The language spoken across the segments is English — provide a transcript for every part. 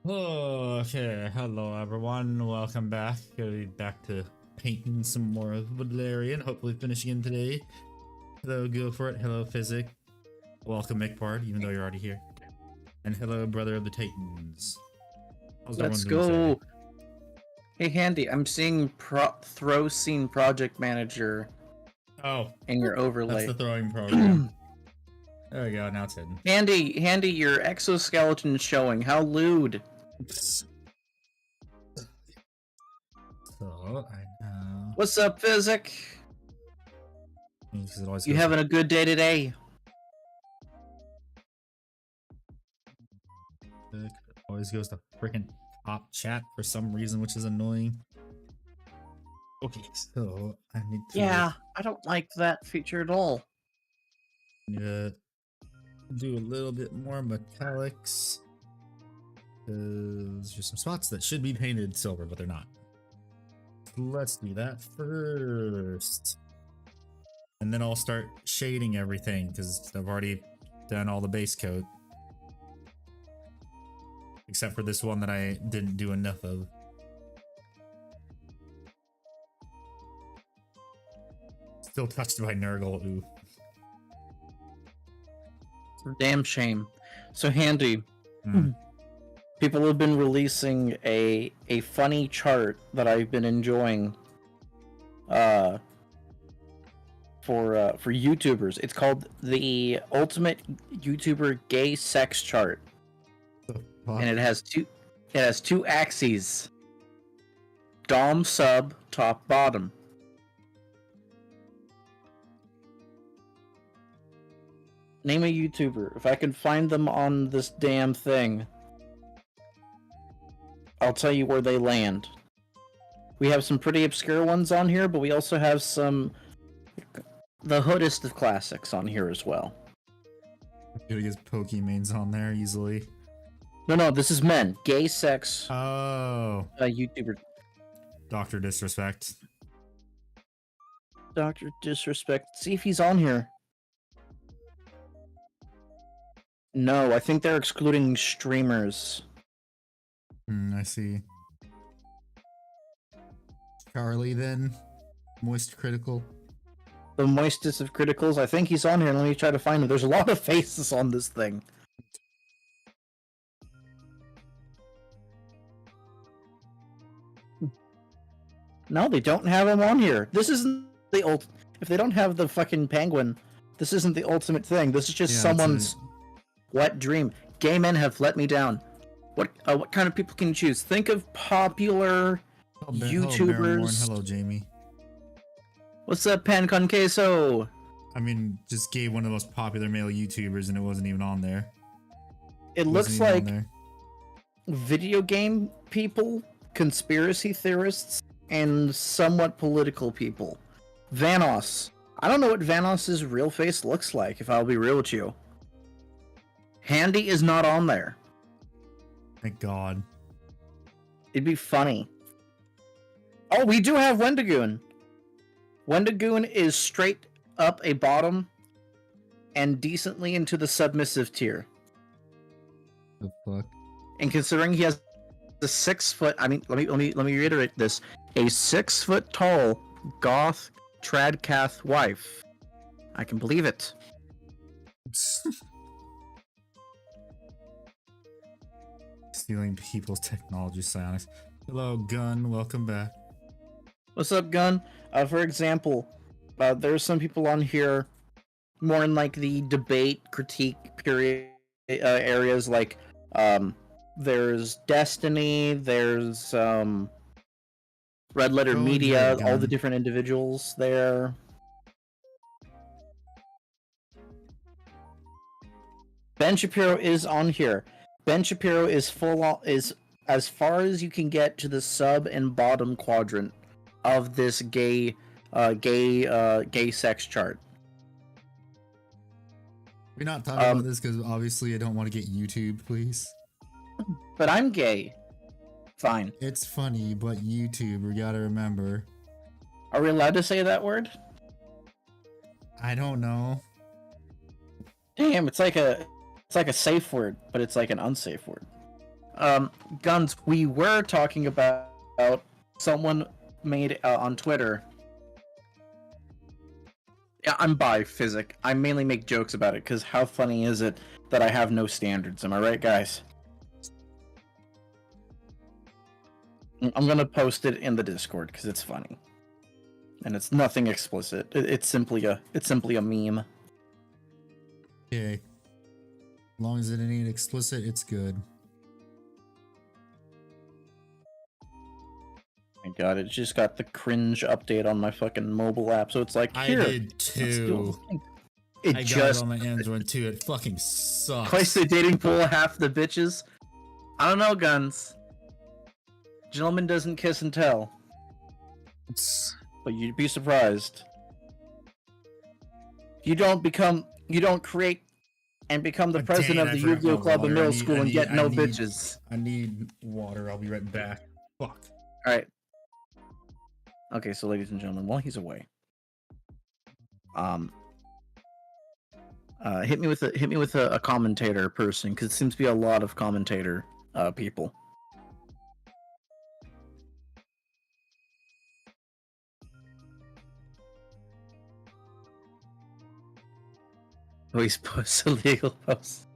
Okay, hello everyone, welcome back. Gonna be back to painting some more of Valerian, hopefully finishing in today. Hello, go for it. Hello, Physic. Welcome, McPart, even though you're already here. And hello, Brother of the Titans. How's Let's everyone doing go. Hey, Handy, I'm seeing throw scene project manager today? Oh, in your overlay. that's the throwing program. There we go, now it's hidden. Handy, your exoskeleton is showing. How lewd. So, I know. What's up, Physic? You having a good day today? It always goes to freaking top chat for some reason, which is annoying. Okay, so I need to. Yeah, I don't like that feature at all. Need to do a little bit more metallics. There's just some spots that should be painted silver, but they're not. Let's do that first. And then I'll start shading everything because I've already done all the base coat. Except for this one that I didn't do enough of. Still touched by Nurgle, ooh. Damn shame. So, Handy, people have been releasing a funny chart that I've been enjoying for YouTubers. It's called the Ultimate YouTuber Gay Sex Chart. And it has two axes. Dom, sub, top, bottom. Name a YouTuber. If I can find them on this damn thing, I'll tell you where they land. We have some pretty obscure ones on here, but we also have some the hoodest of classics on here as well. Gonna get Pokemains on there easily. No, this is men. Gay sex. Oh. YouTuber. Dr. Disrespect. Dr. Disrespect. See if he's on here. No, I think they're excluding streamers. I see. Charlie, then. Moist Critical. The moistest of criticals. I think he's on here. Let me try to find him. There's a lot of faces on this thing. No, they don't have him on here. This isn't the ult. If they don't have the fucking penguin, this isn't the ultimate thing. This is just someone's wet dream. Gay men have let me down. What kind of people can you choose? Think of popular YouTubers. Hello, Jamie. What's up, Pan Con Queso? I mean, just gave one of the most popular male YouTubers and it wasn't even on there. It looks like video game people, conspiracy theorists, and somewhat political people. Vanoss. I don't know what Vanoss's real face looks like, if I'll be real with you. Handy is not on there. Thank God. It'd be funny. Oh, we do have Wendigoon. Wendigoon is straight up a bottom and decently into the submissive tier. The fuck? And considering he has the 6 foot, I mean, let me reiterate this: a 6 foot tall goth tradcath wife. I can believe it. Stealing people's technology, psionics. Hello, Gun. Welcome back. What's up, Gun? For example, there's some people on here more in like the debate critique period areas, like there's Destiny, there's Red Letter Media, all the different individuals there. Ben Shapiro is on here. Ben Shapiro is is as far as you can get to the sub and bottom quadrant of this gay sex chart. We're not talking about this because obviously I don't want to get YouTube, please. But I'm gay. Fine. It's funny, but YouTube, we gotta remember. Are we allowed to say that word? I don't know. Damn, it's like a safe word, but it's like an unsafe word. Guns, we were talking about someone made on Twitter. Yeah, I'm bi physic. I mainly make jokes about it because how funny is it that I have no standards? Am I right, guys? I'm gonna post it in the Discord because it's funny, and it's nothing explicit. It's simply a meme. Okay. As long as it ain't explicit, it's good. My God, it just got the cringe update on my fucking mobile app, so it's like here. I did too. It I got just it on my Android too. It fucking sucks. place the dating pool half the bitches. I don't know, Guns. Gentleman doesn't kiss and tell. But you'd be surprised. You don't create and become the president of the Yu-Gi-Oh Club in middle school and get no bitches. I need water. I'll be right back. Fuck. Alright. Okay, so ladies and gentlemen, while he's away, hit me with a commentator person, because it seems to be a lot of commentator people. Oh, he's posts illegal posts.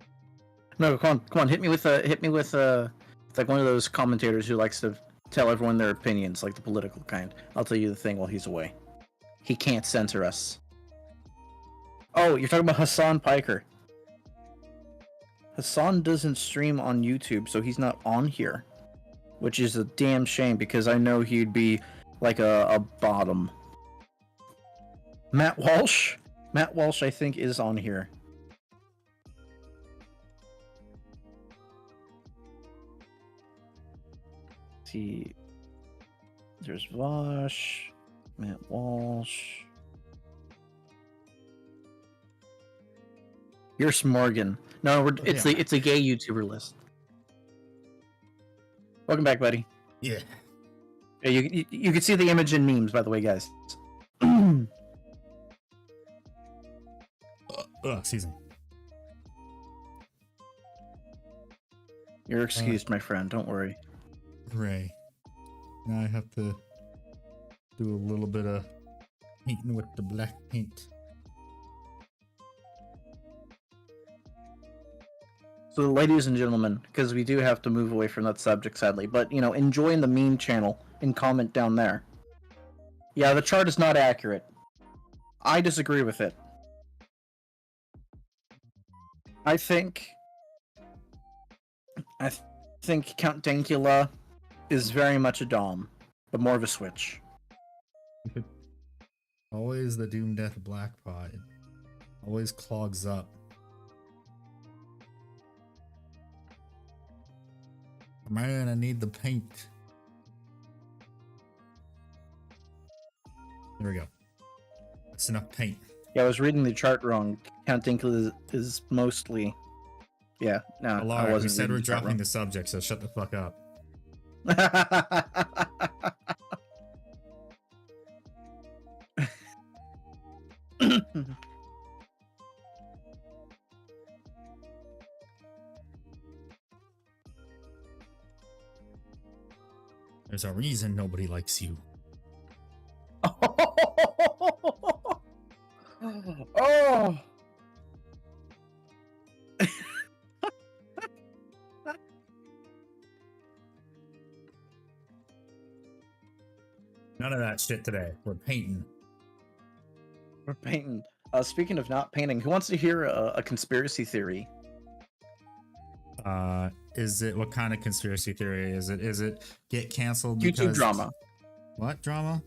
No, come on, hit me with like one of those commentators who likes to tell everyone their opinions, like the political kind. I'll tell you the thing while he's away. He can't censor us. Oh, you're talking about Hassan Piker. Hassan doesn't stream on YouTube, so he's not on here. Which is a damn shame, because I know he'd be like a bottom. Matt Walsh? Matt Walsh, I think, is on here. See, there's Vosh, Matt Walsh. You're Smorgan. No, it's a gay YouTuber list. Welcome back, buddy. Yeah. Yeah, you can see the image in memes, by the way, guys. Excuse me. You're excused, my friend. Don't worry. Hooray. Now I have to do a little bit of painting with the black paint. So, ladies and gentlemen, because we do have to move away from that subject, sadly, but, you know, enjoy the meme channel and comment down there. Yeah, the chart is not accurate. I disagree with it. I think Count Dankula is very much a Dom, but more of a Switch. Always the Doom Death Black Pot. It always clogs up. Man, I need the paint. There we go. That's enough paint. Yeah, I was reading the chart wrong. Count Dankula is mostly... Yeah, no, Alara, I wasn't. We said we're dropping the subject, so shut the fuck up. There's a reason nobody likes you. Oh! None of that shit today. We're painting. We're painting. Speaking of not painting, who wants to hear a conspiracy theory? Is it, what kind of conspiracy theory is it? Is it get canceled because... YouTube drama. What drama?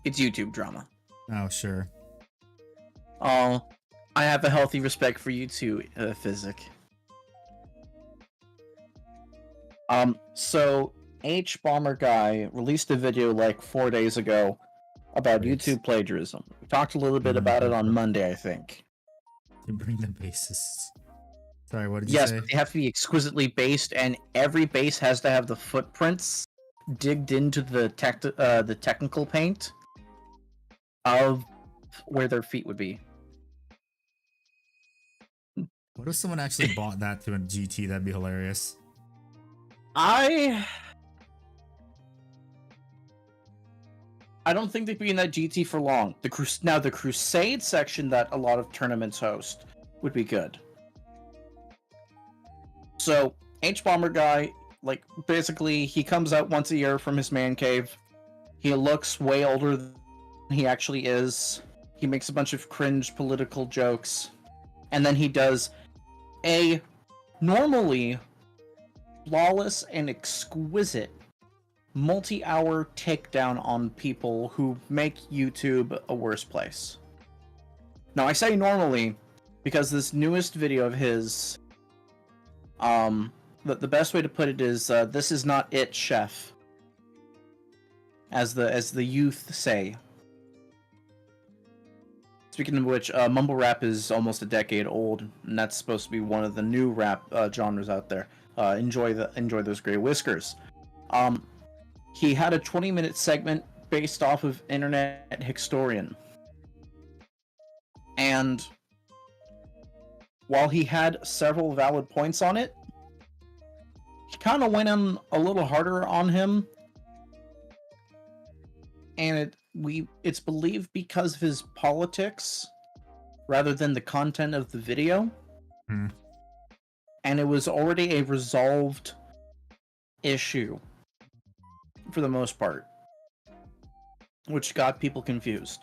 It's YouTube drama. Oh, sure. Oh, I have a healthy respect for you too, Physic. So H Bomber Guy released a video like 4 days ago about YouTube plagiarism. We talked a little bit about it on Monday, I think. To bring the bases. Sorry, what did you yes, say? Yes, they have to be exquisitely based, and every base has to have the footprints digged into the technical paint of where their feet would be. What if someone actually bought that to a GT? That'd be hilarious. I don't think they'd be in that GT for long. The Crusade section that a lot of tournaments host would be good. So H-Bomber guy, like, basically he comes out once a year from his man cave. He looks way older than he actually is. He makes a bunch of cringe political jokes, and then he does a normally flawless and exquisite multi-hour takedown on people who make YouTube a worse place. Now, I say normally because this newest video of his, the best way to put it is, this is not it, chef, as the youth say. Speaking of which, mumble rap is almost a decade old, and that's supposed to be one of the new rap genres out there. Enjoy those gray whiskers. He had a 20-minute segment based off of Internet Historian. And while he had several valid points on it, he kind of went in a little harder on him. And it's believed because of his politics rather than the content of the video. Hmm. And it was already a resolved issue for the most part, which got people confused.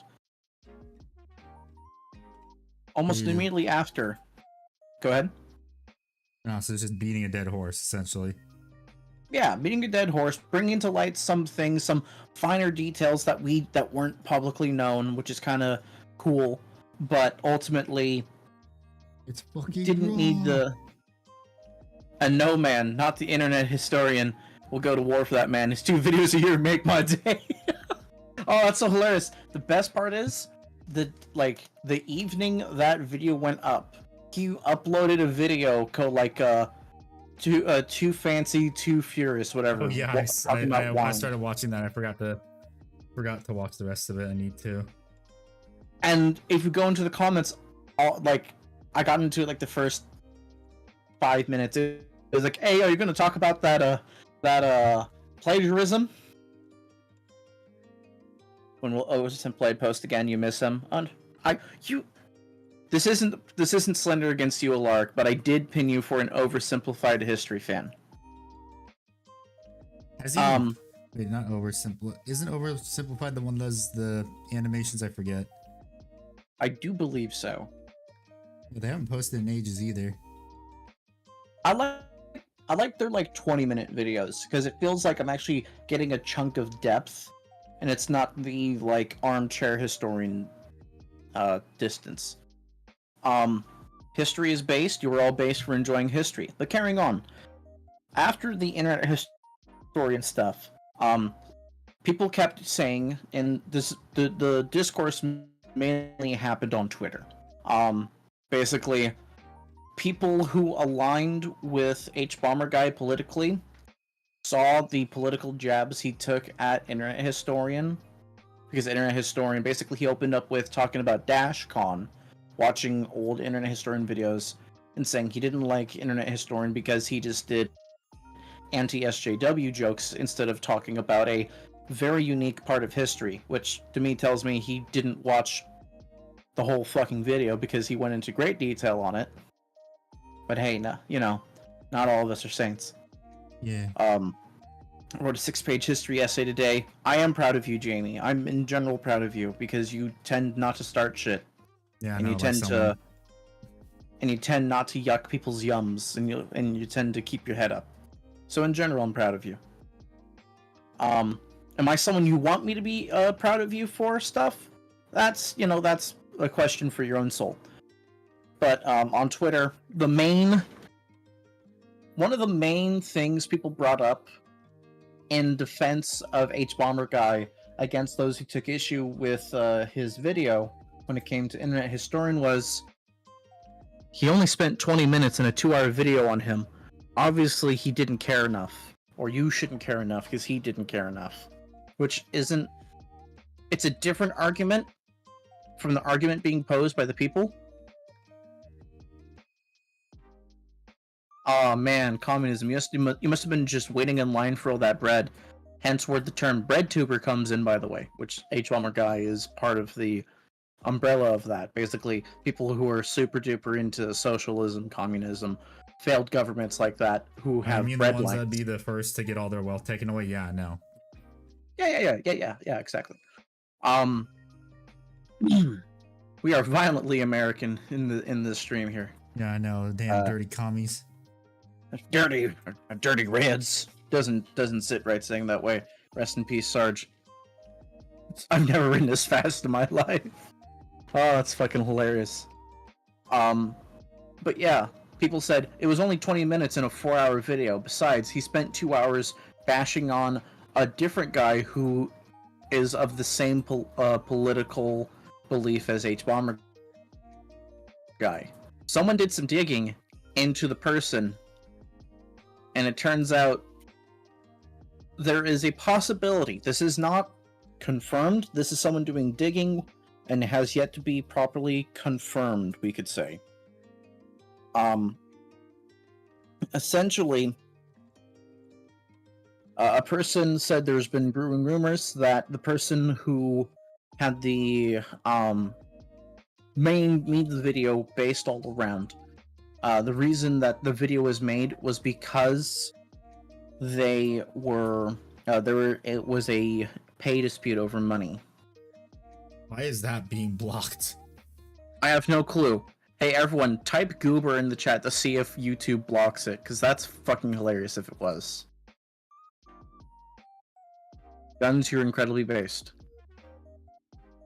Almost immediately after. Go ahead. No, so it's just beating a dead horse, essentially. Yeah, beating a dead horse, bringing to light some things, some finer details that weren't publicly known, which is kind of cool, but ultimately It's fucking didn't wrong. need the. And no man, not the Internet Historian, will go to war for that man. His 2 videos a year make my day. Oh, that's so hilarious. The best part is the evening that video went up, he uploaded a video called too fancy, too furious, whatever. Oh yeah, I when I started watching that, I forgot to watch the rest of it. I need to. And if you go into the comments, I got into it the first 5 minutes. It was like, hey, are you going to talk about that plagiarism? When we'll Overton played post again, you miss him. This isn't slander against you, Alark, but I did pin you for an oversimplified history fan. Has he? Wait, not oversimplified. Isn't oversimplified the one that does the animations? I forget. I do believe so. Yeah, they haven't posted in ages either. I like their 20-minute videos because it feels like I'm actually getting a chunk of depth, and it's not the armchair historian distance. History is based. You were all based for enjoying history. But carrying on, after the Internet Historian stuff, people kept saying, and the discourse mainly happened on Twitter. Basically, people who aligned with H-Bomber Guy politically saw the political jabs he took at Internet Historian, because Internet Historian, basically he opened up with talking about DashCon, watching old Internet Historian videos, and saying he didn't like Internet Historian because he just did anti-SJW jokes instead of talking about a very unique part of history, which to me tells me he didn't watch the whole fucking video because he went into great detail on it. But hey, no, not all of us are saints. Yeah. I wrote a 6-page history essay today. I am proud of you, Jamie. I'm in general proud of you because you tend not to start shit. Yeah, and you tend not to yuck people's yums, and you tend to keep your head up. So in general, I'm proud of you. Am I someone you want me to be proud of you for stuff? That's a question for your own soul. But on Twitter, one of the main things people brought up in defense of H-Bomber Guy against those who took issue with his video when it came to Internet Historian was he only spent 20 minutes in a 2-hour video on him. Obviously, he didn't care enough. Or you shouldn't care enough because he didn't care enough. Which isn't... It's a different argument from the argument being posed by the people. Oh man, communism. You must have been just waiting in line for all that bread. Hence where the term bread tuber comes in, by the way, which H-Bomber Guy is part of the umbrella of that. Basically, people who are super duper into socialism, communism, failed governments like that who I have mean, the bread ones lines. that'd be the first to get all their wealth taken away. Yeah, no. Yeah, exactly. We are violently American in the stream here. Yeah, I know. Damn dirty commies. Dirty Reds doesn't sit right saying that way. Rest in peace, Sarge. I've never ridden this fast in my life. Oh, that's fucking hilarious. But yeah, people said it was only 20 minutes in a 4-hour video. Besides, he spent 2 hours bashing on a different guy who is of the same political belief as H-Bomber Guy. Someone did some digging into the person, and it turns out there is a possibility. This is not confirmed. This is someone doing digging and has yet to be properly confirmed, we could say. Essentially, a person said there's been brewing rumors that the person who had the made the video based all around. The reason that the video was made was because it was a pay dispute over money. Why is that being blocked? I have no clue. Hey everyone, type goober in the chat to see if YouTube blocks it, because that's fucking hilarious if it was. Guns, you're incredibly based.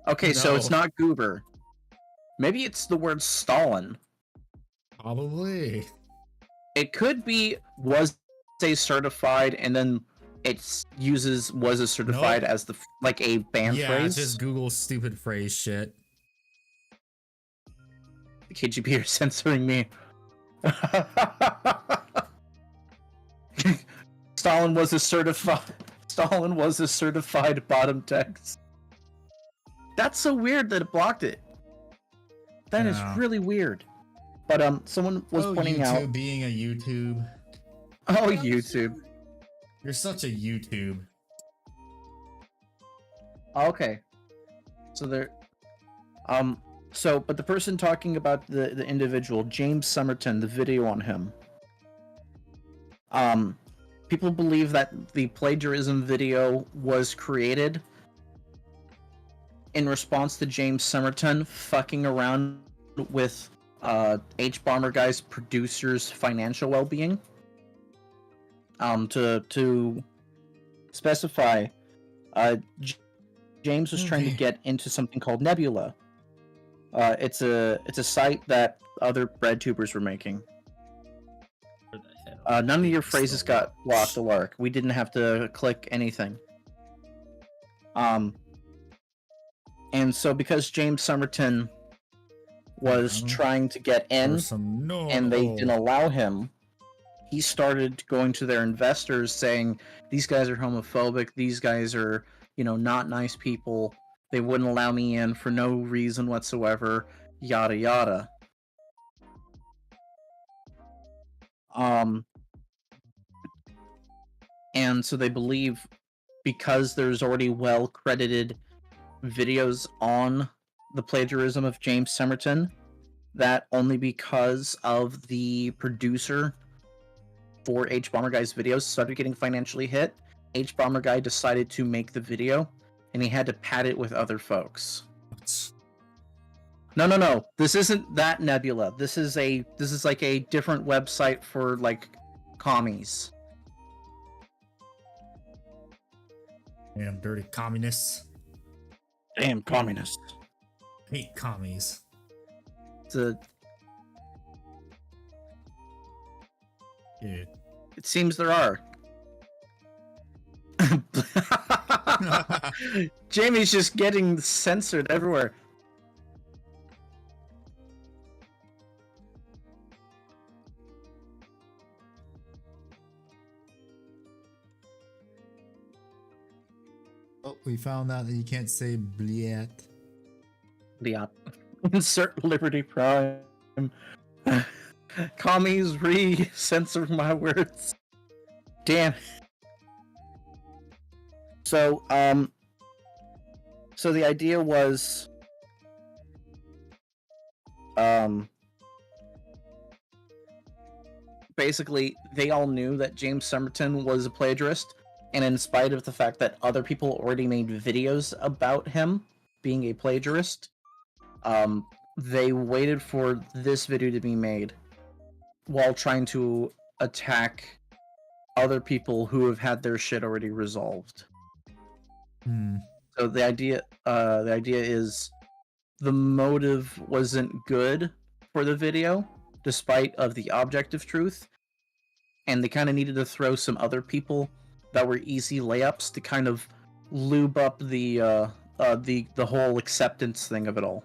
Okay, so it's not goober. Maybe it's the word Stalin. Probably. It could be was a certified, and then it uses was a certified as the like a band phrase. Yeah, it's just Google stupid phrase shit. The KGB are censoring me. Stalin was a certified bottom text. That's so weird that it blocked it. That is really weird. But someone was pointing out YouTube being a YouTube. Oh, YouTube. You're such a YouTube. Okay. So there but the person talking about the individual, James Somerton, the video on him. People believe that the plagiarism video was created in response to James Somerton fucking around with H-Bomber Guy's producer's financial well-being. To specify, James was trying to get into something called Nebula. It's a site that other bread tubers were making. None of your phrases got blocked, Alark. We didn't have to click anything. And so because James Somerton was trying to get in, and they didn't allow him, he started going to their investors saying, these guys are homophobic, these guys are, not nice people, they wouldn't allow me in for no reason whatsoever, yada yada. And so they believe, because there's already well-credited videos on the plagiarism of James Somerton, that only because of the producer for H-Bomber Guy's videos started getting financially hit, H-Bomber Guy decided to make the video, and he had to pad it with other folks. No. This isn't that Nebula. This is like a different website for like commies. Damn dirty communists. Damn communists. Hate commies. Dude. It seems there are. Jamie's just getting censored everywhere. Oh, we found out that you can't say bliat. Bliat. Insert Liberty Prime. Commies re-censor my words. Damn. So, so the idea was, basically, they all knew that James Somerton was a plagiarist, and in spite of the fact that other people already made videos about him being a plagiarist, they waited for this video to be made while trying to attack other people who have had their shit already resolved. So the idea is the motive wasn't good for the video, despite of the objective truth, and they kind of needed to throw some other people that were easy layups to kind of lube up the whole acceptance thing of it all.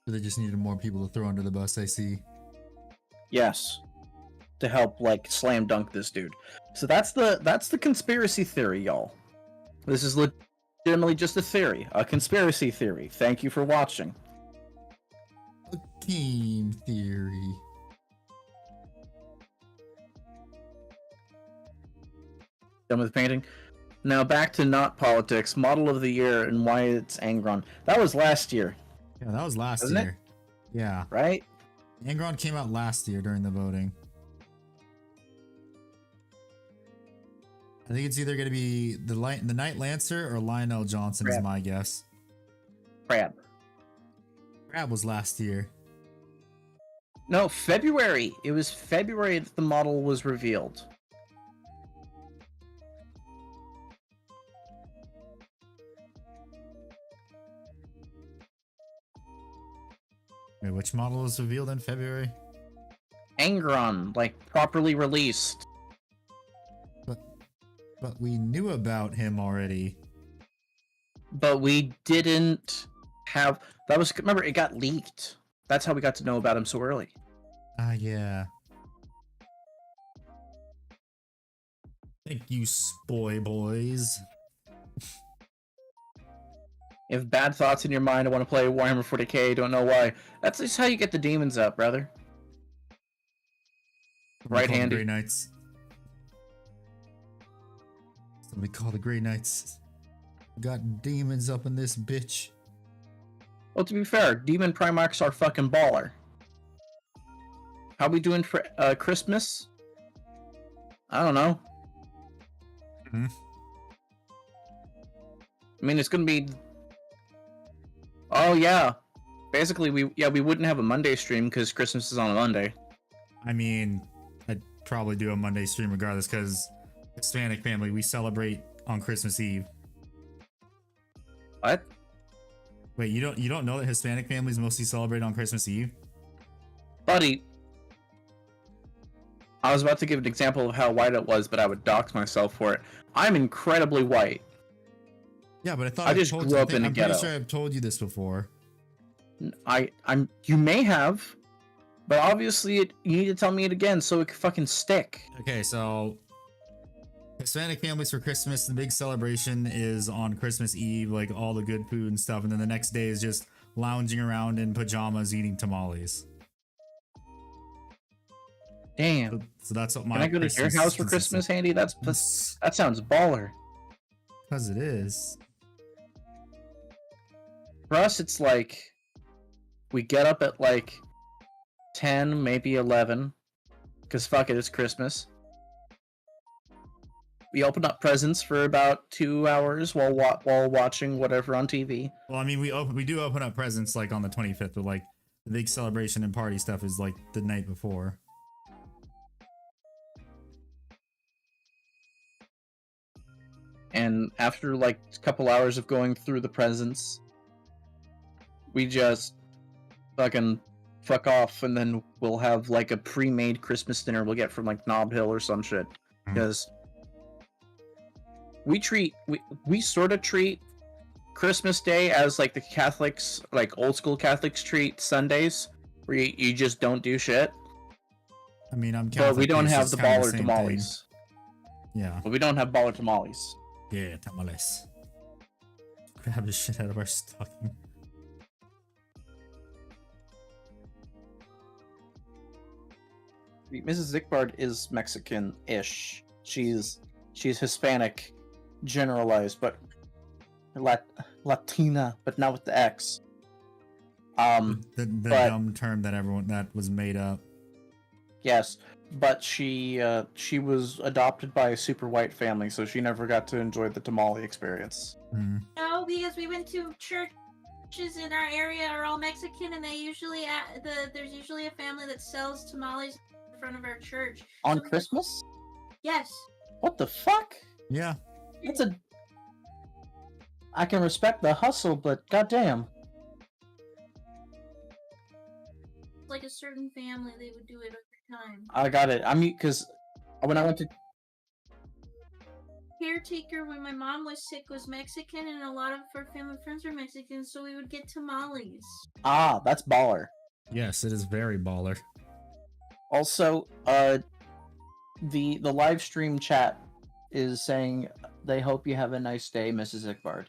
They just needed more people to throw under the bus, I see. Yes. To help like slam dunk this dude. So that's the conspiracy theory, y'all. This is legitimately just a theory, a conspiracy theory. Thank you for watching. A game theory. Done with painting. Now back to not politics. Model of the year and why it's Angron. That was last year. Yeah, that was last Wasn't year. Yeah. Right? Angron came out last year during the voting. I think it's either going to be the Knight Lancer or Lionel Johnson is my guess. Crab. Crab was last year. No, February. It was February that the model was revealed. Wait, which model was revealed in February? Angron, like properly released. But we knew about him already. But we didn't have... That was... Remember, it got leaked. That's how we got to know about him so early. Yeah. Thank you, spoy boys. You have bad thoughts in your mind, I want to play Warhammer 40k, don't know why. That's just how you get the demons up, brother. Right handy. Grey Knights. Somebody call the Grey Knights. Got demons up in this bitch. Well, to be fair, Demon Primarchs are fucking baller. How we doing for Christmas? I don't know. Mm-hmm. I mean, it's gonna be... Oh, yeah. Basically, we wouldn't have a Monday stream because Christmas is on a Monday. I mean, I'd probably do a Monday stream regardless because Hispanic family, we celebrate on Christmas Eve. What? Wait, you don't know that Hispanic families mostly celebrate on Christmas Eve? Buddy, I was about to give an example of how white it was, but I would dox myself for it. I'm incredibly white. Yeah, but I thought I just grew up in a ghetto. I'm pretty sure I've told you this before. You may have, but obviously you need to tell me it again so it can fucking stick. Okay, so Hispanic families for Christmas, the big celebration is on Christmas Eve, like all the good food and stuff, and then the next day is just lounging around in pajamas eating tamales. Damn. So that's what my Can I go to your house for Christmas, Handy? That sounds baller. Because it is. For us, it's like we get up at like 10, maybe 11, because fuck it, it's Christmas. We open up presents for about 2 hours while watching whatever on TV. Well, I mean, we do open up presents like on the 25th, but like the big celebration and party stuff is like the night before. And after like a couple hours of going through the presents, we just fucking fuck off, and then we'll have like a pre-made Christmas dinner we'll get from like Knob Hill or some shit. Because we sort of treat Christmas Day as like the Catholics, like old school Catholics treat Sundays, where you just don't do shit. I mean, I'm Catholic, but we don't have the baller tamales. Yeah. But we don't have baller tamales. Yeah, tamales. Grab the shit out of our stocking. Mrs. Zickbard is Mexican-ish. She's Hispanic, generalized, but Latina, but not with the X. The but, dumb term that was made up. Yes, but she was adopted by a super white family, so she never got to enjoy the tamale experience. Mm. No, because we went to churches in our area are all Mexican, and they usually there's usually a family that sells tamales in front of our church On Christmas? Yes. What the fuck? Yeah. I can respect the hustle, but goddamn. Like a certain family, they would do it every time. I got it. I mean, because when I went to Caretaker when my mom was sick was Mexican, and a lot of her family friends were Mexican, so we would get tamales. Ah, that's baller. Yes, it is very baller. Also, the live stream chat is saying they hope you have a nice day, Mrs. Ickbard.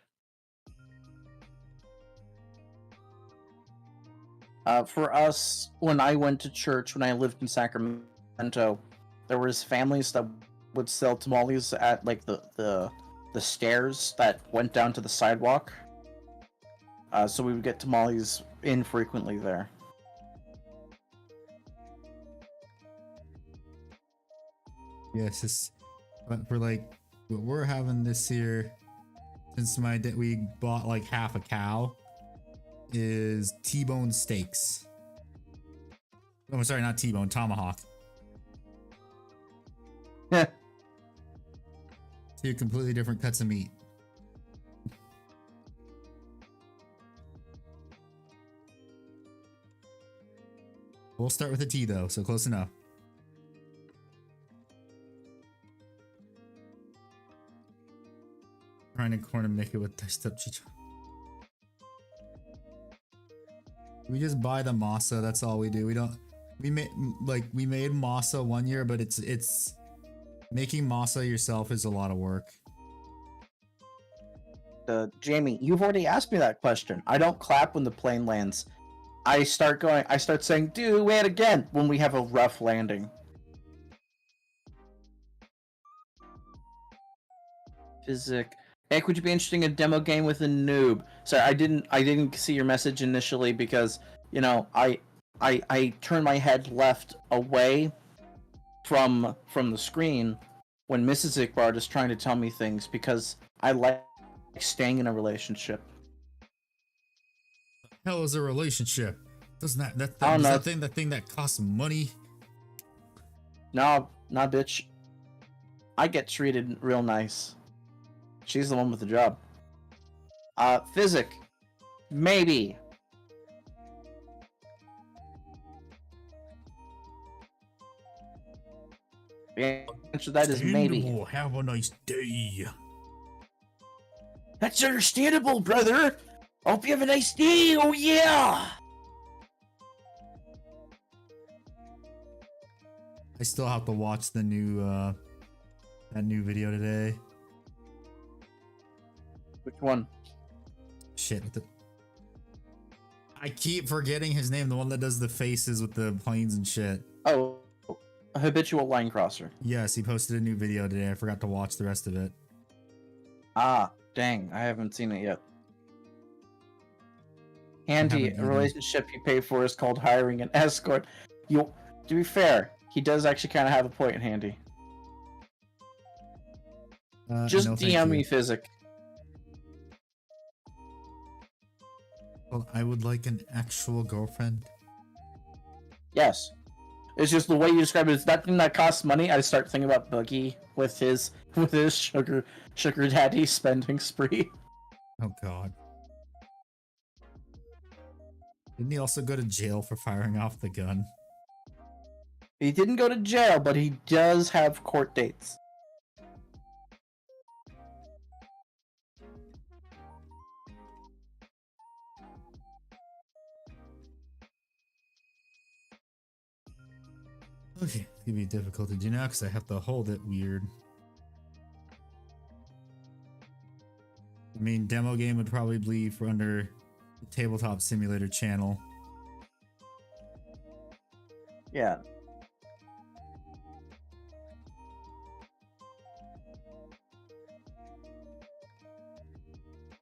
For us, when I went to church, when I lived in Sacramento, there was families that would sell tamales at like the stairs that went down to the sidewalk. So we would get tamales infrequently there. Yes, but for like what we're having this year, since we bought like half a cow, is T-bone steaks. Oh, sorry, not T-bone, tomahawk. Two completely different cuts of meat. We'll start with a T though, so close enough. Trying to corner make it with diced up chicha. We just buy the masa. That's all we do. We made masa one year, but it's making masa yourself is a lot of work. Jamie, you've already asked me that question. I don't clap when the plane lands. I start saying, do it again when we have a rough landing. Physic. Heck, would you be interested in a demo game with a noob? Sorry, I didn't see your message initially because, you know, I turned my head left away from the screen when Mrs. Ickbard is trying to tell me things because I like staying in a relationship. Hell is a relationship? Doesn't that I don't know. that thing that costs money? No, nah, bitch. I get treated real nice. She's the one with the job. Physic. Maybe. The answer to that is maybe. Have a nice day. That's understandable, brother. Hope you have a nice day. Oh yeah. I still have to watch the new that new video today. Which one? Shit. I keep forgetting his name. The one that does the faces with the planes and shit. Oh, a habitual line crosser. Yes, he posted a new video today. I forgot to watch the rest of it. Ah, dang. I haven't seen it yet. Handy, a relationship you pay for is called hiring an escort. To be fair, he does actually kind of have a point, Handy. Just no, DM me, Physic. Well, I would like an actual girlfriend. Yes. It's just the way you describe it. It's that thing that costs money. I start thinking about Boogie with his sugar daddy spending spree. Oh god. Didn't he also go to jail for firing off the gun? He didn't go to jail, but he does have court dates. Okay, it's gonna be difficult to do now because I have to hold it weird. I mean, demo game would probably be for under the Tabletop Simulator channel. Yeah.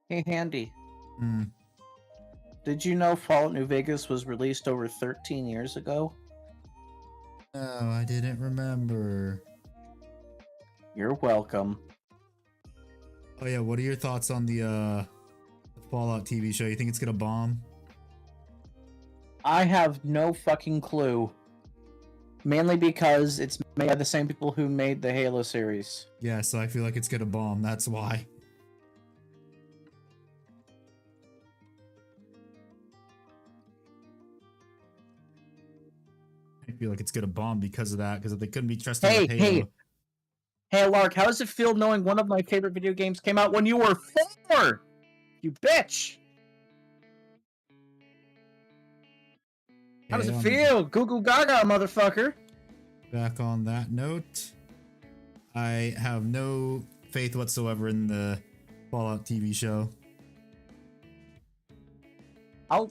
Hey, Handy. Hmm. Did you know Fallout New Vegas was released over 13 years ago? Oh, I didn't remember. You're welcome. Oh yeah, what are your thoughts on the Fallout TV show? You think it's gonna bomb? I have no fucking clue. Mainly because it's made by the same people who made the Halo series. Yeah, so I feel like it's gonna bomb. That's why. I feel like it's gonna bomb because of that. Because if they couldn't be trusted with Halo. Hey, Lark, how does it feel knowing one of my favorite video games came out when you were 4? You bitch! How does it feel? Goo goo gaga, motherfucker! Back on that note, I have no faith whatsoever in the Fallout TV show. I'll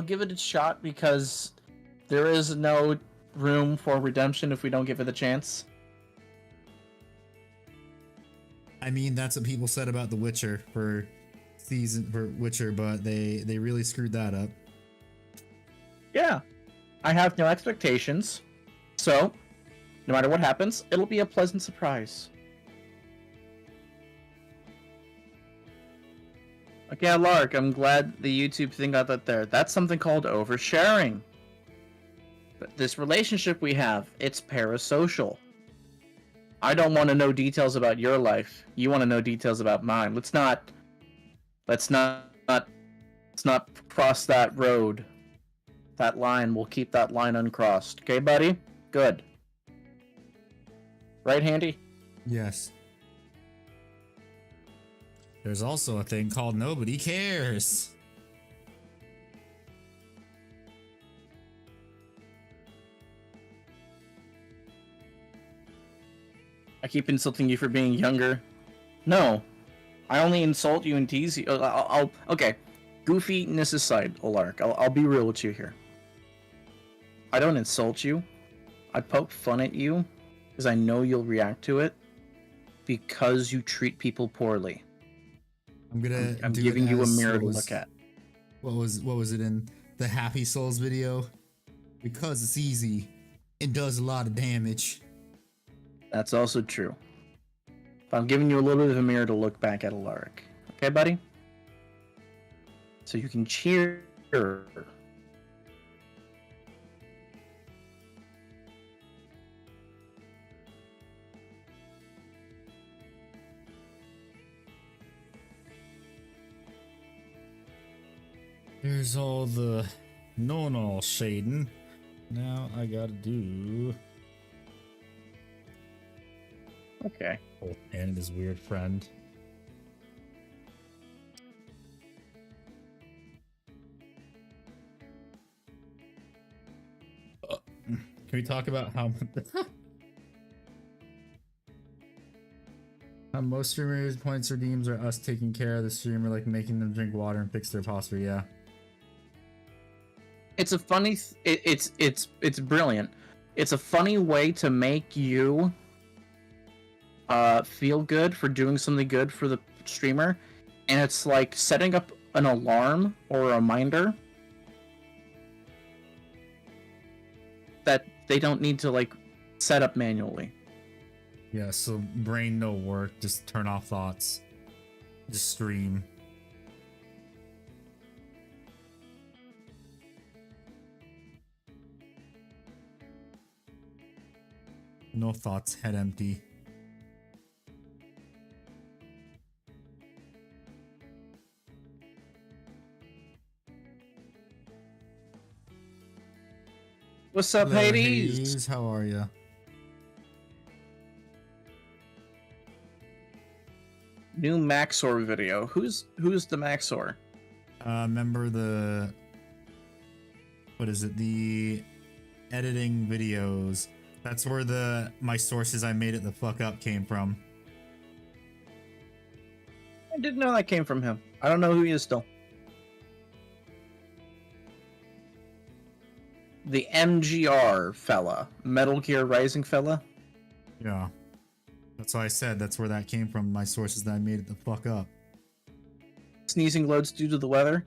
give it a shot because there is no room for redemption if we don't give it a chance. I mean, that's what people said about The Witcher for Witcher, but they really screwed that up. Yeah. I have no expectations. So, no matter what happens, it'll be a pleasant surprise. Okay, Lark, I'm glad the YouTube thing got that there. That's something called oversharing. But this relationship we have, it's parasocial. I don't want to know details about your life. You want to know details about mine. Let's not cross that road. That line, we'll keep that line uncrossed. Okay, buddy? Good. Right, Handy? Yes. There's also a thing called nobody cares. I keep insulting you for being younger. No. I only insult you and tease you. Okay. Goofiness aside, Olark, I'll be real with you here. I don't insult you. I poke fun at you because I know you'll react to it because you treat people poorly. I'm giving you a mirror to look at. What was it in the Happy Souls video? Because it's easy, it does a lot of damage. That's also true. But I'm giving you a little bit of a mirror to look back at, Alaric. Okay, buddy? So you can cheer. There's all the no shading. Now I gotta do. Okay. Oh, and his weird friend. Can we talk about how how most streamers' points redeems are us taking care of the streamer, like making them drink water and fix their posture? Yeah. It's a funny. It's brilliant. It's a funny way to make you feel good for doing something good for the streamer, and it's like setting up an alarm or a reminder that they don't need to like set up manually. Yeah, so brain no work, just turn off thoughts. Just stream. No thoughts, head empty. What's up, Hello, Hades? How are ya? New Maxor video. Who's the Maxor? Remember the... What is it? The editing videos. That's where my sources I made it the fuck up came from. I didn't know that came from him. I don't know who he is still. The MGR fella. Metal Gear Rising fella? Yeah. That's why I said that's where that came from. My sources that I made it the fuck up. sneezing loads due to the weather?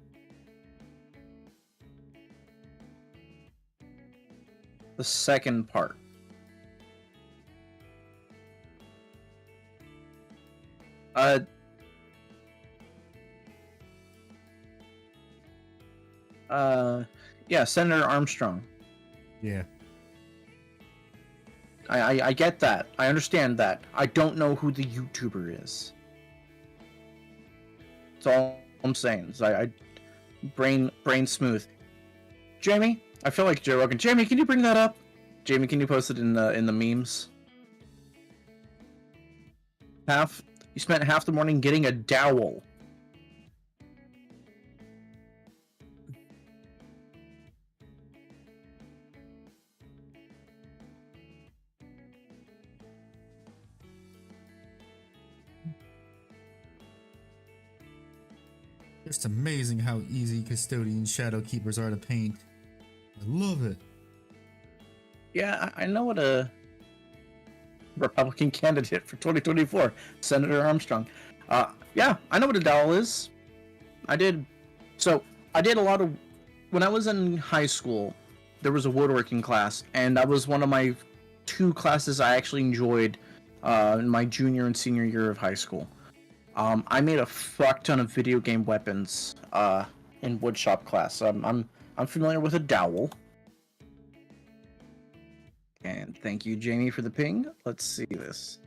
The second part. Yeah, Senator Armstrong. Yeah. I get that. I understand that. I don't know who the YouTuber is. That's all I'm saying. So I brain smooth. Jamie, I feel like Joe Rogan. Jamie, can you bring that up? Jamie, can you post it in the memes? You spent half the morning getting a dowel. It's amazing how easy custodian shadow keepers are to paint. I love it. Yeah, I know what a Republican candidate for 2024, Senator Armstrong. Yeah, I know what a dowel is. I did a lot of when I was in high school. There was a woodworking class, and that was one of my 2 classes I actually enjoyed in my junior and senior year of high school. I made a fuck ton of video game weapons in woodshop class. I'm familiar with a dowel. And thank you, Jamie, for the ping. Let's see this.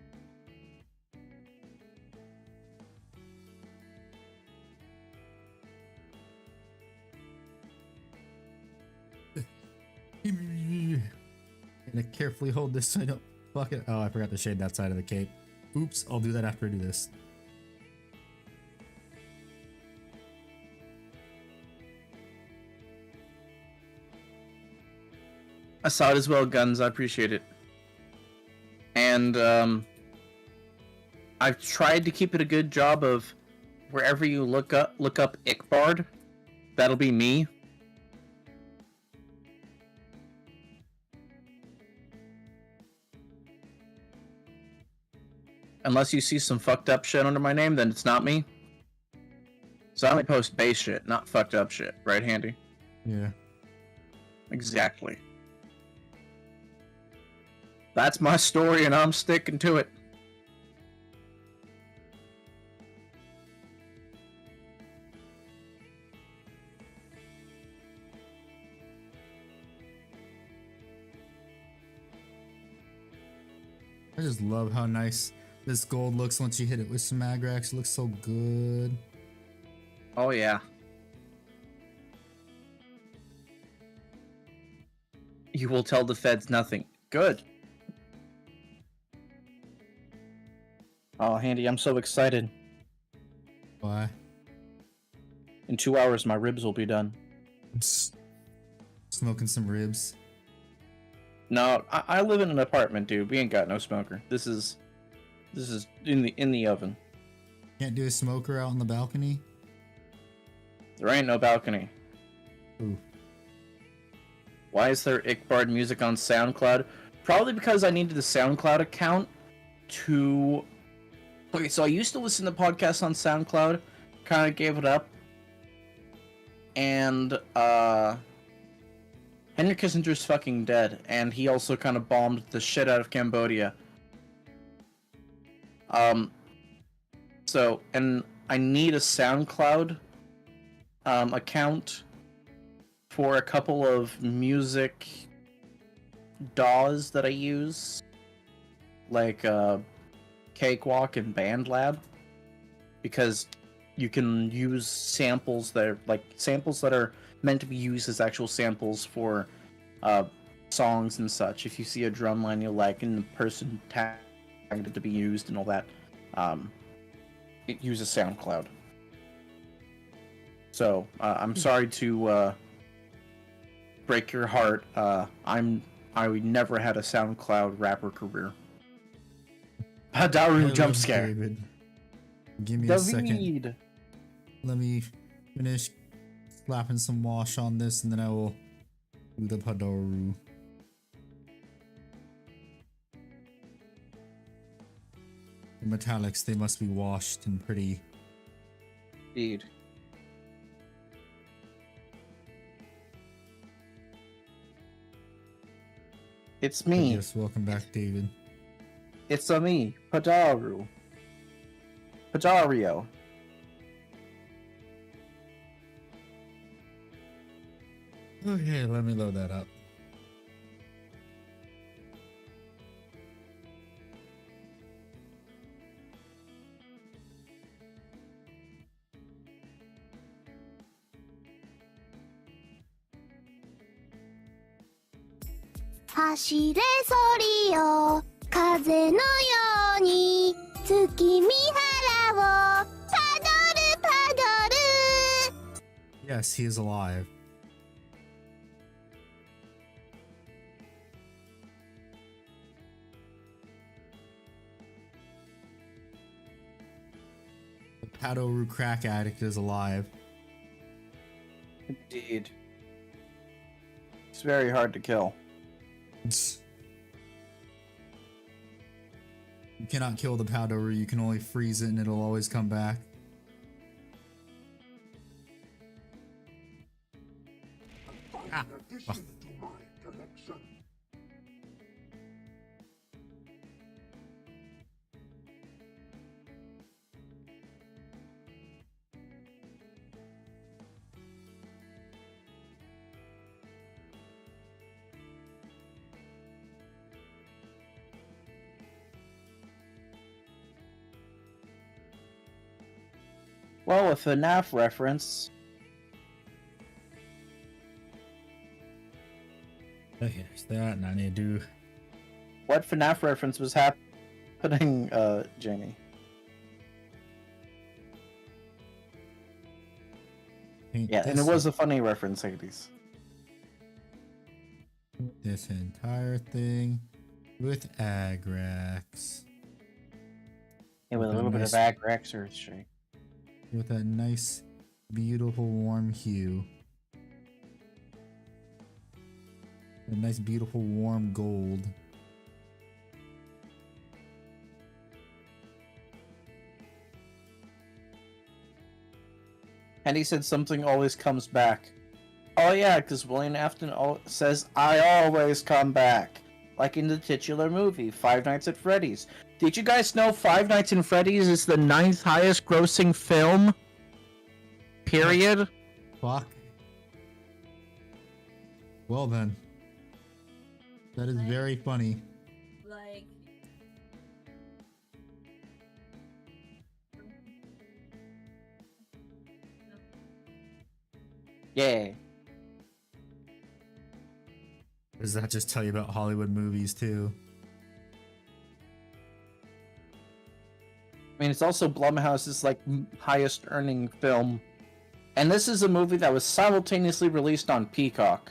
Gonna carefully hold this so I don't fuck it. Oh, I forgot to shade that side of the cape. Oops, I'll do that after I do this. I saw it as well, Guns. I appreciate it. And I've tried to keep it a good job of wherever you look up Ickbard. That'll be me. Unless you see some fucked up shit under my name, then it's not me. So I only post base shit, not fucked up shit. Right, Handy? Yeah. Exactly. That's my story, and I'm sticking to it. I just love how nice this gold looks once you hit it with some Agrax. It looks so good. Oh, yeah. You will tell the feds nothing. Good. Oh, Handy, I'm so excited. Why? In 2 hours, my ribs will be done. Smoking some ribs. No, I live in an apartment, dude. We ain't got no smoker. This is in the oven. Can't do a smoker out on the balcony? There ain't no balcony. Ooh. Why is there Ickbard music on SoundCloud? Probably because I needed the SoundCloud account to... Okay, so I used to listen to podcasts on SoundCloud. Kind of gave it up. And, Henry Kissinger's fucking dead. And he also kind of bombed the shit out of Cambodia. So, and I need a SoundCloud, account for a couple of music DAWs that I use, like Cakewalk and BandLab, because you can use samples that are meant to be used as actual samples for songs and such. If you see a drum line you like and the person tagged it to be used and all that, it uses SoundCloud. So I'm sorry to break your heart. I never had a SoundCloud rapper career. Daru jump scare. David. Give me a second. Let me finish slapping some wash on this and then I will do the Padaru. The metallics, they must be washed and pretty. Indeed. It's me. Yes, welcome back, David. It's me, Padario. Okay, let me load that up. Hashire sori kaze no yoni tsuki mihara wo padoru padoru. Yes, he is alive. The Padoru crack addict is alive. Indeed. It's very hard to kill. You cannot kill the Padoru, you can only freeze it and it'll always come back. Ah. Oh. Well, a FNAF reference. Okay, there's that, and I need to do... What FNAF reference was happening, Jamie? paint Yeah, and it was a funny reference, ladies. this entire thing with Agrax. Yeah, with a little bit of Nice. Agrax Earth Shake. With that nice, beautiful, warm hue. A nice, beautiful, warm gold. And he said something always comes back. Oh yeah, because William Afton says, I always come back. Like in the titular movie, Five Nights at Freddy's. Did you guys know Five Nights at Freddy's is the 9th highest grossing film? Period? Fuck. Well then. That is very funny. Like, Yeah. Does that just tell you about Hollywood movies too? I mean, it's also Blumhouse's like highest earning film. And this is a movie that was simultaneously released on Peacock.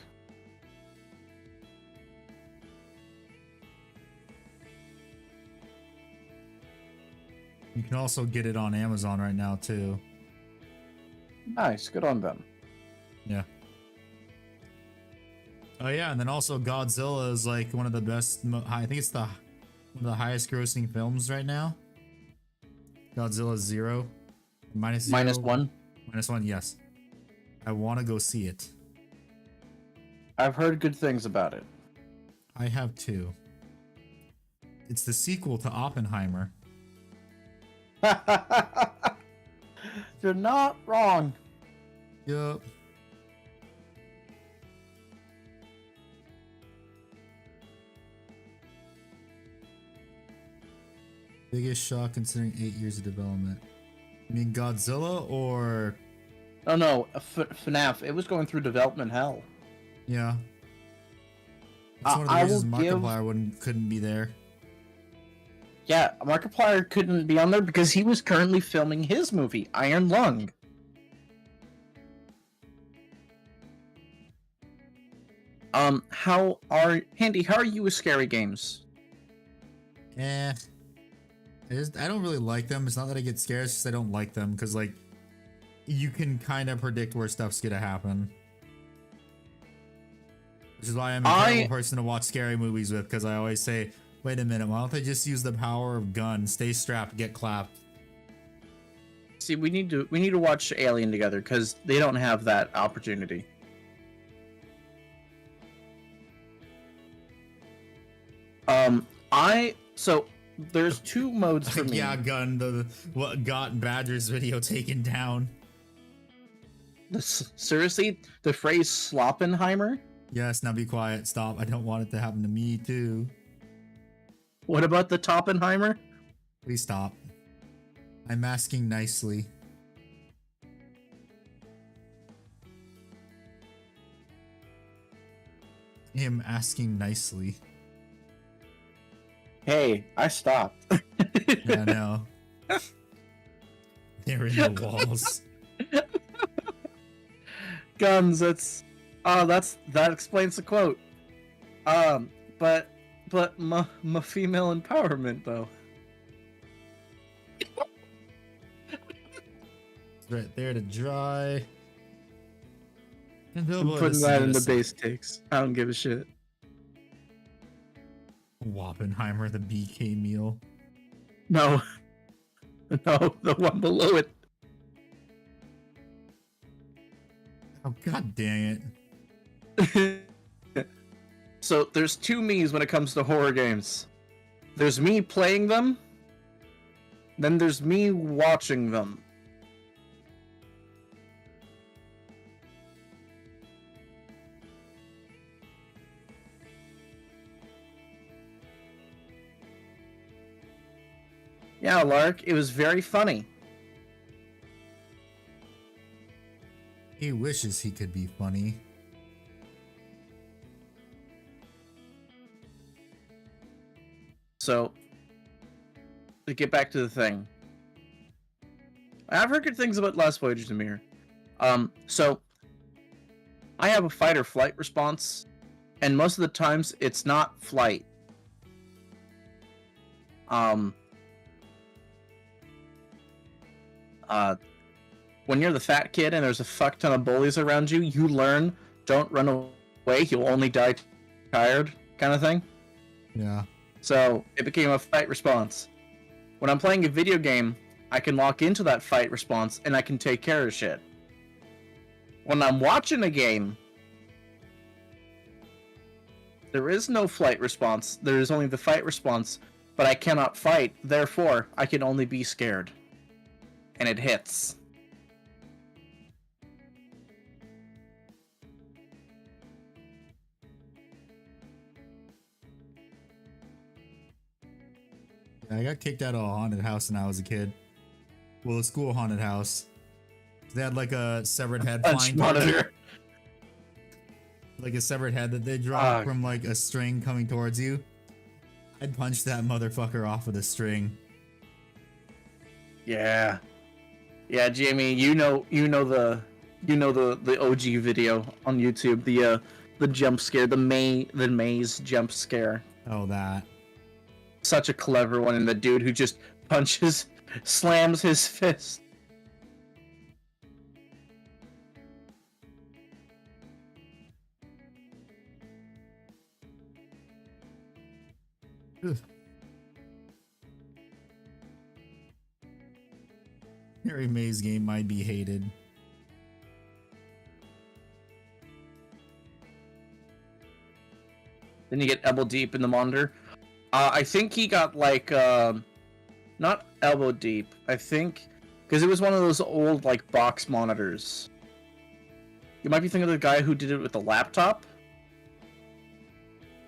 You can also get it on Amazon right now too. Nice, good on them. Yeah. Oh yeah, and then also Godzilla is like one of the best. I think it's one of the highest grossing films right now. Godzilla Zero, minus zero, -1. -1. Yes, I want to go see it. I've heard good things about it. I have too. It's the sequel to Oppenheimer. You're not wrong. Yup. Biggest shock considering 8 years of development. You mean Godzilla or... Oh no, FNAF. It was going through development hell. Yeah. That's one of the I reasons will give- Markiplier couldn't be there. Yeah, Markiplier couldn't be on there because he was currently filming his movie, Iron Lung. Handy, how are you with scary games? Eh. I don't really like them. It's not that I get scared, it's just I don't like them because, like, you can kind of predict where stuff's gonna happen. Which is why I'm a terrible person to watch scary movies with, because I always say, wait a minute, why don't they just use the power of gun? Stay strapped, get clapped. See, we need to watch Alien together because they don't have that opportunity. So there's two modes for me. Yeah, Gun, the what got Badger's video taken down. Seriously, the phrase Sloppenheimer? Yes, now be quiet. Stop. I don't want it to happen to me too. What about the Toppenheimer? Please stop. I'm asking nicely. Him asking nicely. Hey, I stopped. Yeah, no. They're in the walls. Guns, that explains the quote. But my female empowerment though. It's right there to dry. And I'm putting that in the base takes. I don't give a shit. Wappenheimer, the BK meal. No. No, the one below it. Oh, god dang it. So there's two me's when it comes to horror games. There's me playing them, then there's me watching them. Yeah, Lark, it was very funny. He wishes he could be funny. So, to get back to the thing. I've heard good things about Last Voyage to Mir. So, I have a fight or flight response, and most of the times it's not flight. When you're the fat kid and there's a fuck ton of bullies around you, you learn, don't run away, you'll only die tired, kind of thing. Yeah. So, it became a fight response. When I'm playing a video game, I can lock into that fight response and I can take care of shit. When I'm watching a game, there is no flight response, there is only the fight response, but I cannot fight, therefore, I can only be scared. And it hits. I got kicked out of a haunted house when I was a kid. Well, a school haunted house. They had like a severed head flying towards you. Like a severed head that they dropped from like a string coming towards you. I'd punch that motherfucker off with a string. Yeah. Yeah, Jamie, you know the OG video on YouTube, the jump scare, the maze jump scare. Oh, that. Such a clever one, and the dude who just slams his fist. Ugh. Every maze game might be hated. Then you get elbow deep in the monitor. I think he got like not elbow deep. I think because it was one of those old like box monitors. You might be thinking of the guy who did it with the laptop.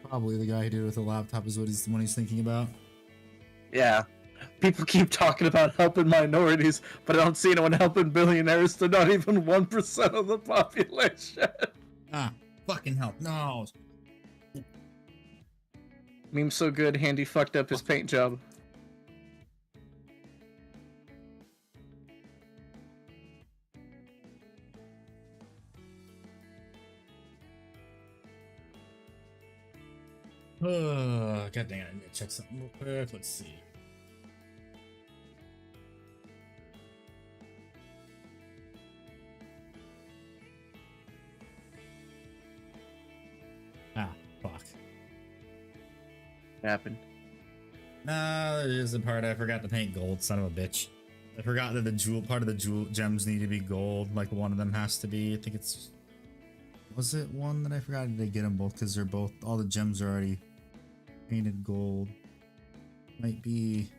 Probably the guy who did it with a laptop is what he's thinking about. Yeah. People keep talking about helping minorities, but I don't see anyone helping billionaires. They're not even 1% of the population. Ah, fucking help. No. Meme so good, Handy fucked up his paint job. God dang it, I need to check something real quick. Let's see. Ah, fuck. What happened? Nah, there's a part I forgot to paint gold, son of a bitch. I forgot that the part of the jewel gems need to be gold, like one of them has to be. I think it's... Was it one that I forgot to get them both? Because they're both... All the gems are already Painted gold. Might be...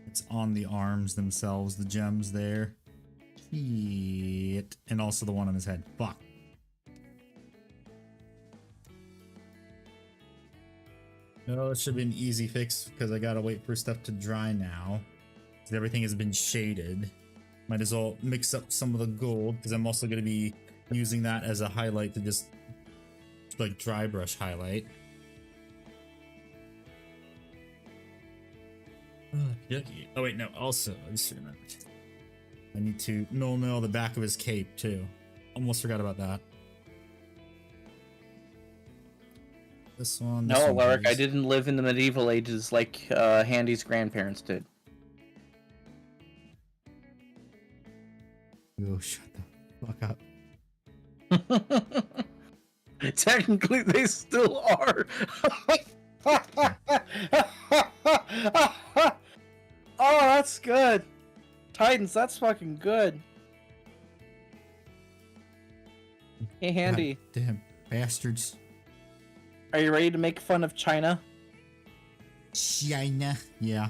It's on the arms themselves, the gems there. Shit. And also the one on his head. Fuck. No, it should be an easy fix because I gotta wait for stuff to dry now. So everything has been shaded. Might as well mix up some of the gold because I'm also gonna be using that as a highlight to just like dry brush highlight. Yucky. Oh wait, no. Also, I just remembered. I need to mill the back of his cape too. Almost forgot about that. This one. This No, one, Alaric, I please. didn't live in the medieval ages like Handy's grandparents did. Oh, shut the fuck up. Technically, they still are. Oh, that's good. Titans, that's fucking good. Hey, Handy, God damn bastards. are you ready to make fun of China? China. Yeah.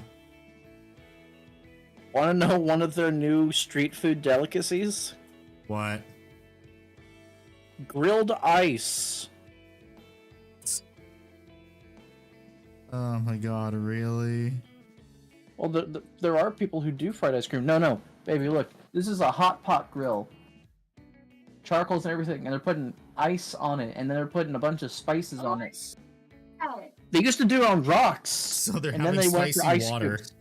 Want to know one of their new street food delicacies? What? Grilled ice. Oh my god, really? Well, there are people who do fried ice cream. No, baby, look. This is a hot pot grill. Charcoals and everything, and they're putting ice on it, and then they're putting a bunch of spices on it. They used to do it on rocks. So they're and having then they went spicy for ice water. cubes.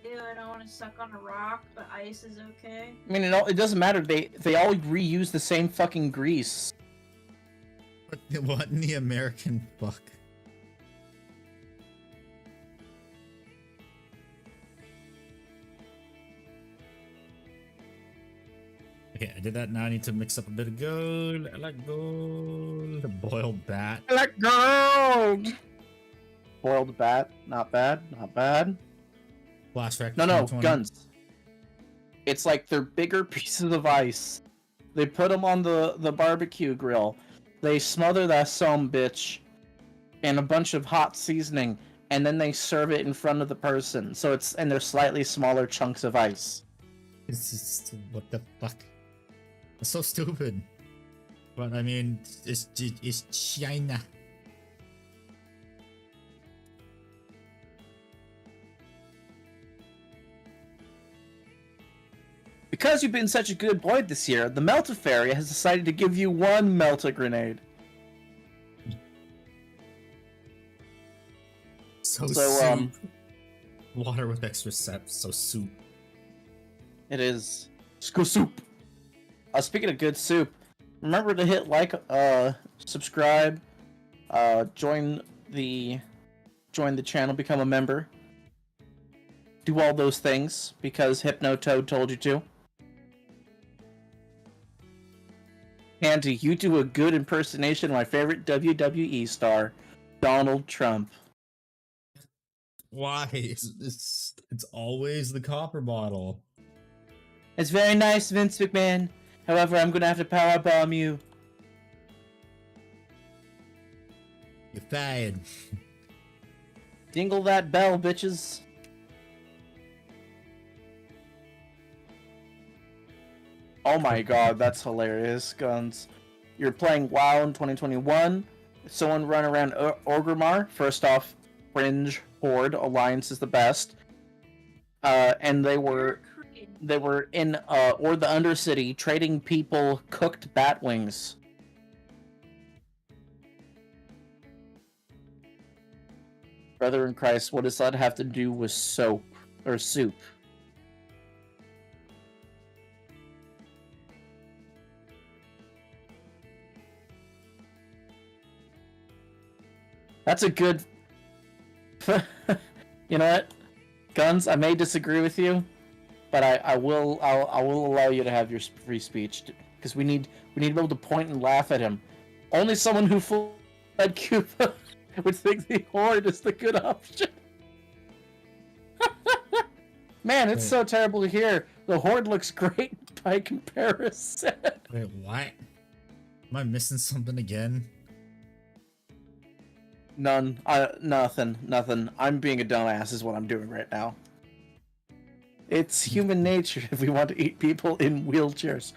Ew, I don't want to suck on a rock, but ice is okay. I mean, it doesn't matter. They all reuse the same fucking grease. What in the American fuck? Okay, I did that. Now I need to mix up a bit of gold. I like gold. A boiled bat. I like gold. Boiled bat, not bad, not bad. Flash Wreck. No, 2020. guns. It's like they're bigger pieces of ice. They put them on the barbecue grill. They smother that some bitch in a bunch of hot seasoning, and then they serve it in front of the person. So they're slightly smaller chunks of ice. It's just, what the fuck? It's so stupid. But I mean, it's China. Because you've been such a good boy this year, the Melta Fairy has decided to give you one Melta grenade. So So, soup. Water with extra sap. So soup. It is Sco soup. Speaking of good soup, remember to hit like, subscribe, join the channel, become a member. Do all those things because Hypnotoad told you to. Andy, you do a good impersonation of my favorite WWE star, Donald Trump. Why? It's always the copper bottle. It's very nice, Vince McMahon. However, I'm gonna have to powerbomb you. You're fired. Dingle that bell, bitches. Oh my god, that's hilarious, Guns. You're playing WoW in 2021. Someone run around Orgrimmar. First off, Fringe Horde Alliance is the best. And they were in or the Undercity trading people cooked bat wings. Brother in Christ, what does that have to do with soap or soup? That's a good. You know what, Guns? I may disagree with you, but I will allow you to have your free speech because we need to be able to point and laugh at him. Only someone who fled Cuba would think the Horde is the good option. Man, it's so terrible to hear. The Horde looks great by comparison. Wait, what? Am I missing something again? None. Nothing. I'm being a dumbass is what I'm doing right now. It's human nature if we want to eat people in wheelchairs.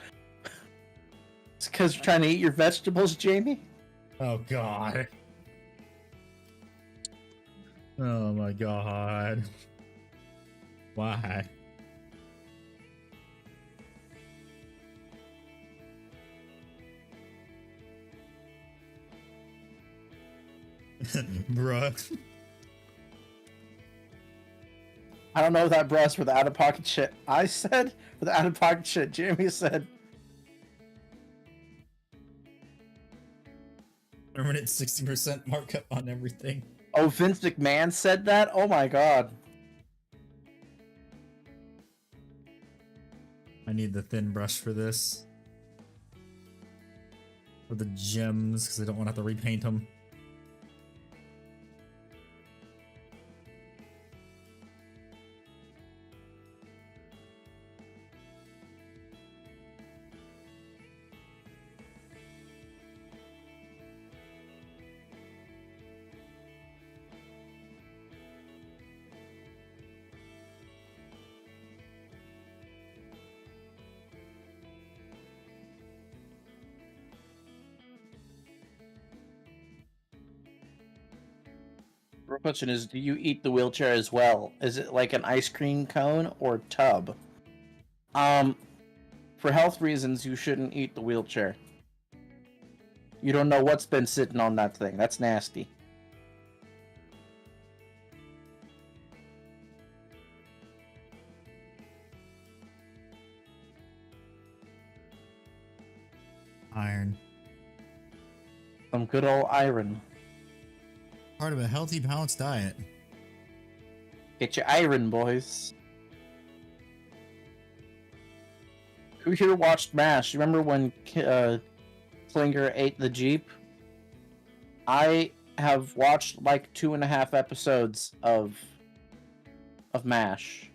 It's because you're trying to eat your vegetables, Jamie? Oh god. Oh my god. Why? Bruh. I don't know if that bruh's for the out-of-pocket shit I said, or the out-of-pocket shit Jamie said. Permanent 60% markup on everything. Oh, Vince McMahon said that? Oh my god. I need the thin brush for this. For the gems, because I don't want to have to repaint them. The question is, do you eat the wheelchair as well? Is it like an ice cream cone or tub? For health reasons, you shouldn't eat the wheelchair. You don't know what's been sitting on that thing. That's nasty. Iron. Some good old iron. Part of a healthy, balanced diet. Get your iron, boys. Who here watched MASH? You remember when Klinger ate the Jeep? I have watched like 2.5 episodes of MASH.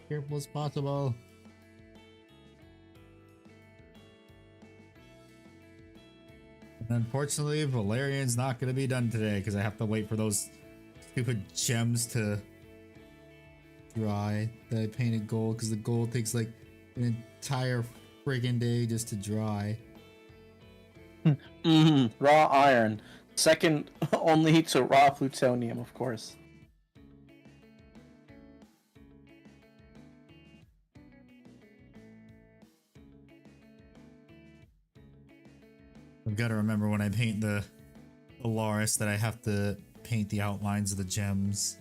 Careful as possible. And unfortunately, Valerian's not going to be done today because I have to wait for those stupid gems to dry that I painted gold, because the gold takes like an entire friggin' day just to dry. Raw iron. Second only to raw plutonium, of course. I've got to remember when I paint the Alaris that I have to paint the outlines of the gems.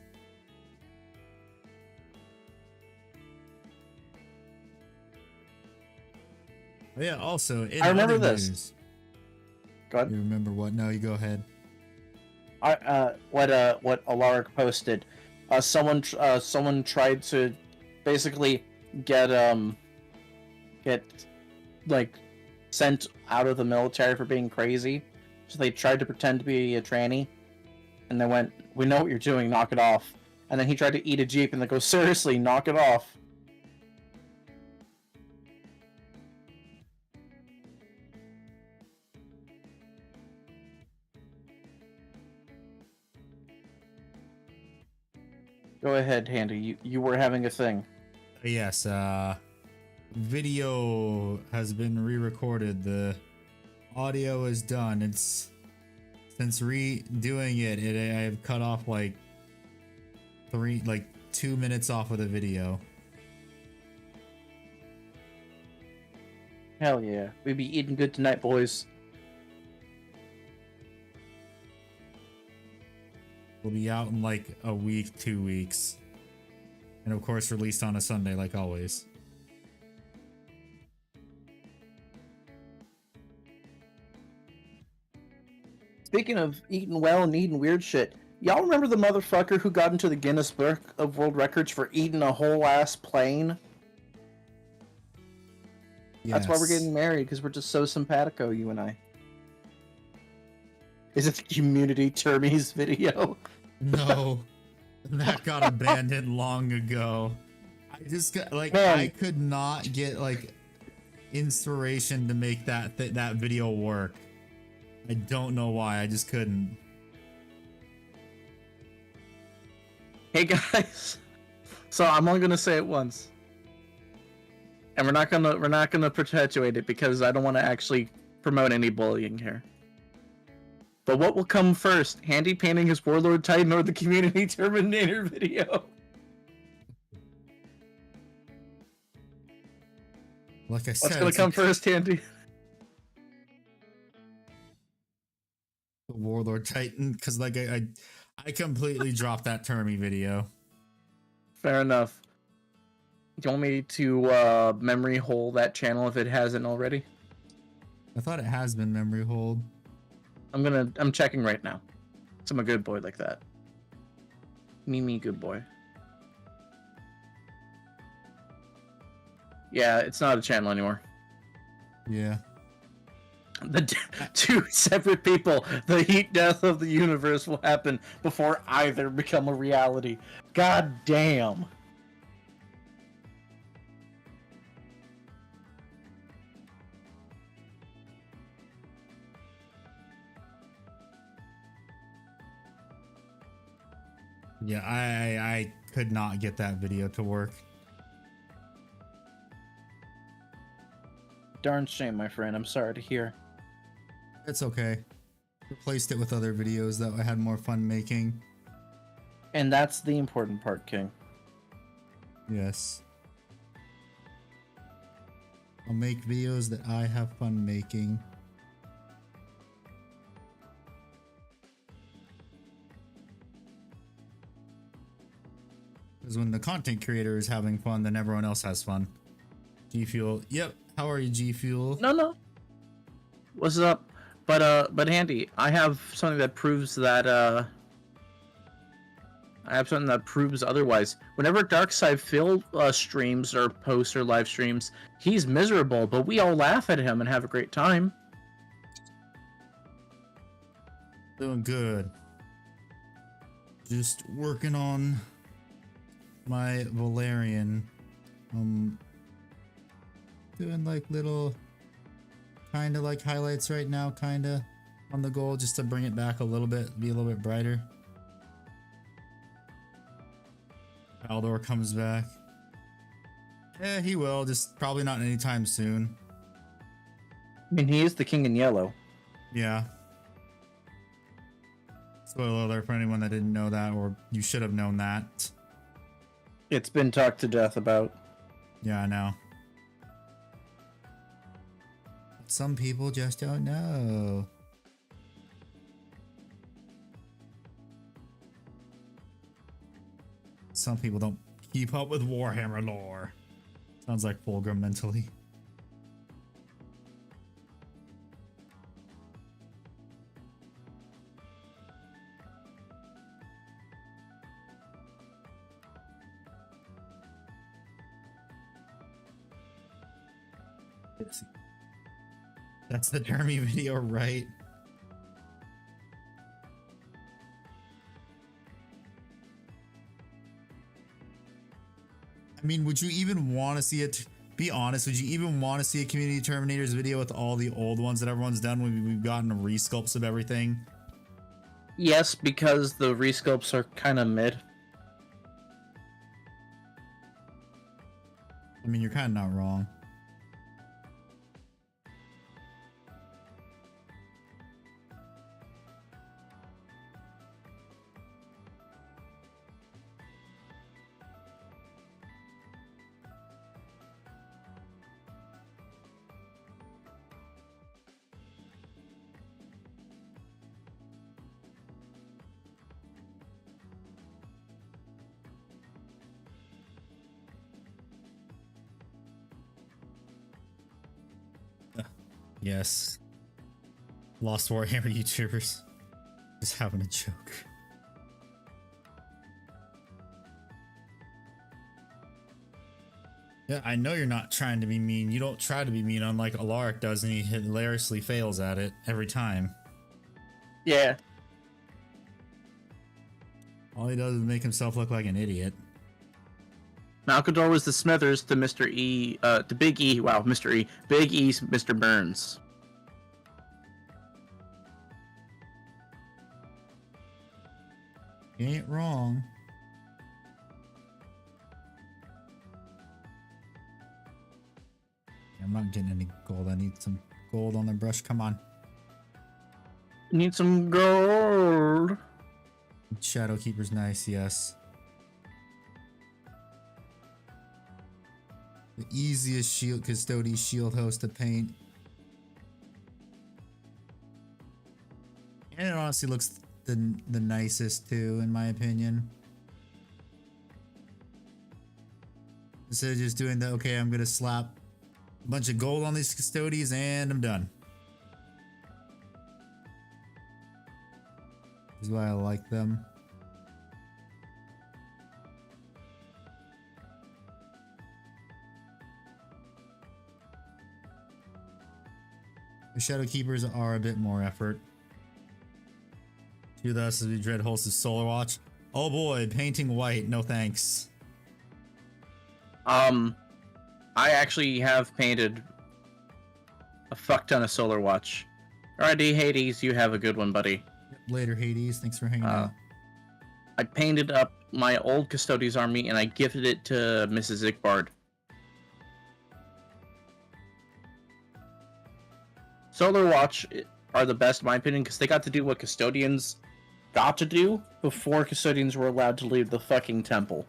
Oh yeah, also, in I remember other this. news, Go ahead. you remember what? No, you go ahead. What Alaric posted. Someone tried to basically get like sent out of the military for being crazy. So they tried to pretend to be a tranny, and they went, "We know what you're doing, knock it off." And then he tried to eat a Jeep, and they go, "Seriously, knock it off." Go ahead, Handy. You were having a thing. Yes, video has been re-recorded. The audio is done. It's since redoing it, I have cut off like 2 minutes off of the video. Hell yeah. We be eating good tonight, boys. Will be out in like a week, 2 weeks. And of course released on a Sunday like always. Speaking of eating well and eating weird shit, y'all remember the motherfucker who got into the Guinness Book of World Records for eating a whole ass plane? Yes. That's why we're getting married, because we're just so simpatico, you and I. Is it the community termies video? No, that got abandoned long ago. I just got like Man. I could not get like inspiration to make that video work. I don't know why. I just couldn't. Hey guys, so I'm only gonna say it once, and we're not gonna perpetuate it because I don't want to actually promote any bullying here. But what will come first? Handy painting his Warlord Titan or the Community Terminator video? Like I said, What's gonna come first, Handy? The Warlord Titan, because like I completely dropped that Termy video. Fair enough. Do you want me to memory hole that channel if it hasn't already? I thought it has been memory hold. I'm checking right now. So I'm a good boy like that. Me, good boy. Yeah, it's not a channel anymore. Yeah. The two separate people. The heat death of the universe will happen before either become a reality. God damn. Yeah, I could not get that video to work. Darn shame, my friend. I'm sorry to hear. It's okay. Replaced it with other videos that I had more fun making. And that's the important part, King. Yes. I'll make videos that I have fun making. Because when the content creator is having fun, then everyone else has fun. G Fuel. Yep. How are you, G Fuel? No. What's up? But Andy, I have something that proves that I have something that proves otherwise. Whenever Darkside Phil streams or posts or live streams, he's miserable, but we all laugh at him and have a great time. Doing good. Just working on my Valerian. Doing like little kind of like highlights right now, kind of on the goal, just to bring it back a little bit, be a little bit brighter. Aldor comes back. Yeah, he will, just probably not anytime soon. I mean, he is the king in yellow. Yeah. Spoiler alert for anyone that didn't know that, or you should have known that. It's been talked to death about. Yeah, I know. Some people just don't know. Some people don't keep up with Warhammer lore. Sounds like Fulgrim mentally. That's the Dermy video, right? I mean, would you even want to see it? Be honest, would you even want to see a Community Terminators video with all the old ones that everyone's done when we've gotten resculpts of everything? Yes, because the resculpts are kind of mid. I mean, you're kind of not wrong. Yes. Lost Warhammer YouTubers. Just having a joke. Yeah, I know you're not trying to be mean. You don't try to be mean, unlike Alaric does, and he hilariously fails at it every time. Yeah. All he does is make himself look like an idiot. Malcador was the Smithers to Mr. E, to Big E. Wow, Mr. E. Big E's Mr. Burns. You ain't wrong. I'm not getting any gold. I need some gold on the brush. Come on. Need some gold. Shadowkeeper's nice, yes. The easiest shield custody shield host to paint. And it honestly looks the nicest too, in my opinion. Instead of just doing the, okay, I'm gonna slap a bunch of gold on these custodies and I'm done. This is why I like them. The Shadowkeepers are a bit more effort. To us as we dread Holst's Solar Watch. Oh boy, painting white, no thanks. I actually have painted a fuck ton of Solar Watch. Alrighty, Hades, you have a good one, buddy. Later, Hades. Thanks for hanging out. I painted up my old Custodes army and I gifted it to Mrs. Ickbard. Solar Watch are the best in my opinion because they got to do what Custodians got to do before Custodians were allowed to leave the fucking temple.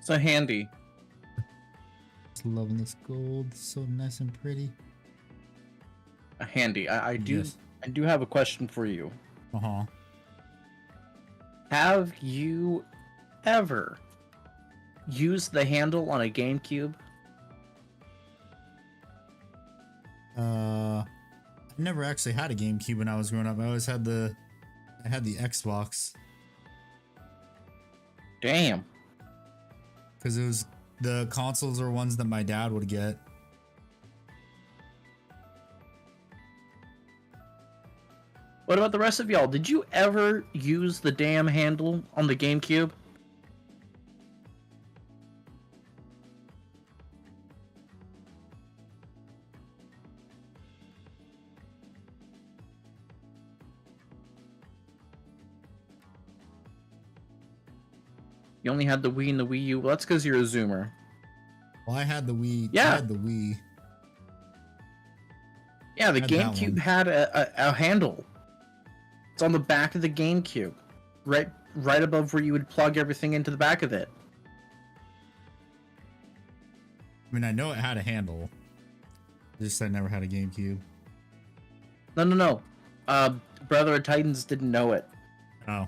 So handy. Just loving this gold. So nice and pretty. Handy. I do. Yes. I do have a question for you. Uh-huh. Have you ever used the handle on a GameCube? I never actually had a GameCube when I was growing up. I always had the Xbox. Damn. Because it was the consoles are ones that my dad would get. What about the rest of y'all? Did you ever use the damn handle on the GameCube? You only had the Wii and the Wii U. Well, that's because you're a Zoomer. Well, I had the Wii. Yeah. I had the Wii. Yeah, the Had that GameCube one. had a handle. It's on the back of the GameCube. Right above where you would plug everything into the back of it. I mean, I know it had a handle. Just I never had a GameCube. No. Brother of Titans didn't know it. Oh.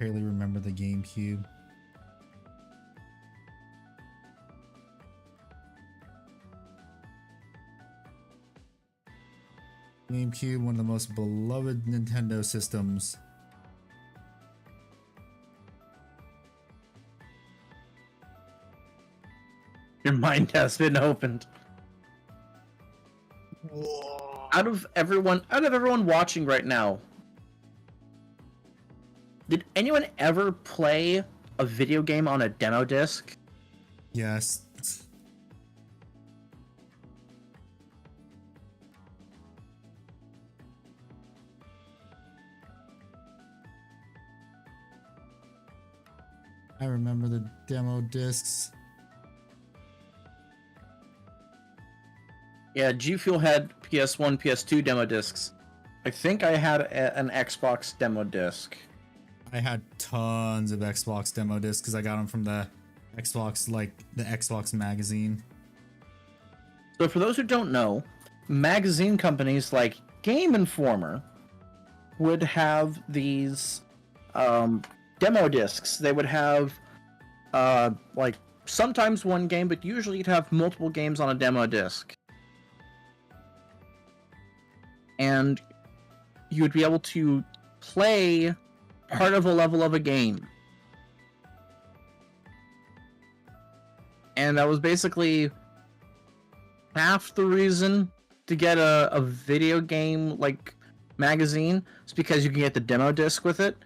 Barely remember the GameCube. GameCube, one of the most beloved Nintendo systems. Your mind has been opened. Out of everyone watching right now, did anyone ever play a video game on a demo disc? Yes. I remember the demo discs. Yeah, G Fuel had PS1, PS2 demo discs. I think I had an Xbox demo disc. I had tons of Xbox demo discs because I got them from the Xbox, like the Xbox magazine. So for those who don't know, magazine companies like Game Informer would have these demo discs. They would have like sometimes one game, but usually you'd have multiple games on a demo disc. And you would be able to play part of a level of a game. And that was basically half the reason to get a video game like magazine is because you can get the demo disc with it,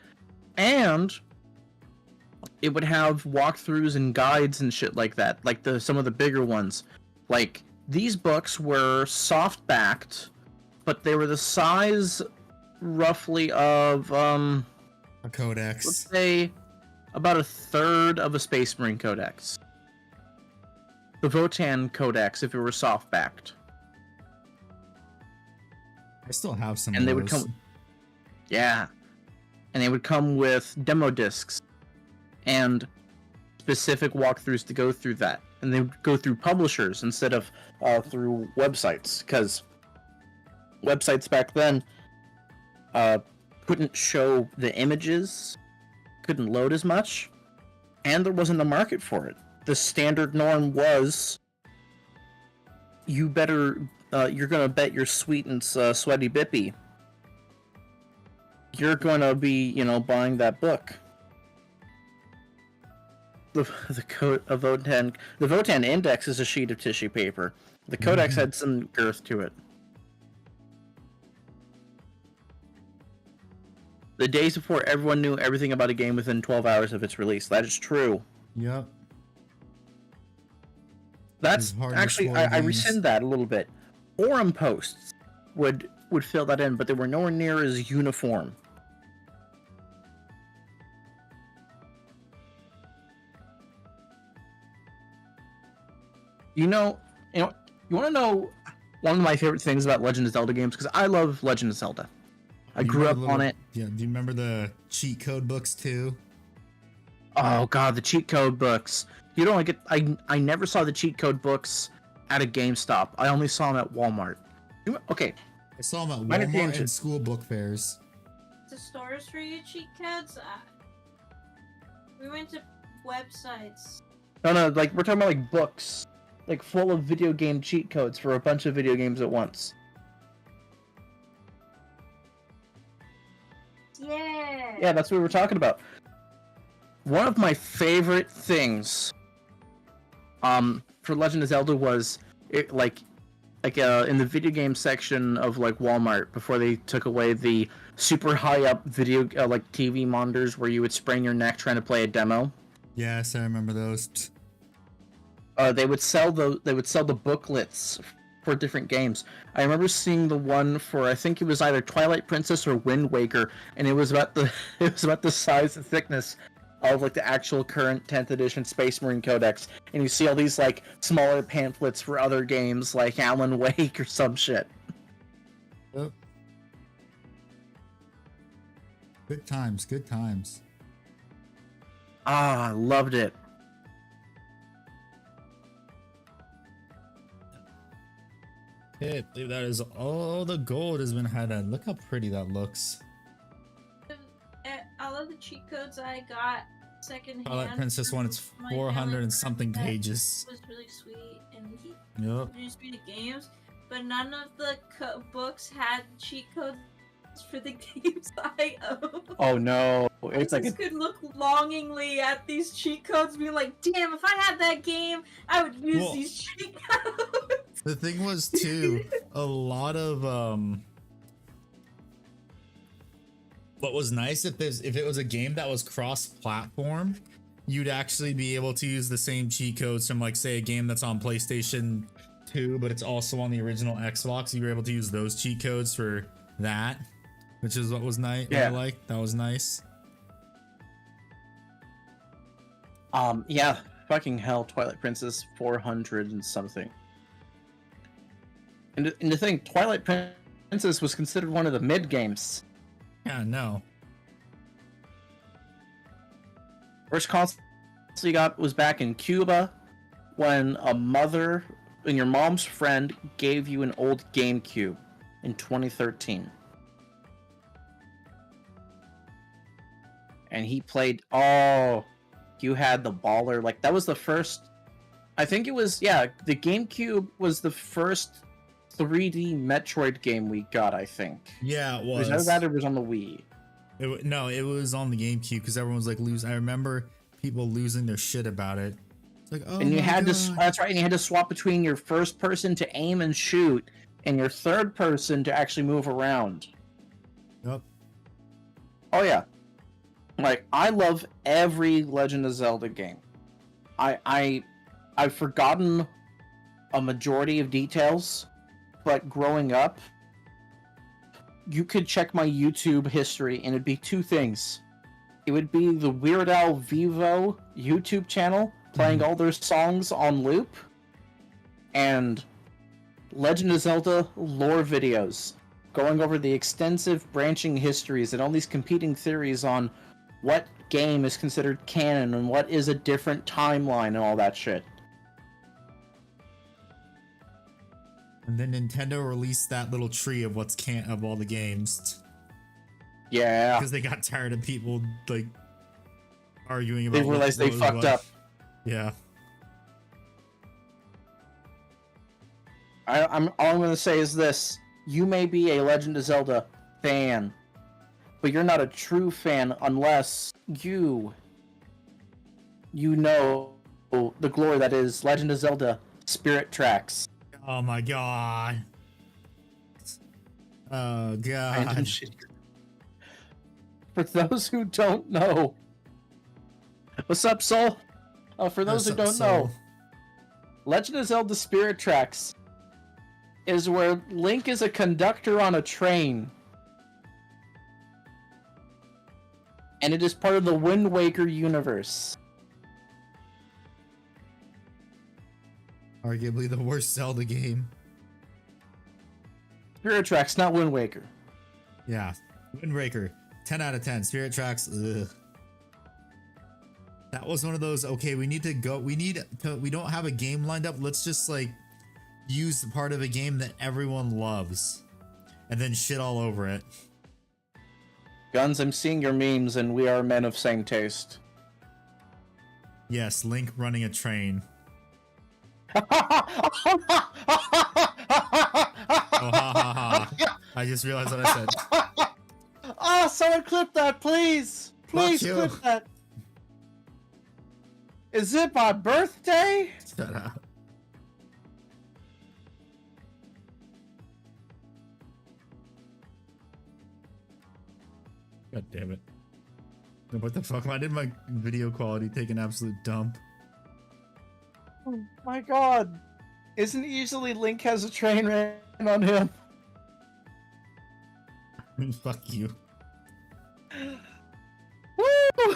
and it would have walkthroughs and guides and shit like that, like some of the bigger ones. Like these books were soft backed, but they were the size roughly of A codex. let's say about a third of a Space Marine codex. The Votan codex if it were soft backed. I still have some And of they those. would come, yeah, and they would come with demo discs and specific walkthroughs to go through that, and they would go through publishers instead of through websites, because websites back then couldn't show the images, couldn't load as much, and there wasn't a market for it. The standard norm was you better you're gonna bet your sweet and sweaty bippy you're gonna be, buying that book. The Votan Index is a sheet of tissue paper. The Codex had some girth to it. The days before everyone knew everything about a game within 12 hours of its release. That is true. Yep. That's hard to actually, spoil I games. rescind that a little bit. Forum posts would fill that in, but they were nowhere near as uniform. You want to know one of my favorite things about Legend of Zelda games? Because I love Legend of Zelda. I You grew up remember on the- it. Yeah, do you remember the cheat code books too? Oh god, the cheat code books. You don't get. I never saw the cheat code books at a GameStop. I only saw them at Walmart. Okay, I saw them at Minor Walmart tangent. and school book fairs. The stores for you cheat codes? We went to websites. no, like we're talking about like books, like full of video game cheat codes for a bunch of video games at once. Yeah. Yeah, that's what we were talking about. One of my favorite things, for Legend of Zelda was it in the video game section of like Walmart before they took away the super high up video like TV monitors where you would sprain your neck trying to play a demo. Yes, I remember those. They would sell the booklets for different games. I remember seeing the one for, I think it was either Twilight Princess or Wind Waker, and it was about the size and thickness of like the actual current 10th edition Space Marine Codex, and you see all these like smaller pamphlets for other games like Alan Wake or some shit. Yep. Good times, good times. Ah, I loved it. Okay, I believe that is all the gold has been had at. Look how pretty that looks. All of the cheat codes I got secondhand. Twilight Princess one, it's My 400 family and something that pages. was really sweet, and he Yep. introduced me to games, but none of the books had cheat codes for the games I own. Oh no, it's I like just could look longingly at these cheat codes, being like, "Damn, if I had that game, I would use Well, these cheat codes." The thing was too, a lot of what was nice if it was a game that was cross-platform, you'd actually be able to use the same cheat codes from like say a game that's on PlayStation 2, but it's also on the original Xbox. You were able to use those cheat codes for that, which is what was nice. Yeah. I liked. That was nice. yeah, fucking hell, Twilight Princess 400 and something. And the thing, Twilight Princess was considered one of the mid games. Yeah, no. First console got was back in Cuba when a mother and your mom's friend gave you an old GameCube in 2013. And he played, oh, you had the baller. Like, that was the first, I think it was, yeah, the GameCube was the first 3D Metroid game we got, I think. Yeah, it Was was. that it was on the Wii? No, it was on the GameCube because everyone was like losing. I remember people losing their shit about it. It's like, oh, And you my had God. to, that's right, and you had to swap between your first person to aim and shoot, and your third person to actually move around. Yep. Oh yeah. Like, I love every Legend of Zelda game. I've forgotten a majority of details, but growing up, you could check my YouTube history and it'd be two things. It would be the Weird Al Vivo YouTube channel playing all their songs on loop, and Legend of Zelda lore videos going over the extensive branching histories and all these competing theories on what game is considered canon and what is a different timeline and all that shit. And then Nintendo released that little tree of what's of all the games Yeah. because they got tired of people like arguing about. They realized they fucked up. Yeah. All I'm going to say is this. You may be a Legend of Zelda fan, but you're not a true fan unless you know the glory that is Legend of Zelda Spirit Tracks. Oh my God. Oh God. Random shit. For those who don't know, what's up, Soul? For those who don't know, Legend of Zelda Spirit Tracks is where Link is a conductor on a train. And it is part of the Wind Waker universe. Arguably the worst Zelda game. Spirit Tracks, not Wind Waker. Yeah. Windbreaker, 10 out of 10. Spirit Tracks, ugh. That was one of those, okay, we don't have a game lined up. Let's just like use the part of a game that everyone loves and then shit all over it. Guns, I'm seeing your memes, and we are men of same taste. Yes, Link running a train. Oh, ha ha ha. I just realized what I said. Oh, someone clip that, please! Please Fuck you. clip that! Is it my birthday? Shut up. God damn it. What the fuck? Why did my video quality take an absolute dump? Oh my god. Isn't it usually Link has a train ran on him? Fuck you. Woo!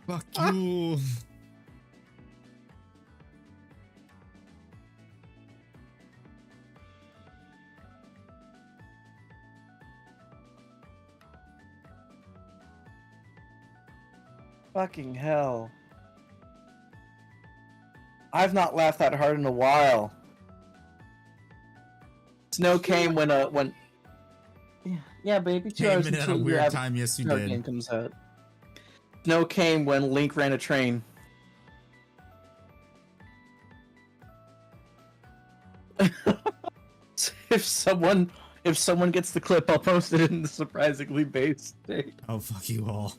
Fuck you. Fucking hell. I've not laughed that hard in a while. Snow came when yeah, baby, 2 hours Came in at a until weird time. Yes, you game did. comes out. Snow came when Link ran a train. If someone gets the clip, I'll post it in the surprisingly base state. Oh, fuck you all.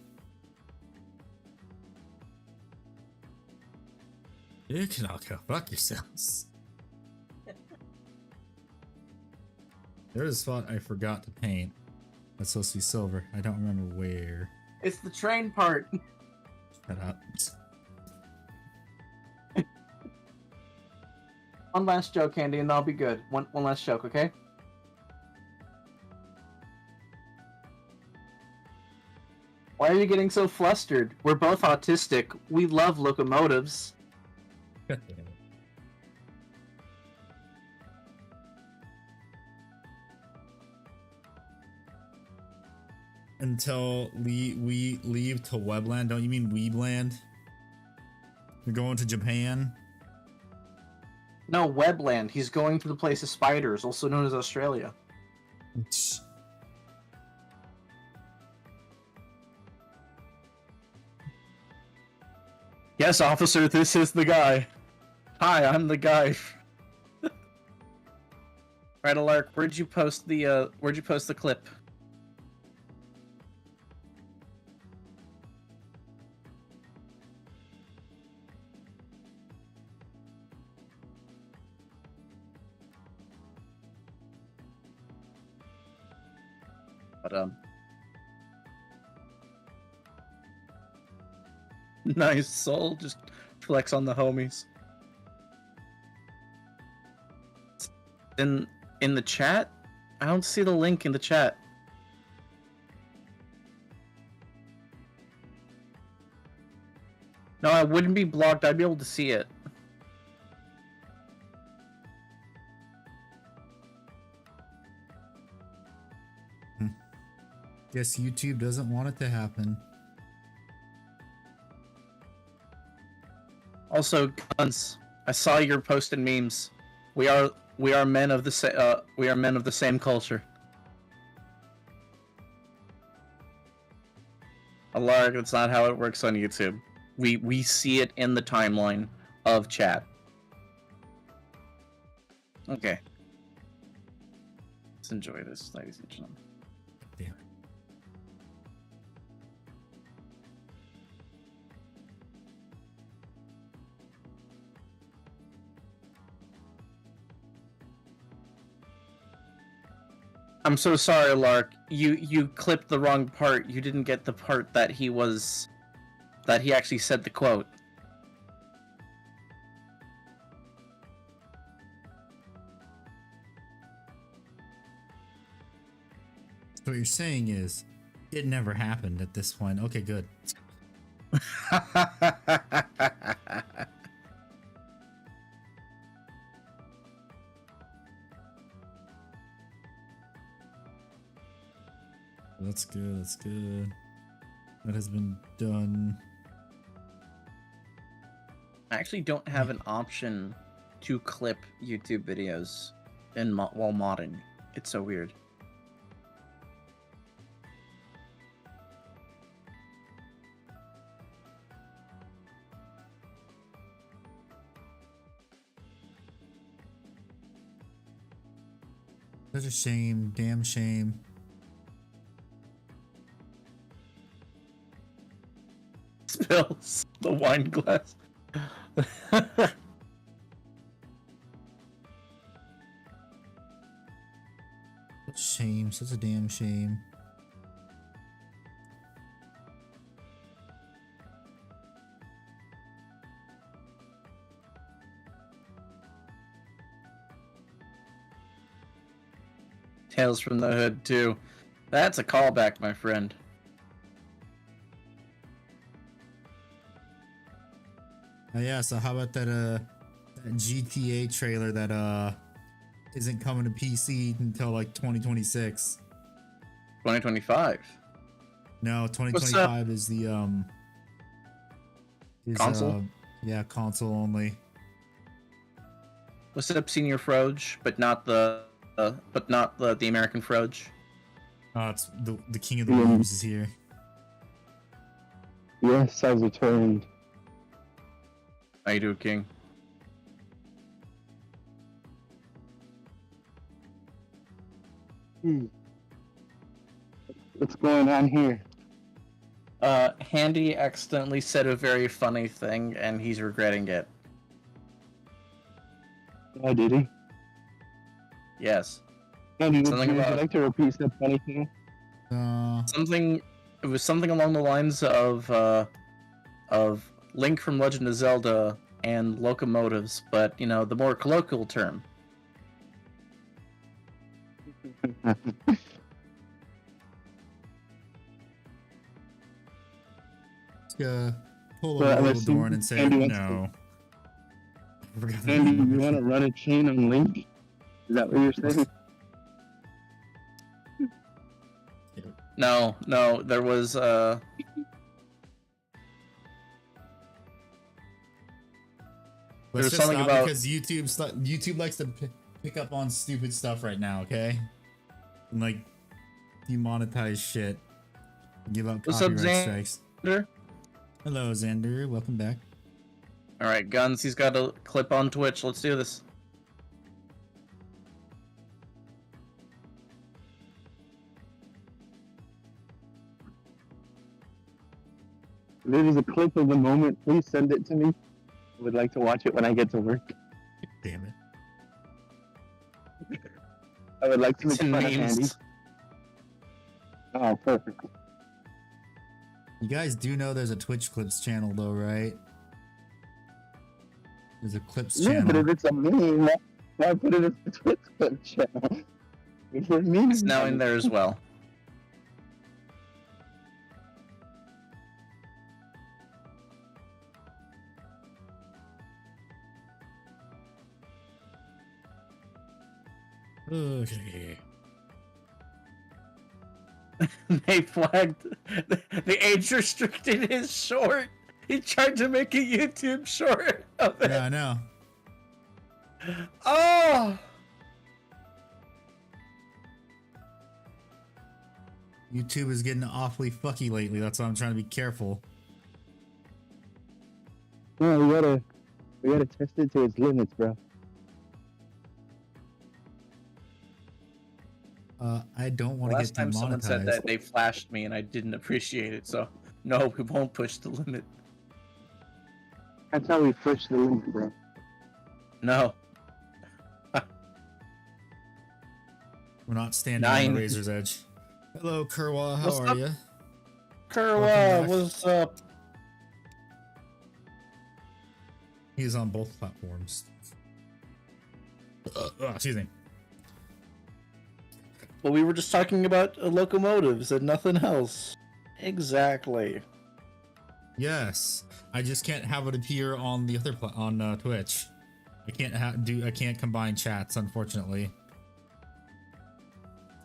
You can all go fuck yourselves. There's a spot I forgot to paint. That's supposed to be silver. I don't remember where. It's the train part. Shut up. One last joke, Andy, and I'll be good. One last joke, okay? Why are you getting so flustered? We're both autistic. We love locomotives. God damn it. until we leave to Webland. Don't you mean Weebland? You're going to Japan? No, Webland. He's going to the place of spiders, also known as Australia. Yes, officer, this is the guy. Hi, I'm the guy. Right, Alark, where'd you post the clip? But nice soul, just flex on the homies. In the chat? I don't see the link in the chat. No, I wouldn't be blocked. I'd be able to see it. Guess YouTube doesn't want it to happen. Also, Guns, I saw your posted memes. We are men of the same culture. Alark, that's not how it works on YouTube. We see it in the timeline of chat. Okay. Let's enjoy this, ladies and gentlemen. Damn it. I'm so sorry, Lark. You clipped the wrong part. You didn't get the part that he actually said the quote. So what you're saying is, it never happened at this point. Okay, good. That's good, that's good. That has been done. I actually don't have an option to clip YouTube videos while modding. It's so weird. Such a shame, damn shame. Spills the wine glass. Shame, such a damn shame. Tales from the Hood 2. That's a callback, my friend. Yeah, so how about that GTA trailer that isn't coming to PC until like 2026? 2025. No, 2025 is the console? Yeah, console only. What's up, Senior Froge, but not the American Froge? It's the King of the Weebs is here. Yes, I've returned. How you doing, King? What's going on here? Handy accidentally said a very funny thing, and he's regretting it. Oh, did he? Yes. Andy, would Something you about- like to repeat that funny thing? It was something along the lines of Link from Legend of Zelda and locomotives, but, you know, the more colloquial term. Pull Well, over I'm the assuming door and say Andy wants no. I forgot that. Andy, you want to run a chain on Link? Is that what you're saying? No, there was Let's There's just something stop about- because YouTube likes to pick up on stupid stuff right now, okay? And like demonetize shit, give up What's up, copyright strikes. Xander? Hello, Xander. Welcome back. All right, Guns. He's got a clip on Twitch. Let's do this. If there's a clip of the moment, please send it to me. I would like to watch it when I get to work. Damn it. I would like to It's make in fun of Andy. memes. Oh, perfect. You guys do know there's a Twitch Clips channel though, right? There's a Clips Yeah, channel. but if it's a meme, why put it as a Twitch clip channel? If we're memes, It's now in there as well. Okay. They flagged the age restricted is short. He tried to make a YouTube short of it. Yeah, I know. Oh, YouTube is getting awfully fucky lately. That's why I'm trying to be careful. No, we gotta test it to its limits, bro. I don't want to last get time someone said demonetized. that, they flashed me and I didn't appreciate it. So no, we won't push the limit. That's how we push the limit, bro. No. We're not standing on 9. the razor's edge. Hello, Kerwa. How What's are up? you? Kerwa, Welcome back. what's up? He's on both platforms. Excuse me. Well, we were just talking about locomotives and nothing else. Exactly. Yes, I just can't have it appear on the other on Twitch. I can't I can't combine chats, unfortunately.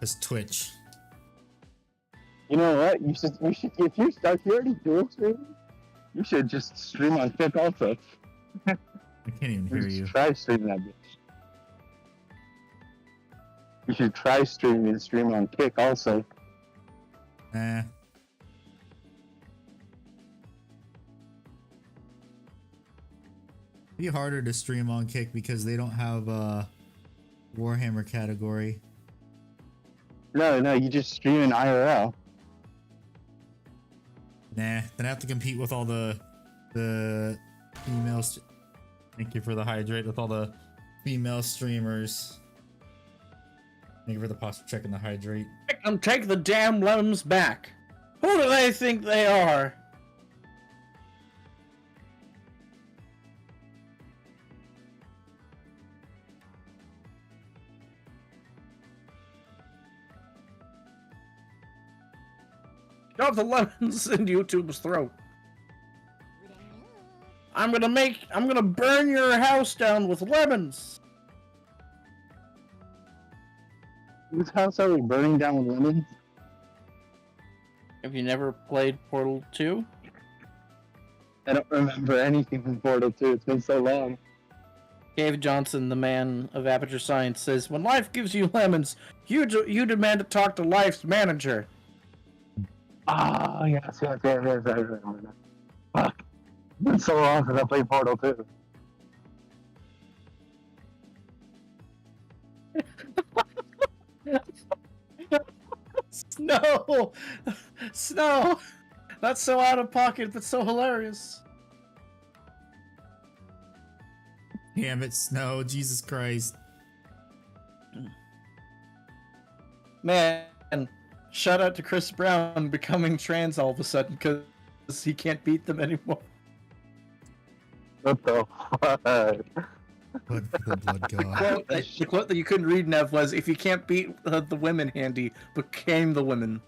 It's Twitch. You know what? You should if you already dual streaming, you should just stream on Kick also. I can't even hear Just you. try streaming that bitch. You should try streaming on Kick also. Eh. It'd be harder to stream on Kick because they don't have a Warhammer category. No, you just stream in IRL. Nah, then I have to compete with all the females. Thank you for the hydrate with all the female streamers. Thank you for the posture check and the hydrate. Make them take the damn lemons back. Who do they think they are? Shove the lemons in YouTube's throat. I'm gonna burn your house down with lemons. Whose house are we burning down with lemons? Have you never played Portal 2? I don't remember anything from Portal 2. It's been so long. Dave Johnson, the man of Aperture Science, says, when life gives you lemons, you demand to talk to life's manager. Ah, yes, I remember that. Fuck. It's been so long since I played Portal 2. Snow! Snow! That's so out of pocket, but so hilarious. Damn it, Snow. Jesus Christ. Man, shout out to Chris Brown becoming trans all of a sudden because he can't beat them anymore. What the fuck? Blood for the blood god. The quote that you couldn't read, Nev, was, if you can't beat the women, Handy, became the women.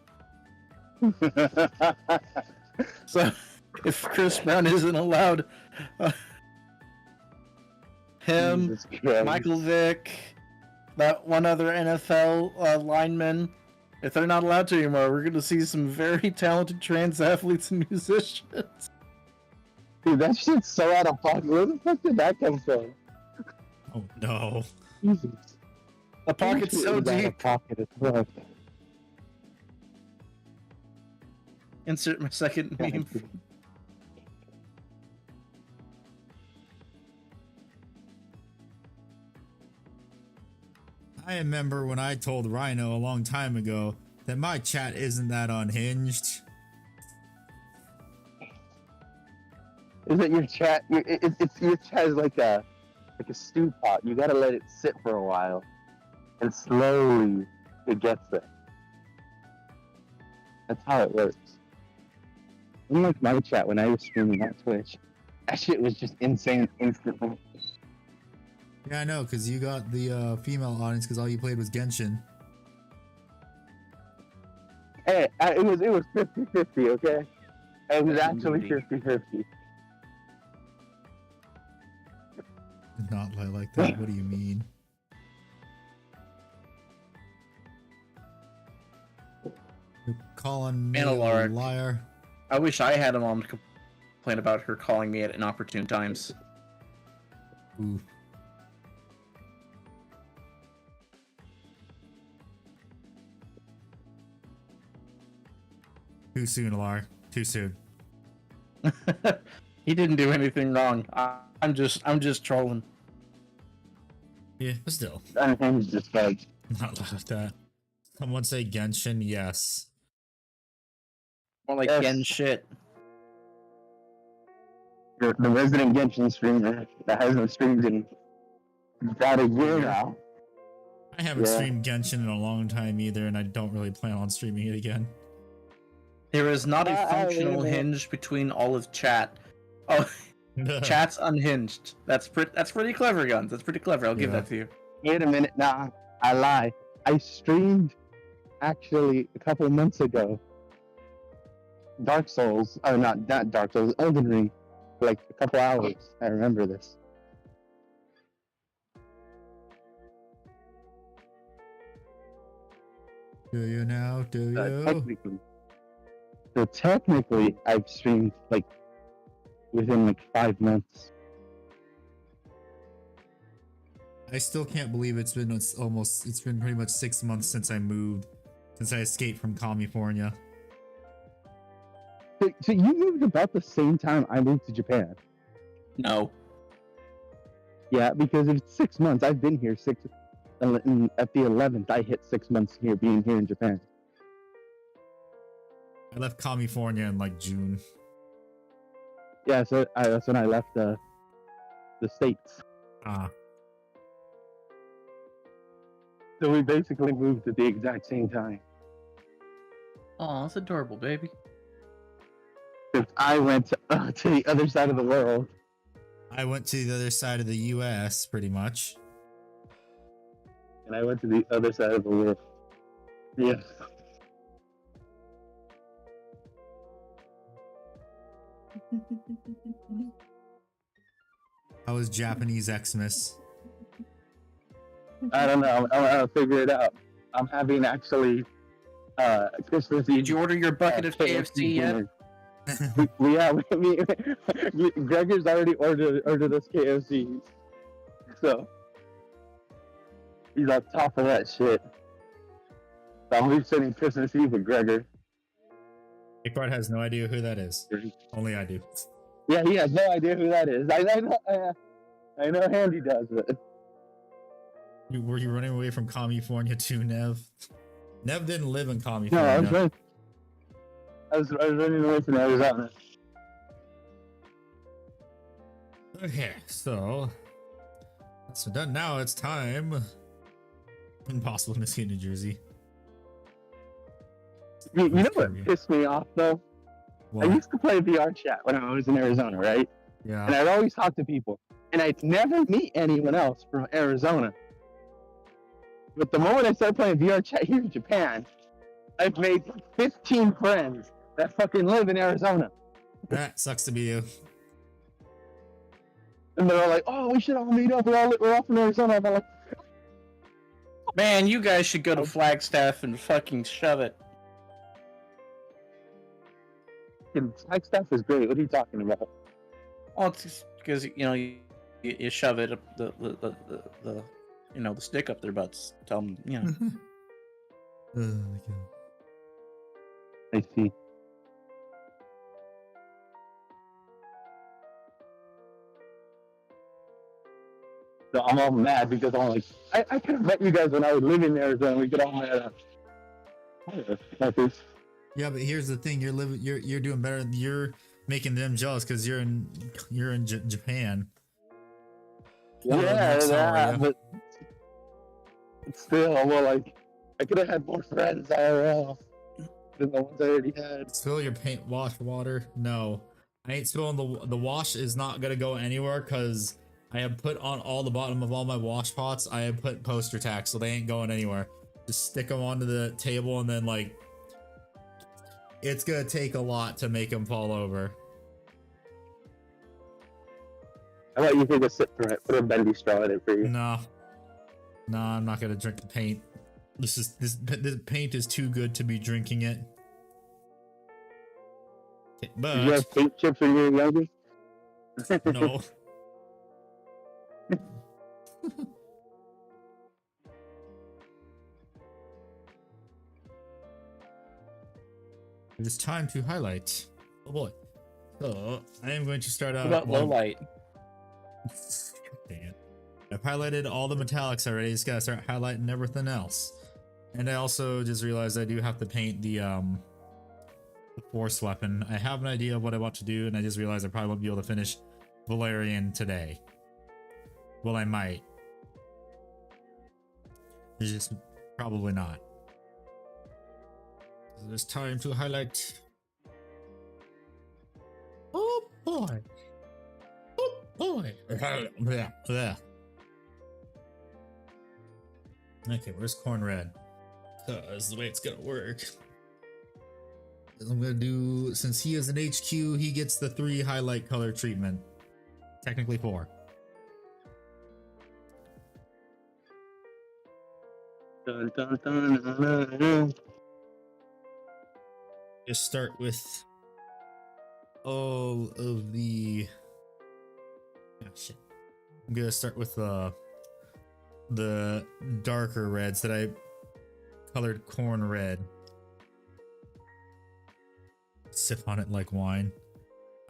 So, if Chris Brown isn't allowed, him, Jesus Christ. Michael Vick, that one other NFL lineman, If they're not allowed to anymore, we're going to see some very talented trans athletes and musicians. Dude, that shit's so out of pocket. Where the fuck did that come from? Oh no. Jesus. The pocket's so That shit was out of deep. pocket as fuck. Insert my second meme. I remember when I told Rhino a long time ago that my chat isn't that unhinged. Is it your chat? It's your chat is like a stew pot. You gotta let it sit for a while, and slowly it gets there. That's how it works. Unlike my chat when I was streaming on Twitch, that shit was just insane instantly. Yeah, I know, because you got the female audience because all you played was Genshin. Hey, it was 50-50, okay? It was actually 50-50. Not like that. What do you mean? You're calling me a Analark. liar? I wish I had a mom to complain about her calling me at inopportune times. Ooh. Too soon, Alar. Too soon. He didn't do anything wrong. I'm just trolling. Yeah, but still. Unhinged just like Not like that. Someone say Genshin, yes. More like Yes. Gen shit. the resident Genshin streamer that hasn't streamed in about a year now. I haven't Yeah. streamed Genshin in a long time either, and I don't really plan on streaming it again. There is not a I functional mean- hinge between all of chat. Oh, chat's unhinged. That's pretty clever, Guns. That's pretty clever. I'll give Yeah. that to you. Wait a minute, nah, I lie. I streamed actually a couple of months ago. Dark Souls, or not Dark Souls, Elden Ring, for like a couple hours. I remember this. Do you now? Do you? Technically. So technically, I've streamed like within like 5 months. I still can't believe it's been pretty much 6 months since I moved, since I escaped from California. So you moved about the same time I moved to Japan. No. Yeah, because if it's 6 months, I've been here and at the 11th, I hit 6 months here, being here in Japan. I left California in like June. Yeah, so that's when I left the States. Ah, So we basically moved at the exact same time. Oh, that's adorable, baby. Because I went to the other side of the world. I went to the other side of the U.S. pretty much. And I went to the other side of the world. Yeah. How was Japanese Xmas? I don't know. I'm gonna figure it out. I'm having actually Christmas Eve. Did you order your bucket of KFC yet? dinner. Gregor's already ordered us KFC. So he's on top of that shit. So I'm be spending Christmas Eve with Gregor. Bigpart has no idea who that is. Only I do. Yeah, he has no idea who that is. I know Handy does, but Were you running away from California too, Nev? Nev didn't live in no, California. I was running away from Arizona. Okay, so done. Now it's time. Impossible Missy, New Jersey. You know what pissed me off though? What? I used to play VR chat when I was in Arizona, right? And Yeah. I'd always talk to people, and I'd never meet anyone else from Arizona. But the moment I started playing VR chat here in Japan, I've made 15 friends that fucking live in Arizona. That sucks to be you. And they're all like, oh, we should all meet up. We're all from Arizona. And I'm like, Man, you guys should go to Flagstaff and fucking shove it. Flagstaff is great. What are you talking about? Well, it's just because you shove it up the the stick up their butts. Tell them Oh my god. I see. So I'm all mad because I'm like, I could have met you guys when I was living there, so we could all have like this. Yeah, but here's the thing: you're doing better. You're making them jealous because you're in Japan. Yeah, Sorry. but still, well, like, I could have had more friends IRL than the ones I already had. Spill your paint wash water? No, I ain't spilling the wash. Is not gonna go anywhere because I have put on all the bottom of all my wash pots. I have put poster tags, so they ain't going anywhere. Just stick them onto the table, and then like, it's gonna take a lot to make them fall over. How about you take a sip from it? Put a bendy straw in it for you. No, I'm not gonna drink the paint. This paint is too good to be drinking it. But Did you have paint chips when you were younger? no. It is time to highlight. Oh boy. So I am going to start out. What about low light? Dang it. I've highlighted all the metallics already. Just gotta start highlighting everything else. And I also just realized I do have to paint the force weapon. I have an idea of what I want to do, and I just realized I probably won't be able to finish Valerian today. Well, I might. It's just probably not. So it's time to highlight. Oh boy. Oh boy. Yeah. Okay, where's corn red? This is the way it's gonna work. I'm gonna do, since he is an HQ, he gets the 3 highlight color treatment. Technically 4. Dun, dun, dun, dun, dun. Just start with all of the. Oh shit! I'm gonna start with the darker reds that I colored corn red. Sip on it like wine.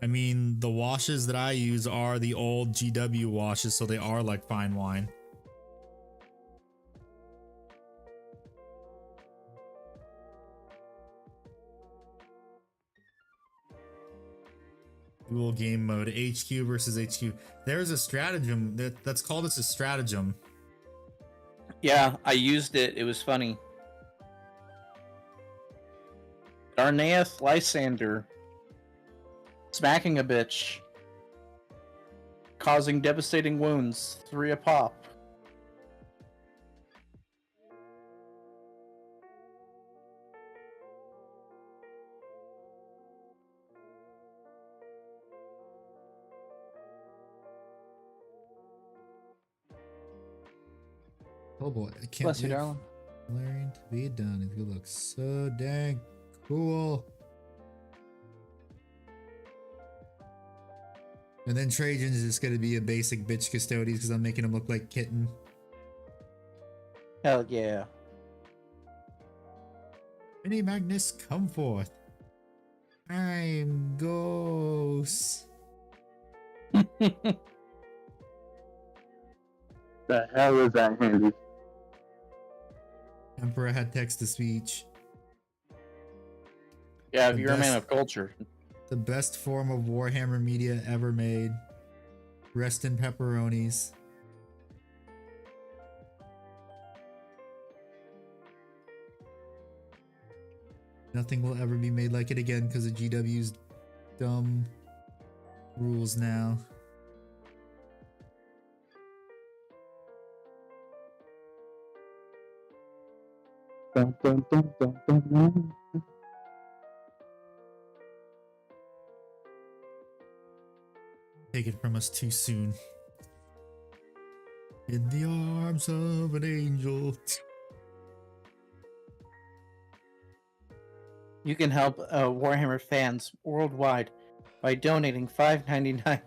I mean, the washes that I use are the old GW washes, so they are like fine wine. Dual game mode, HQ versus HQ. There's a stratagem that's called, it's a stratagem. Yeah, I used it. It was funny. Darnaeus Lysander smacking a bitch, causing devastating wounds, 3 a pop. Oh boy, I can't Bless you, wait darling. for Valerian to be done. It's gonna look so dang cool. And then Trajan's just gonna be a basic bitch custodian because I'm making him look like kitten. Hell yeah. Mini Magnus, come forth. I'm Ghost. The hell is that handy? Emperor had text to speech. Yeah, if The you're a man best- of culture. The best form of Warhammer media ever made. Rest in pepperonis. Nothing will ever be made like it again because of GW's dumb rules now. Dun, dun, dun, dun, dun, dun. Take it from us too soon. In the arms of an angel. You can help Warhammer fans worldwide by donating $5.99.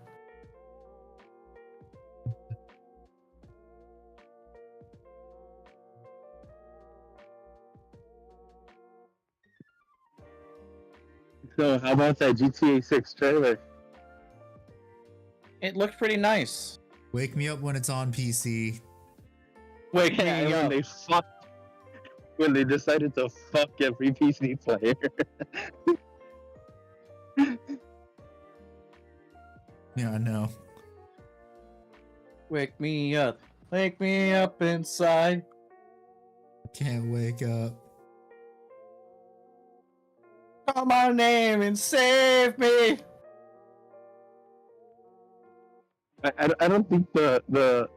So how about that GTA 6 trailer? It looked pretty nice. Wake me up when it's on PC. Wake Yeah, me and up. when they decided to fuck every PC player. Yeah, I know. Wake me up. Wake me up inside. Can't wake up. Call my name and save me. I don't think the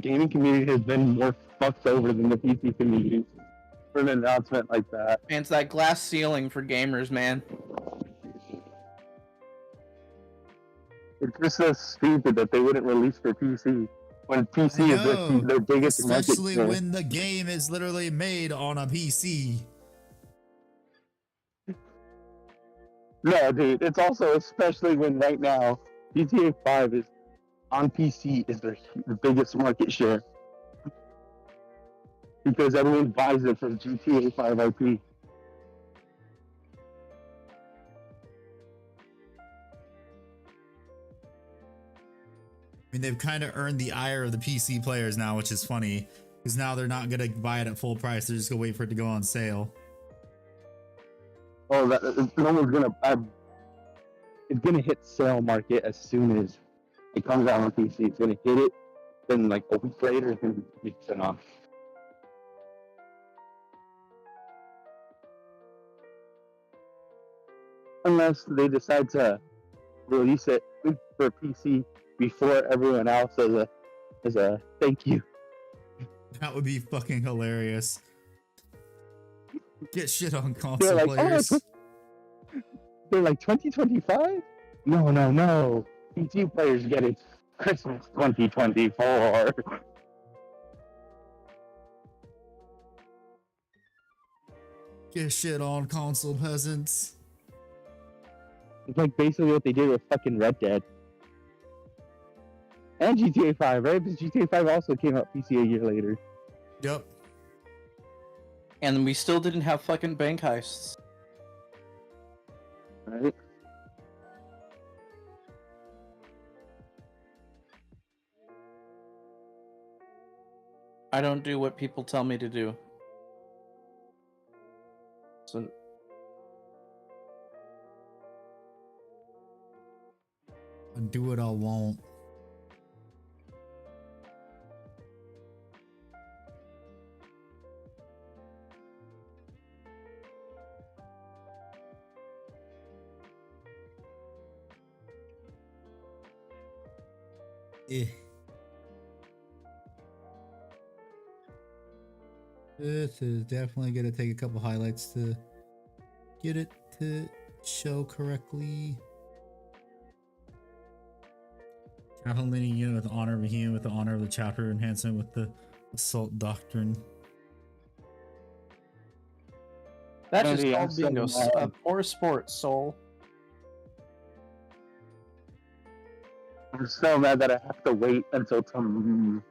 gaming community has been more fucked over than the PC community for an announcement like that. And it's that glass ceiling for gamers, man. It's just so stupid that they wouldn't release for PC when PC is their biggest market especially share. when the game is literally made on a PC. No, dude, it's also especially when right now GTA 5 is on PC is their biggest market share because everyone buys it from GTA 5 IP. I mean, they've kind of earned the ire of the PC players now, which is funny because now they're not gonna buy it at full price. They're just gonna wait for it to go on sale. Oh, no one's gonna. It's gonna hit sale market as soon as it comes out on PC. It's gonna hit it, then like a week later, it's gonna be sent off. Unless they decide to release it for PC before everyone else as a thank you. That would be fucking hilarious. Get shit on They're console like, players. they're like 2025? No. PC players get it Christmas 2024. Get shit on console peasants. It's like basically what they did with fucking Red Dead. And GTA 5, right? Because GTA 5 also came out PC a year later. Yep. And we still didn't have fucking bank heists. Right? I don't do what people tell me to do. So I do what I want. Eh. This is definitely going to take a couple highlights to get it to show correctly. Capital linear unit with the honor of a human, with the honor of the chapter enhancement, with the assault doctrine. that's Andy, just I'm called so being a mad. poor sport, soul. I'm so mad that I have to wait until tomorrow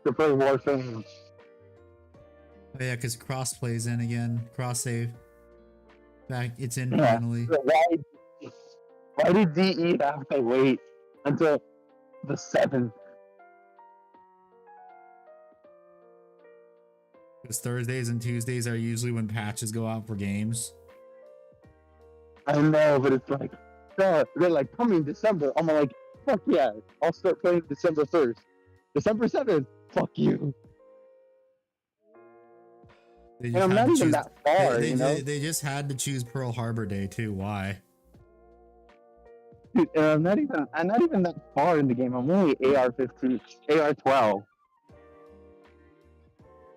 to play Warframe. Oh yeah, because crossplay's in again. Cross save. Back, it's in Yeah. finally. Why did DE have to wait until the 7th? Because Thursdays and Tuesdays are usually when patches go out for games. I know, but it's like, they're like, coming December. I'm like, fuck yeah, I'll start playing December 1st. December 7th, fuck you. They And I'm had not to even choose- that far, they, you know? they just had to choose Pearl Harbor Day too. Why? Dude, and I'm not even that far in the game. I'm only AR-15, AR-12.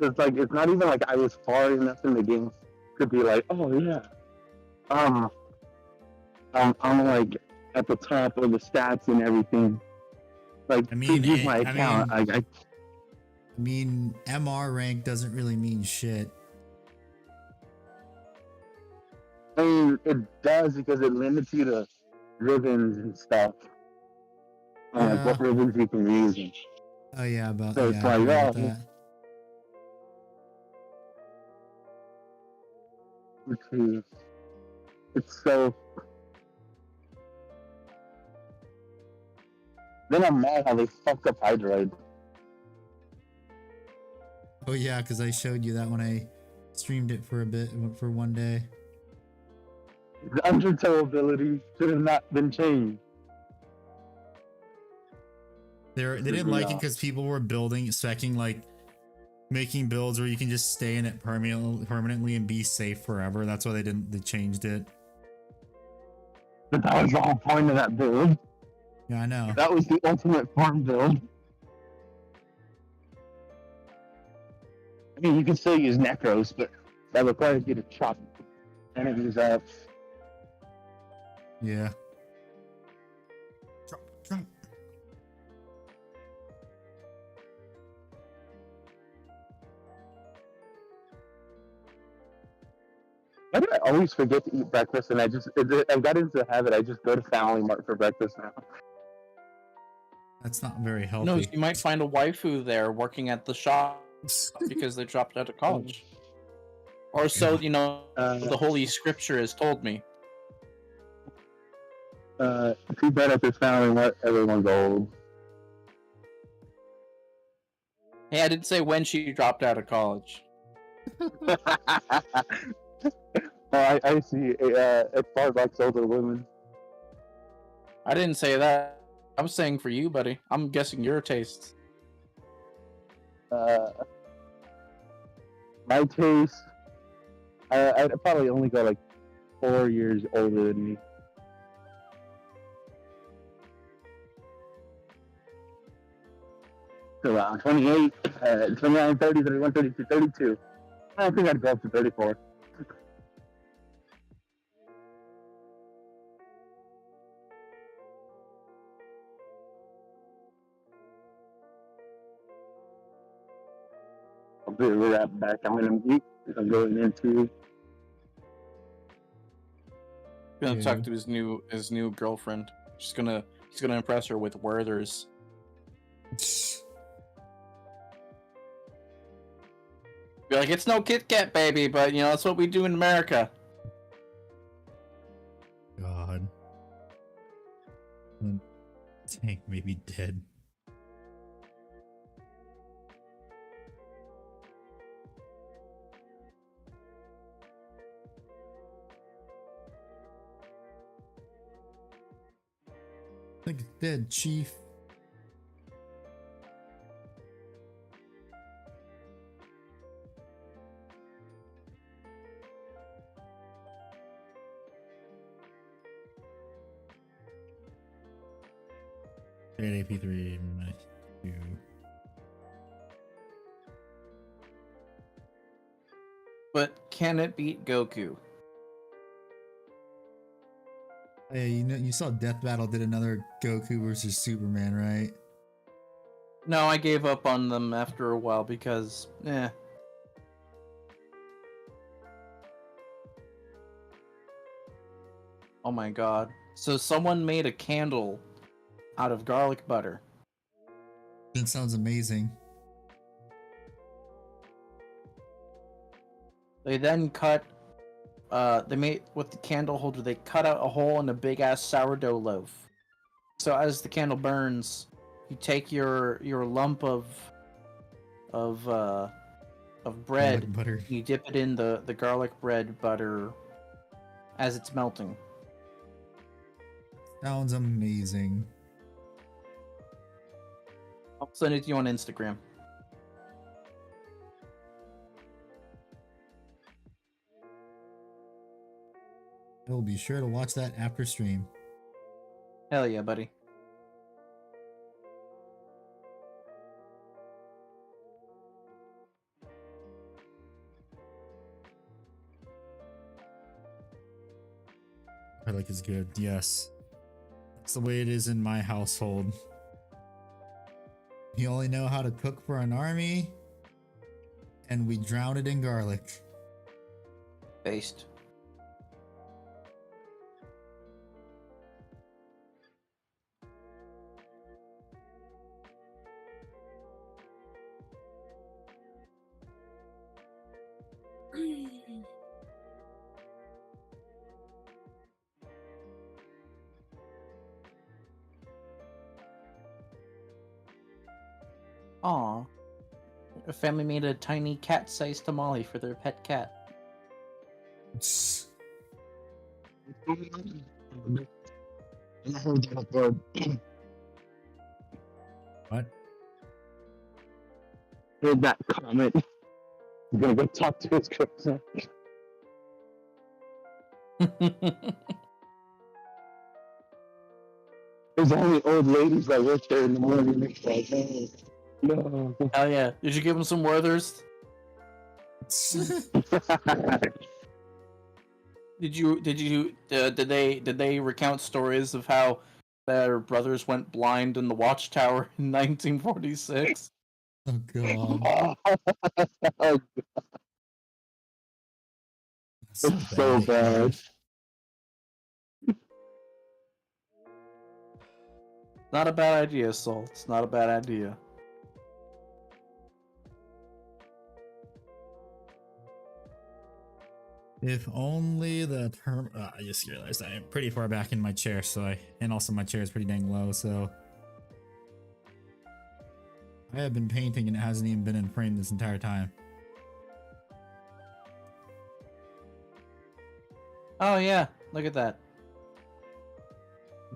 It's like, it's not even like I was far enough in the game to be like, oh yeah. I'm like at the top of the stats and everything. Like, I mean, to use my account, I mean, MR rank doesn't really mean shit. mean, it does because it limits you to ribbons and stuff. Like Yeah. what ribbons you can use. And Oh yeah, So it's yeah, I like, heard about oh, that. it's so. Then I'm mad how they fucked up Hydroid. Oh yeah, because I showed you that when I streamed it for a bit, for one day. The undertow ability should have not been changed. They didn't like it because people were specking like making builds where you can just stay in it permanently and be safe forever. That's why they changed it. But that was the whole point of that build. Yeah, I know. That was the ultimate farm build. I mean, you can still use Necros, but that requires you to chop enemies up. Yeah. Drop. Why do I always forget to eat breakfast? And I've got into the habit. I just go to Family Mart for breakfast now. That's not very healthy. No, you might find a waifu there working at the shop because they dropped out of college. Or so, you know, the Holy Scripture has told me. Too bad at this Family Mart, everyone's old. Hey, I didn't say when she dropped out of college. Oh, I see. It Starbucks older women. I didn't say that. I was saying for you, buddy. I'm guessing your tastes. My taste. I'd probably only go like 4 years older than me. So around 28, 29, 30, 31, 32, 32. I think I'd go up to 34. I'll be right back. I'm gonna mute. I'm going into. Gonna talk to his new girlfriend. He's gonna impress her with Werther's. Be like, it's no Kit Kat, baby, but you know that's what we do in America. God. Tank may be dead. I think it's dead, Chief. AP3, -2. But can it beat Goku? Hey, you saw Death Battle did another Goku versus Superman, right? No, I gave up on them after a while because, Oh my god. So someone made a candle out of garlic butter. That sounds amazing. They then cut, they made, with the candle holder, they cut out a hole in a big ass sourdough loaf. So as the candle burns, you take your lump of bread, Garlic butter. you dip it in the garlic bread butter as it's melting. Sounds amazing. I'll send it to you on Instagram. I will be sure to watch that after stream. Hell yeah, buddy. Garlic is good, yes. That's the way it is in my household. You only know how to cook for an army, and we drown it in garlic. Based. Aw. A family made a tiny cat-sized tamale for their pet cat. What? Heard that comment. I'm gonna go talk to his girlfriend. There's only old ladies that work there in the morning. It's like, hey, no. Oh yeah. Did you give him some Werthers? Did they recount stories of how their brothers went blind in the watchtower in 1946? Oh god. It's so bad. Not a bad idea, Salt. It's not a bad idea. If only the term. I just realized I am pretty far back in my chair, and also my chair is pretty dang low, so. I have been painting and it hasn't even been in frame this entire time. Oh yeah, look at that.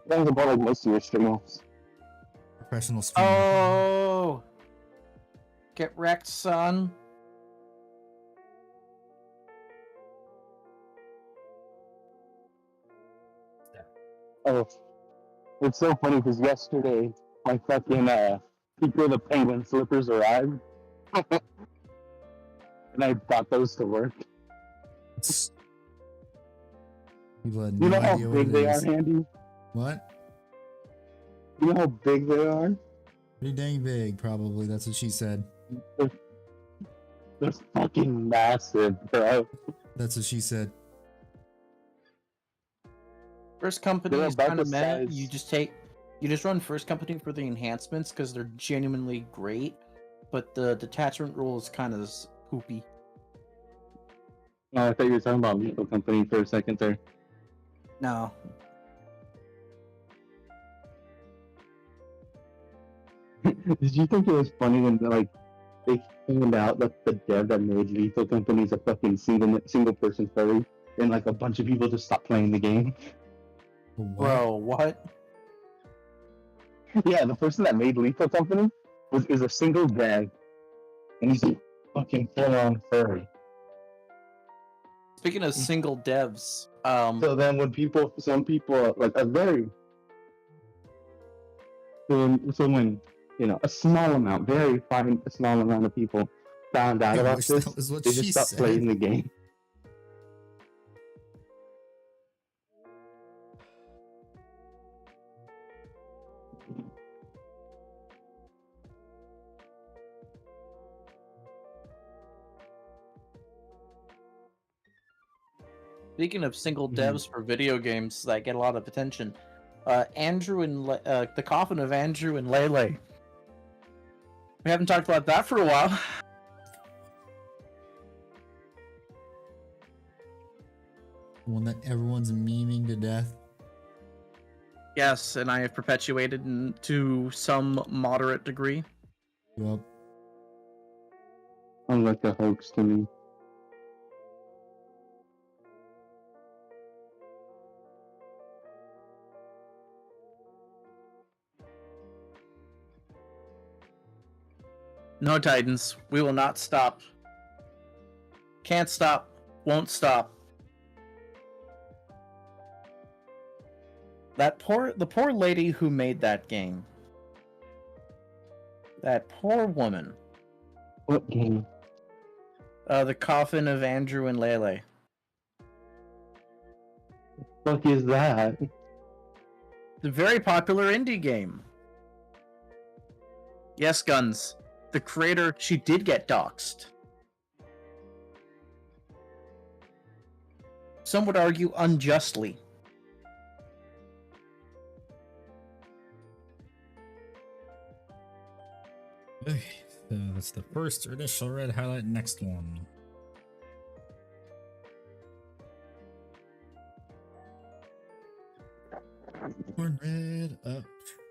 That was about like most of your streams. Professional streamer. Oh, get wrecked, son. Oh, it's so funny because yesterday my fucking Pico the Penguin slippers arrived, and I brought those to work. People had You no know how idea what big it they are, is. Andy? What? You know how big they are? Pretty dang big, probably. That's what she said. They're fucking massive, bro. That's what she said. First company They're is about kind of the meh. size- You just run first company for the enhancements because they're genuinely great, but the detachment rule is kind of poopy. Oh, I thought you were talking about Lethal Company for a second there. No. Did you think it was funny when they found out that the dev that made Lethal Company is a fucking single person furry, and like a bunch of people just stopped playing the game? What? Bro, what? Yeah, the person that made Lethal Company is a single dev, and he's a fucking full on furry. Speaking of single devs, So then when some people like a very so when a small amount, a small amount of people found out I about wish this, that was what they she just stopped said. playing the game. speaking of single Mhm. devs for video games that get a lot of attention, Andrew and the coffin of Andrew and Lele. We haven't talked about that for a while. The one that everyone's memeing to death. Yes, and I have perpetuated to some moderate degree. Yup. Sounds like a hoax to me. No, Titans, we will not stop. Can't stop, won't stop. The poor lady who made that game. That poor woman. What game? The coffin of Andrew and Lele. Fuck is that? The very popular indie game. Yes, Guns. The creator, she did get doxxed. Some would argue unjustly. Okay, so that's the first initial red highlight. Next one. One red up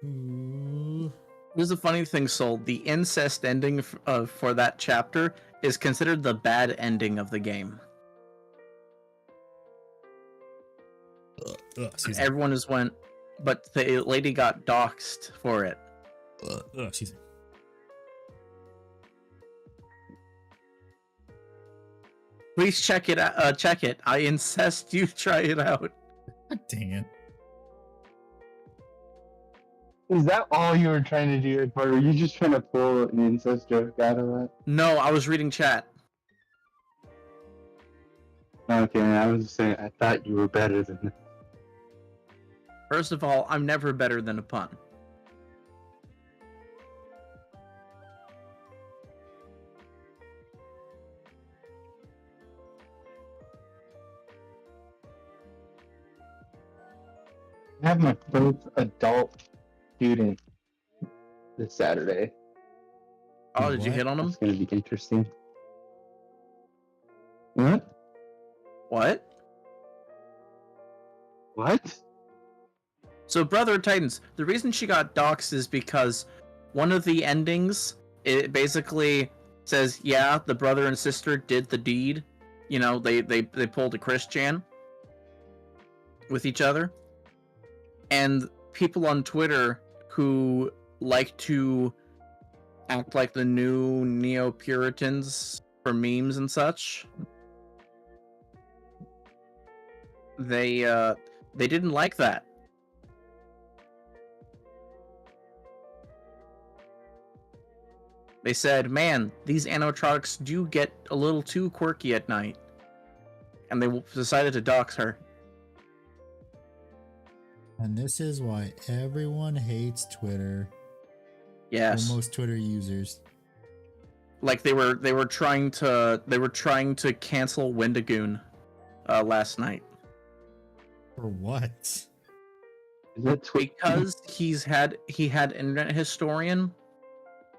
to There's a funny thing, Soul. The incest ending for that chapter is considered the bad ending of the game. Excuse me. Everyone just went, but the lady got doxxed for it. Excuse me. Please check it out. Check it. I incest you. Try it out. God dang it. Is that all you were trying to do, or were you just trying to pull an incest joke out of that? No, I was reading chat. Okay, I was saying I thought you were better than that. First of all, I'm never better than a pun. I have my first adult student this Saturday. Oh, did you What? hit on him? It's gonna be interesting. What? What? What? So, Brother of Titans, the reason she got doxxed is because one of the endings, it basically says, yeah, the brother and sister did the deed. You know, they pulled a Christian with each other. And people on Twitter who like to act like the new neo-Puritans for memes and such, they didn't like that. They said, man, these animatronics do get a little too quirky at night. And they decided to dox her. And this is why everyone hates Twitter. Yes. Or most Twitter users. Like they were trying to cancel Wendigoon last night. For what? Is it Because he had Internet Historian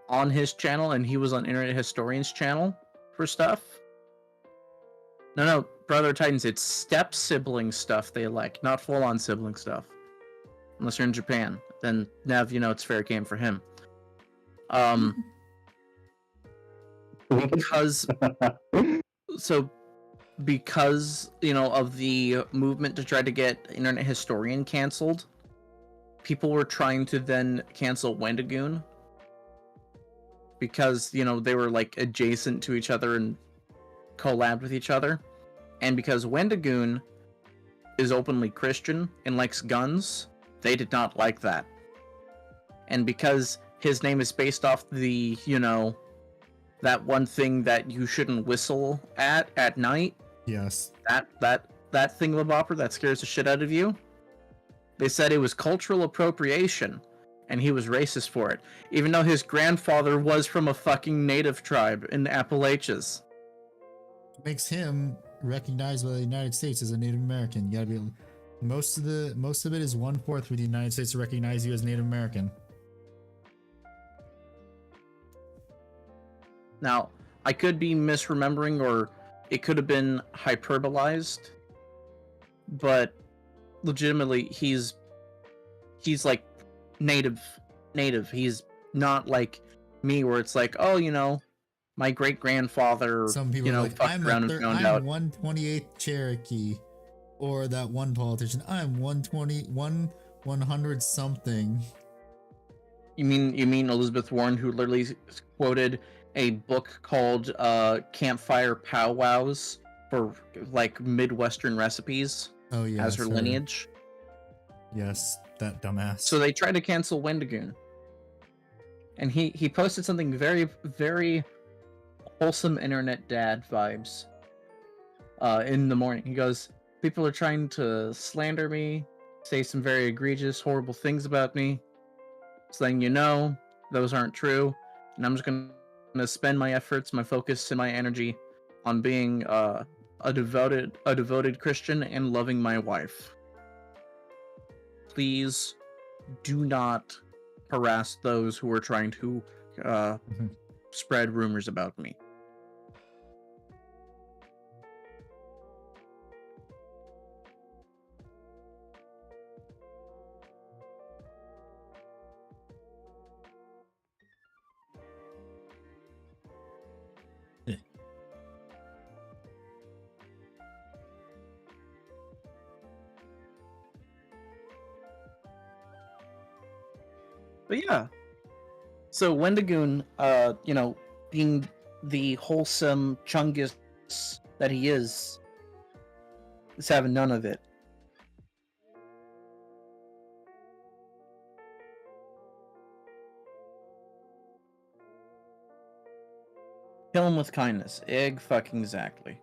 on his channel, and he was on Internet Historian's channel for stuff. No, Brother Titans, it's step sibling stuff they like, not full on sibling stuff. Unless you're in Japan, then Nev, you know it's fair game for him. Because you know of the movement to try to get Internet Historian canceled, people were trying to then cancel Wendigoon because, you know, they were like adjacent to each other and collabed with each other, and because Wendigoon is openly Christian and likes guns, they did not like that. And because his name is based off the, you know, that one thing that you shouldn't whistle at night, Yes. that thingamabopper that scares the shit out of you, they said it was cultural appropriation, and he was racist for it, even though his grandfather was from a fucking native tribe in the Appalachians. Makes him recognized by the United States as a Native American. You gotta be most of it is 1/4 for the United States to recognize you as Native American. Now, I could be misremembering, or it could have been hyperbolized, but legitimately he's like native. He's not like me, where it's like, oh, you know, my great grandfather, Some people you know, are like, fucked around and found out. 128th Cherokee, or that one politician, I'm 100 something. You mean Elizabeth Warren, who literally quoted a book called Campfire Powwows for like Midwestern recipes Oh yeah, as her lineage? Yes, that dumbass. So they tried to cancel Wendigoon. And he posted something very, very wholesome internet dad vibes in the morning. He goes, people are trying to slander me, say some very egregious, horrible things about me. Just letting you know, those aren't true. And I'm just going to spend my efforts, my focus, and my energy on being a devoted Christian and loving my wife. Please do not harass those who are trying to spread rumors about me. But yeah. So Wendigoon, being the wholesome Chungus that he is having none of it. Kill him with kindness. Egg fucking exactly.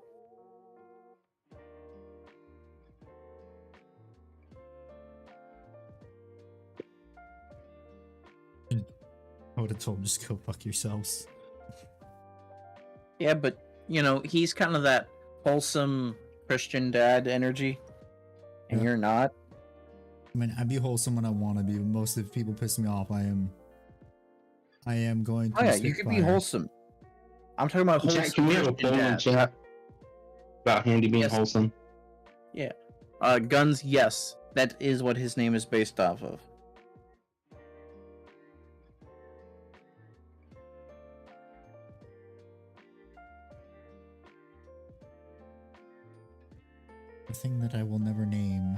I would have told him just go fuck yourselves. Yeah, but he's kind of that wholesome Christian dad energy, and Yeah. you're not. I mean, I'd be wholesome when I want to be, but most of the people piss me off. I am going to. Oh yeah, stick you could by be it. wholesome. I'm talking about wholesome. Chat, can we have a Christian poll in dad. chat about Handy being Yes. wholesome? Guns, yes, that is what his name is based off of. The thing that I will never name.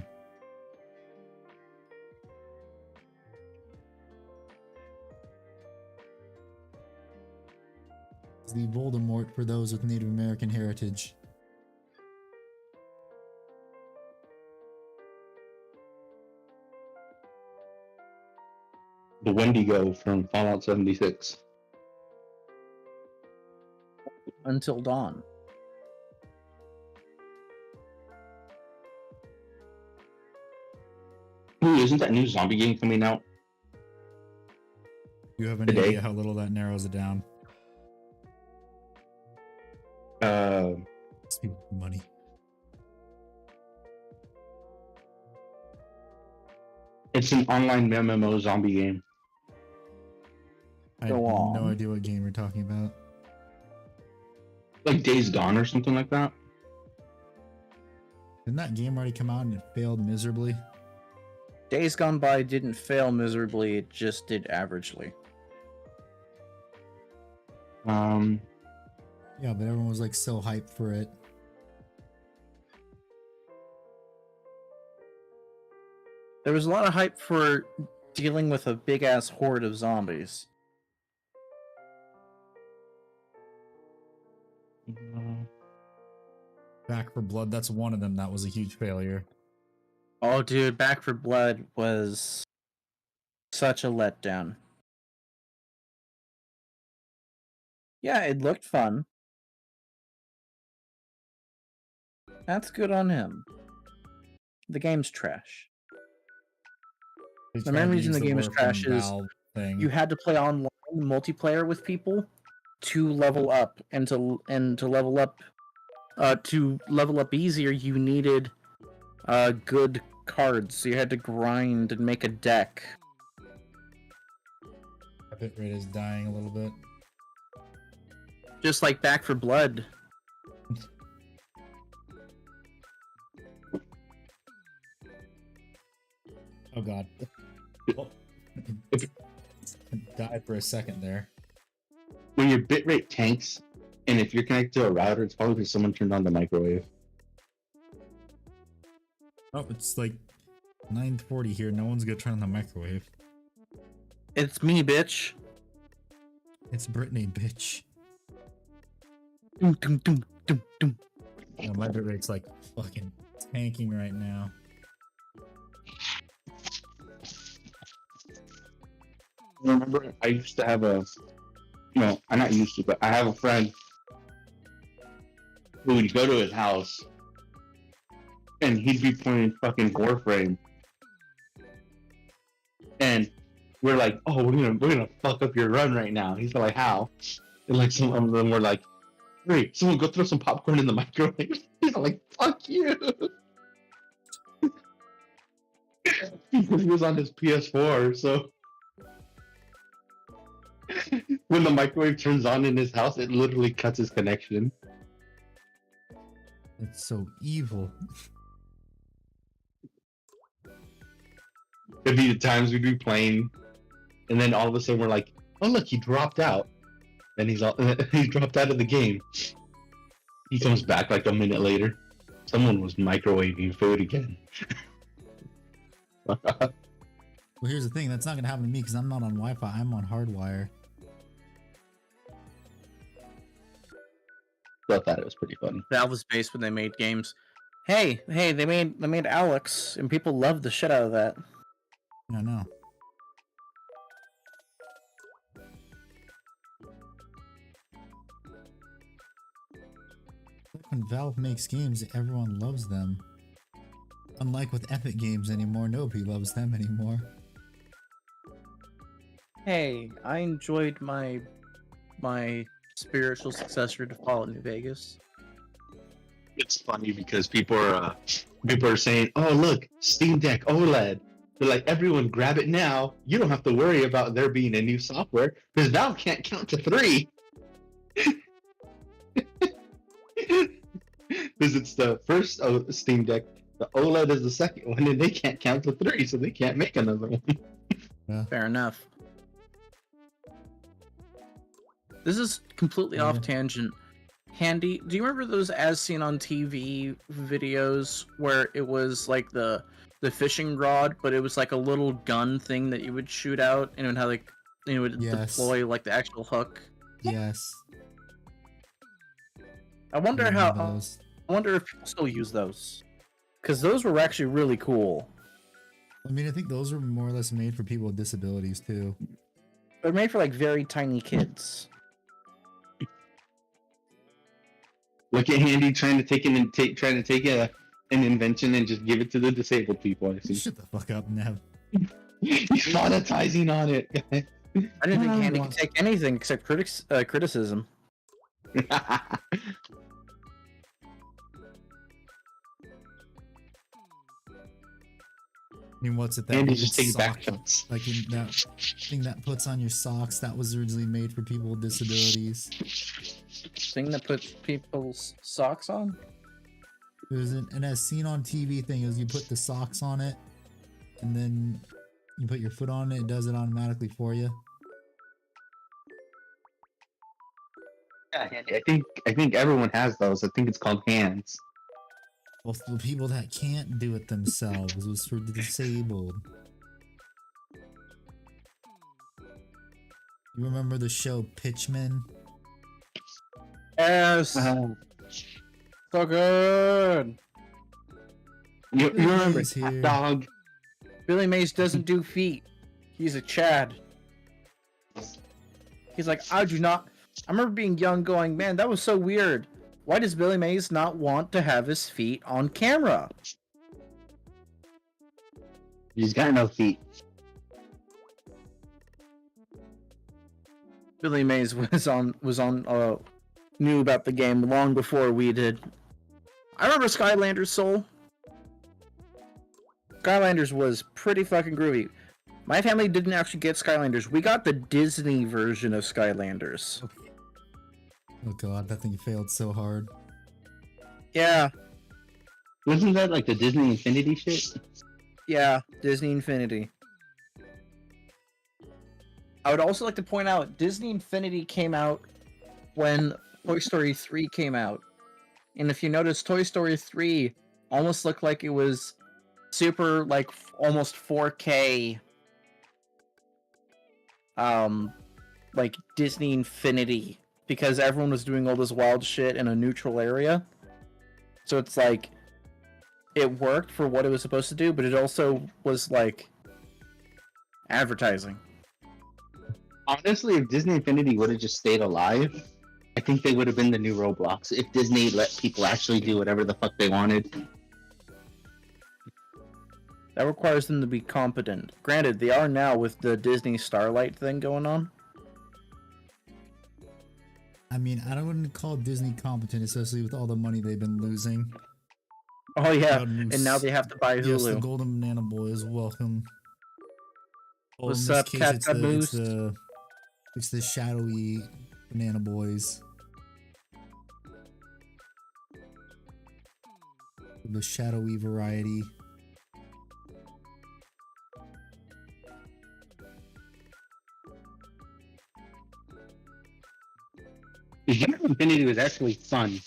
Is the Voldemort for those with Native American heritage. The Wendigo from Fallout 76. Until dawn. Ooh, isn't that new zombie game coming out? Do you have any Today. idea how little that narrows it down? Speaking of money. It's an online MMO zombie game. I have Go on. no idea what game you're talking about. Like Days Gone or something like that. Didn't that game already come out and it failed miserably? Days Gone By didn't fail miserably, it just did averagely. Yeah, but everyone was like so hyped for it. There was a lot of hype for dealing with a big ass horde of zombies. Back for Blood, that's one of them that was a huge failure. Oh, dude, Back for Blood was such a letdown. Yeah, it looked fun. That's good on him. The game's trash. They The tried main to reason use the game is Warframe trash is Valve thing. you had to play online multiplayer with people to level up, and to level up easier, you needed good cards. So you had to grind and make a deck. My bitrate is dying a little bit. Just like Back for Blood. Oh god. Oh. Died for a second there. When your bitrate tanks, and if you're connected to a router, it's probably because someone turned on the microwave. Oh, it's like 9:40 here. No one's gonna turn on the microwave. It's me, bitch. It's Brittany, bitch. Dum, dum, dum, dum, dum. Yeah, my bitrate's like fucking tanking right now. Remember, I used to have I'm not used to, but I have a friend who would go to his house and he'd be playing fucking Warframe. And we're like, oh, we're gonna fuck up your run right now. He's like, how? And like some of them were like, great, someone go throw some popcorn in the microwave. He's like, fuck you. Because he was on his PS4, so when the microwave turns on in his house, it literally cuts his connection. It's so evil. It'd be the times we'd be playing, and then all of a sudden we're like, oh look, he dropped out. And he dropped out of the game. He comes back like a minute later. Someone was microwaving food again. Well, here's the thing. That's not gonna happen to me because I'm not on Wi-Fi. I'm on hardwire. I thought it was pretty funny. Valve was based when they made games. Hey, they made Alex, and people loved the shit out of that. I know. When Valve makes games, everyone loves them. Unlike with Epic Games anymore, nobody loves them anymore. Hey, I enjoyed my spiritual successor to Fallout New Vegas. It's funny because people are saying, "Oh, look, Steam Deck OLED." They're like, "Everyone, grab it now. You don't have to worry about there being a new software because Valve can't count to 3." Because it's the first Steam Deck, the OLED is the second one, and they can't count to 3, so they can't make another one. Yeah. Fair enough. This is completely off tangent. Handy, do you remember those as seen on TV videos where it was like the fishing rod, but it was like a little gun thing that you would shoot out, and it would have like it would Yes. deploy like the actual hook? Yes. I wonder remember how. those. I wonder if people still use those, because those were actually really cool. I mean, I think those are more or less made for people with disabilities too. They're made for like very tiny kids. Look at Handy trying to take an invention and just give it to the disabled people. I see. Shut the fuck up, Nev. He's monetizing on it. I didn't think Handy could take anything except criticism. I mean, what's it that Handy weird just takes sock- back shots. like in that thing that puts on your socks that was originally made for people with disabilities. Thing that puts people's socks on? It was an as seen on TV thing. Is you put the socks on it, and then you put your foot on it. It does it automatically for you. Yeah, Handy. I think everyone has those. I think it's called hands. Well, for the people that can't do it themselves, it was for the disabled. You remember the show Pitchmen? Yes. Oh. So good. You remember He's here. Cat Dog? Billy Mays doesn't do feet. He's a Chad. He's like, I do not. I remember being young going, man, that was so weird. Why does Billy Mays not want to have his feet on camera? He's got no feet. Billy Mays knew about the game long before we did. I remember Skylanders Soul. Skylanders was pretty fucking groovy. My family didn't actually get Skylanders. We got the Disney version of Skylanders. Oh god, that thing failed so hard. Yeah, Wasn't that like the Disney Infinity shit? yeah, Disney Infinity. I would also like to point out, Disney Infinity came out when Toy Story 3 came out. And if you notice, Toy Story 3 almost looked like it was super, like, almost 4K, like, Disney Infinity. Because everyone was doing all this wild shit in a neutral area. So it's like, it worked for what it was supposed to do, but it also was, like, advertising. Honestly, if Disney Infinity would have just stayed alive, I think they would have been the new Roblox. If Disney let people actually do whatever the fuck they wanted. That requires them to be competent. Granted, they are now with the Disney Starlight thing going on. I mean, I wouldn't call Disney competent, especially with all the money they've been losing. Oh yeah, Um, and now they have to buy Hulu. Yes, the Golden Banana Boys, welcome. Well, What's in this up, case, Cat it's Caboose? it's the shadowy Banana Boys. The shadowy variety. Disney Infinity was actually fun.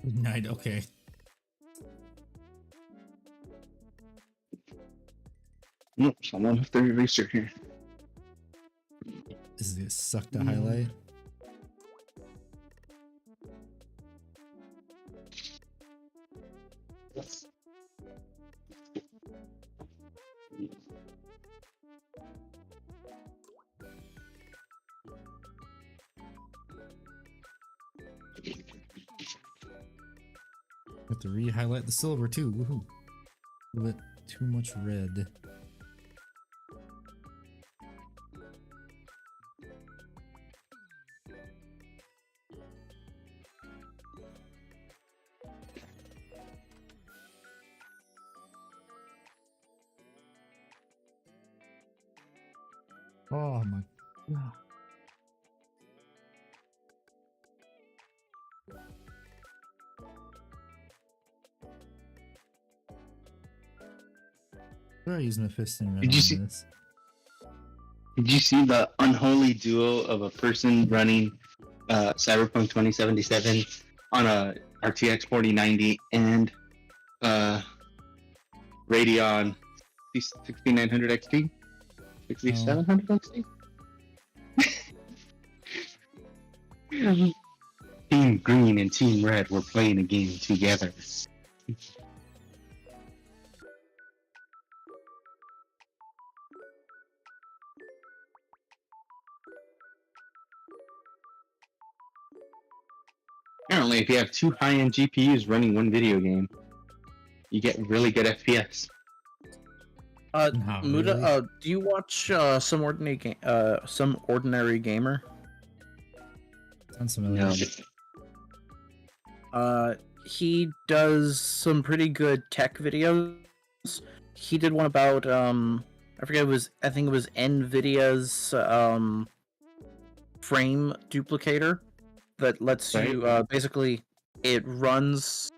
Night, okay. Someone with the eraser here. Is it suck to highlight? Have to re-highlight the silver too. Woohoo! A little bit too much red. Oh my god. Try using a fist and red Did you on see- this. Did you see the unholy duo of a person running Cyberpunk 2077 on a RTX 4090 and Radeon 6900 XT? 6700 XT? Team Green and Team Red were playing a game together. Apparently, if you have two high-end GPUs running one video game, you get really good FPS. Not Muda, really. do you watch Some Ordinary Gamer? Sounds familiar. No. He does some pretty good tech videos. He did one about I forget I think it was Nvidia's frame duplicator that lets you basically it runs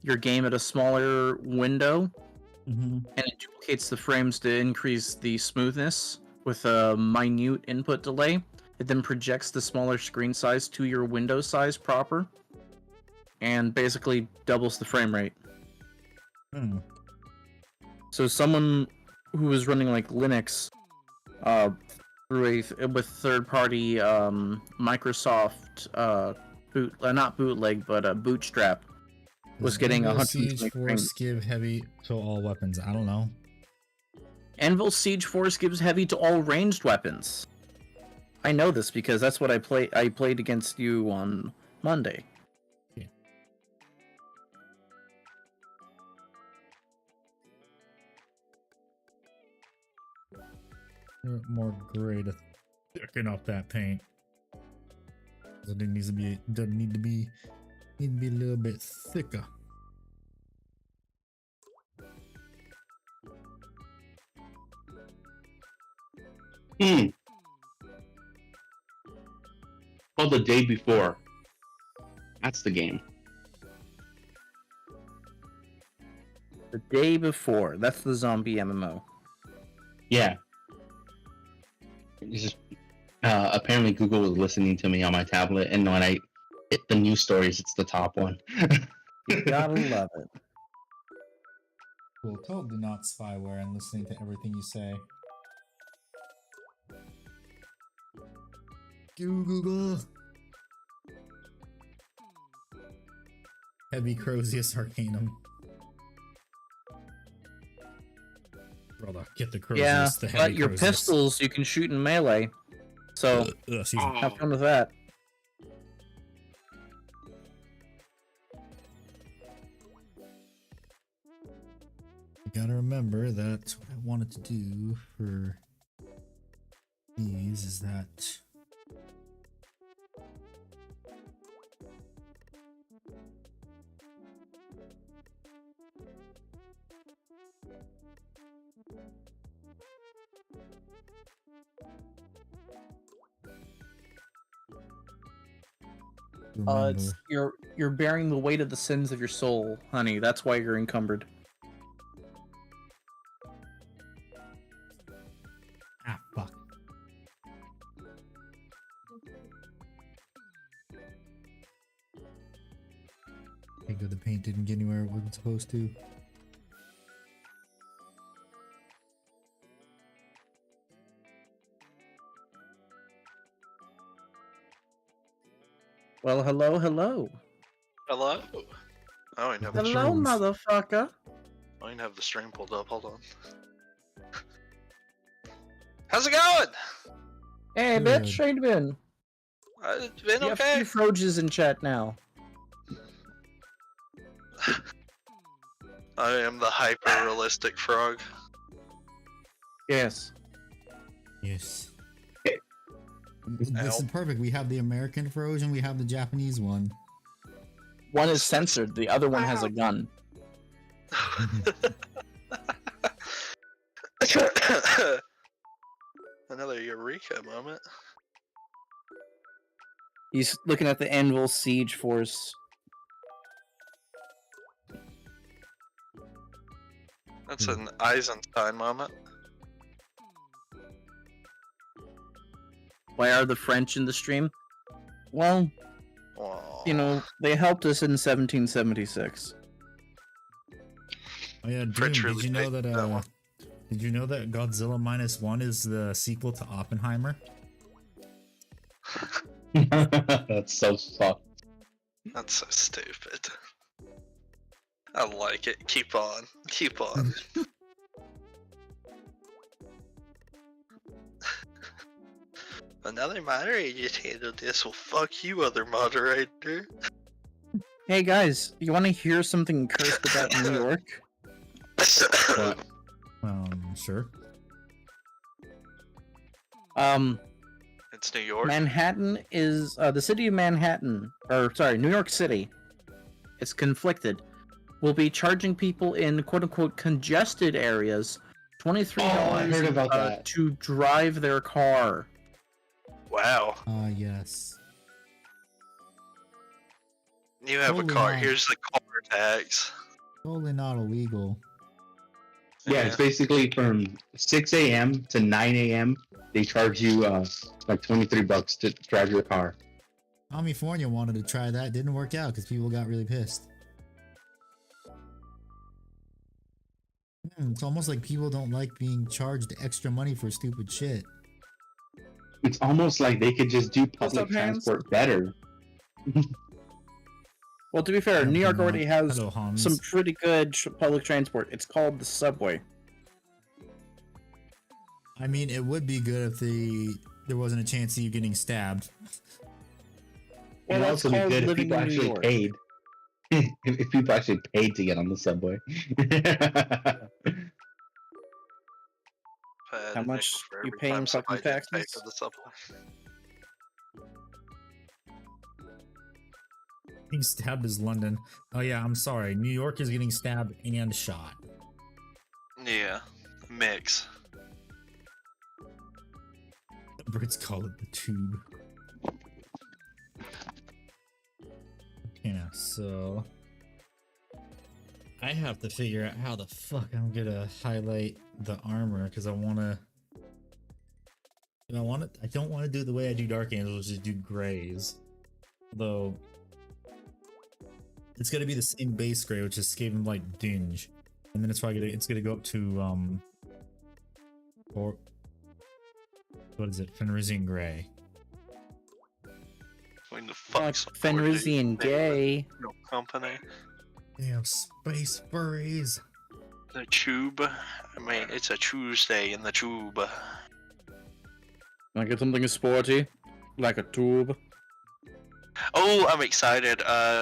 your game at a smaller window Mm-hmm. and it duplicates the frames to increase the smoothness with a minute input delay. It then projects the smaller screen size to your window size proper and basically doubles the frame rate. Hmm. So someone who was running like Linux through with third-party Microsoft not bootleg but bootstrap was Does getting Anvil 120 Siege frames. Force give heavy to all weapons? I don't know. Anvil Siege Force gives heavy to all ranged weapons. I know this because that's what I played against you on Monday. More gray to thicken up that paint. It needs to be need to be a little bit thicker. Called The Day Before. That's the game. The Day Before. That's the zombie MMO. Yeah. It's just, apparently Google was listening to me on my tablet, and when I hit the news stories, it's the top one. You gotta love it. Cool. Totally not spyware and listening to everything you say. Google. Heavy Crozius Arcanum. Brother, get the Crozius. Yeah, the heavy but your Crozius. pistols you can shoot in melee. So Excuse me. have fun with that. You gotta remember that what I wanted to do for these is that It's, you're bearing the weight of the sins of your soul, honey. That's why you're encumbered. Ah, fuck. Okay, good. The paint didn't get anywhere it wasn't supposed to. Well, hello, hello. Hello. I don't even have the Hello, Shrooms. motherfucker. I don't even have the stream pulled up. Hold on. How's it going? Hey, Good. bitch, how you been? It's been You have okay. two Froges in chat now. I am the hyper-realistic frog. Yes. Yes. This Ow. is perfect. We have the American Frozen, we have the Japanese one. One is censored, the other one has a gun. Another Eureka moment. He's looking at the Anvil Siege Force. That's an Eisenstein moment. Why are the French in the stream? Well, Aw. you know, they helped us in 1776. Oh yeah, Doom, French did really you know made that that one. did you know that Godzilla -1 is the sequel to Oppenheimer? That's so fucked. That's so stupid. I like it. Keep on. Keep on. Another moderator just handled this. Well, fuck you, other moderator. Hey guys, you want to hear something cursed about New York? But Sure. It's New York. Manhattan is the city of Manhattan, or sorry, New York City. It's conflicted. Will be charging people in quote-unquote congested areas $23 I heard about that. to drive their car. Wow. Yes. You have Holy a car. wow. Here's the car tax. Totally not illegal. Yeah, it's basically from 6 a.m. to 9 a.m. They charge you like $23 to drive your car. California wanted to try that, didn't work out because people got really pissed. It's almost like people don't like being charged extra money for stupid shit. It's almost like they could just do What's up, public Hans? transport better. Well, to be fair, New York already has Hello, Hans. some pretty good public transport. It's called the subway. I mean, it would be good if there wasn't a chance of you getting stabbed. Well, It'd that's also be called good if living people in New actually York. paid. if people actually paid to get on the subway. How much you pay in fucking taxes? For the subway. Getting stabbed is London. Oh yeah, I'm sorry. New York is getting stabbed and shot. Yeah, mix. The Brits call it the tube. Yeah, so I have to figure out how the fuck I'm gonna highlight the armor because I don't want to do it the way I do Dark Angels, which is do grays. Though it's gonna be the same base gray, which is Skaven Light Dinge, and then it's gonna go up to or what is it, Fenrisian Gray. When the fuck Fenrisian gay. No company. Damn space furries. The tube. I mean, it's a Tuesday in the tube. Can I get something sporty? Like a tube? Oh, I'm excited.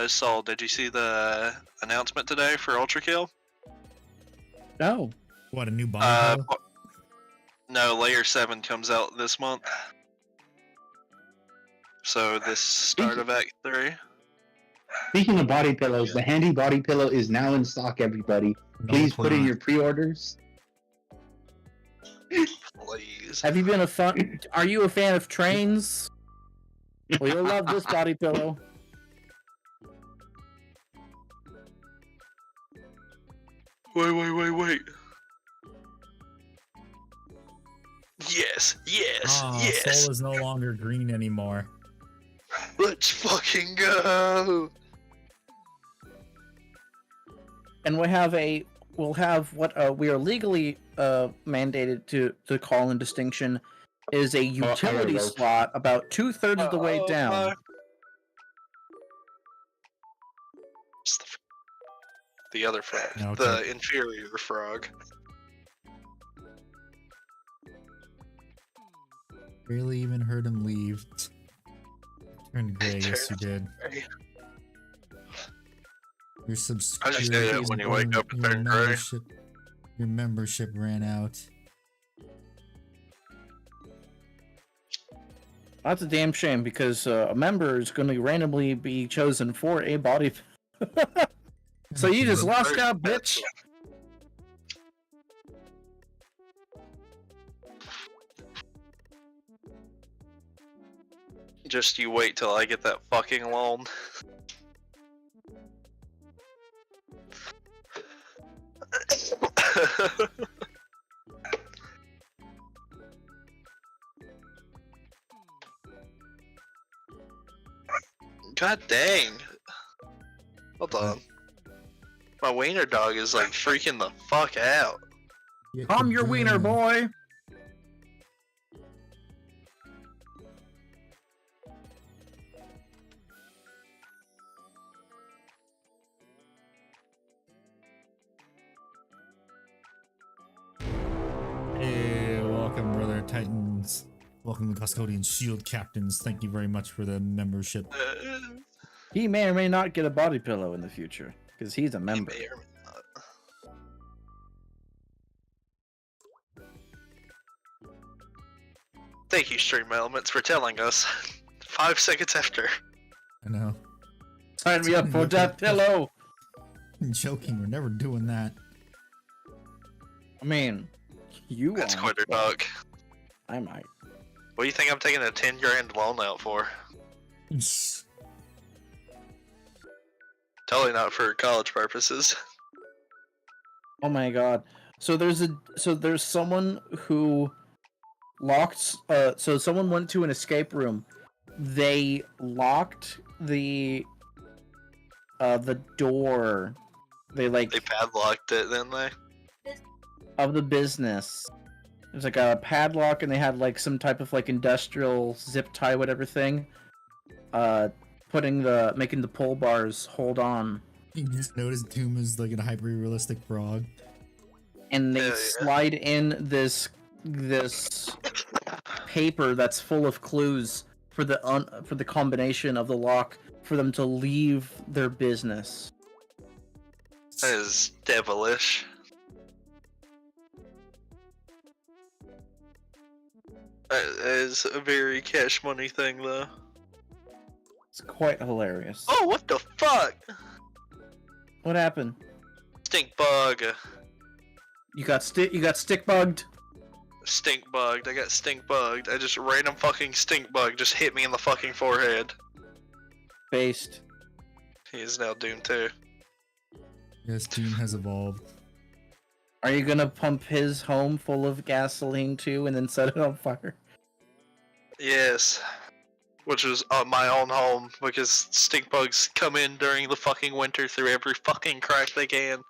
Saul, did you see the announcement today for Ultra Kill? Oh. What, a new body pillow? No, Layer 7 comes out this month. So this start of Act 3. Speaking of body pillows, the handy body pillow is now in stock, everybody. Please put in plot. your pre-orders. Please. Have you been are you a fan of trains? Well, you'll love this body pillow. Wait. Yes. Soul is no longer green anymore. Let's fucking go. And we are legally mandated to call in distinction is a utility rope. slot about 2/3 of the way down. It's the other frog. No, okay. The inferior frog. Barely even heard him leave. Turned gray, yes you did. Your I just did it when you wake up and turn gray. Your membership ran out. That's a damn shame because a member is going to randomly be chosen for a body. So you just lost out, bitch. Just you wait till I get that fucking loan. God dang. Hold on. My wiener dog is like freaking the fuck out. Calm your wiener, boy. Hey, welcome, brother Titans. Welcome to Custodian Shield Captains. Thank you very much for the membership. He may or may not get a body pillow in the future because he's a member. May or may not. Thank you, Stream Elements, for telling us. 5 seconds after. I know. Sign me up for that pillow. I'm joking, we're never doing that. I mean, you That's won't, quite a but dog. I might. What do you think I'm taking a 10 grand loan out for? Totally not for college purposes. Oh my god. So there's someone who locked so someone went to an escape room. They locked the door. They padlocked it, didn't they? of the business. There's like a padlock and they had like some type of like industrial zip tie whatever thing. Making the pull bars hold on. You just noticed Doom is like a hyper-realistic frog. And they Yeah. slide in this paper that's full of clues for the combination of the lock for them to leave their business. That is devilish. That is a very cash money thing, though. It's quite hilarious. Oh, what the fuck? What happened? Stink bug. You got stick bugged? Stink bugged. I got stink bugged. I just random fucking stink bug just hit me in the fucking forehead. Based. He is now doomed too. Yes, Doom has evolved. Are you gonna pump his home full of gasoline too and then set it on fire? Yes. Which was my own home because stink bugs come in during the fucking winter through every fucking crack they can.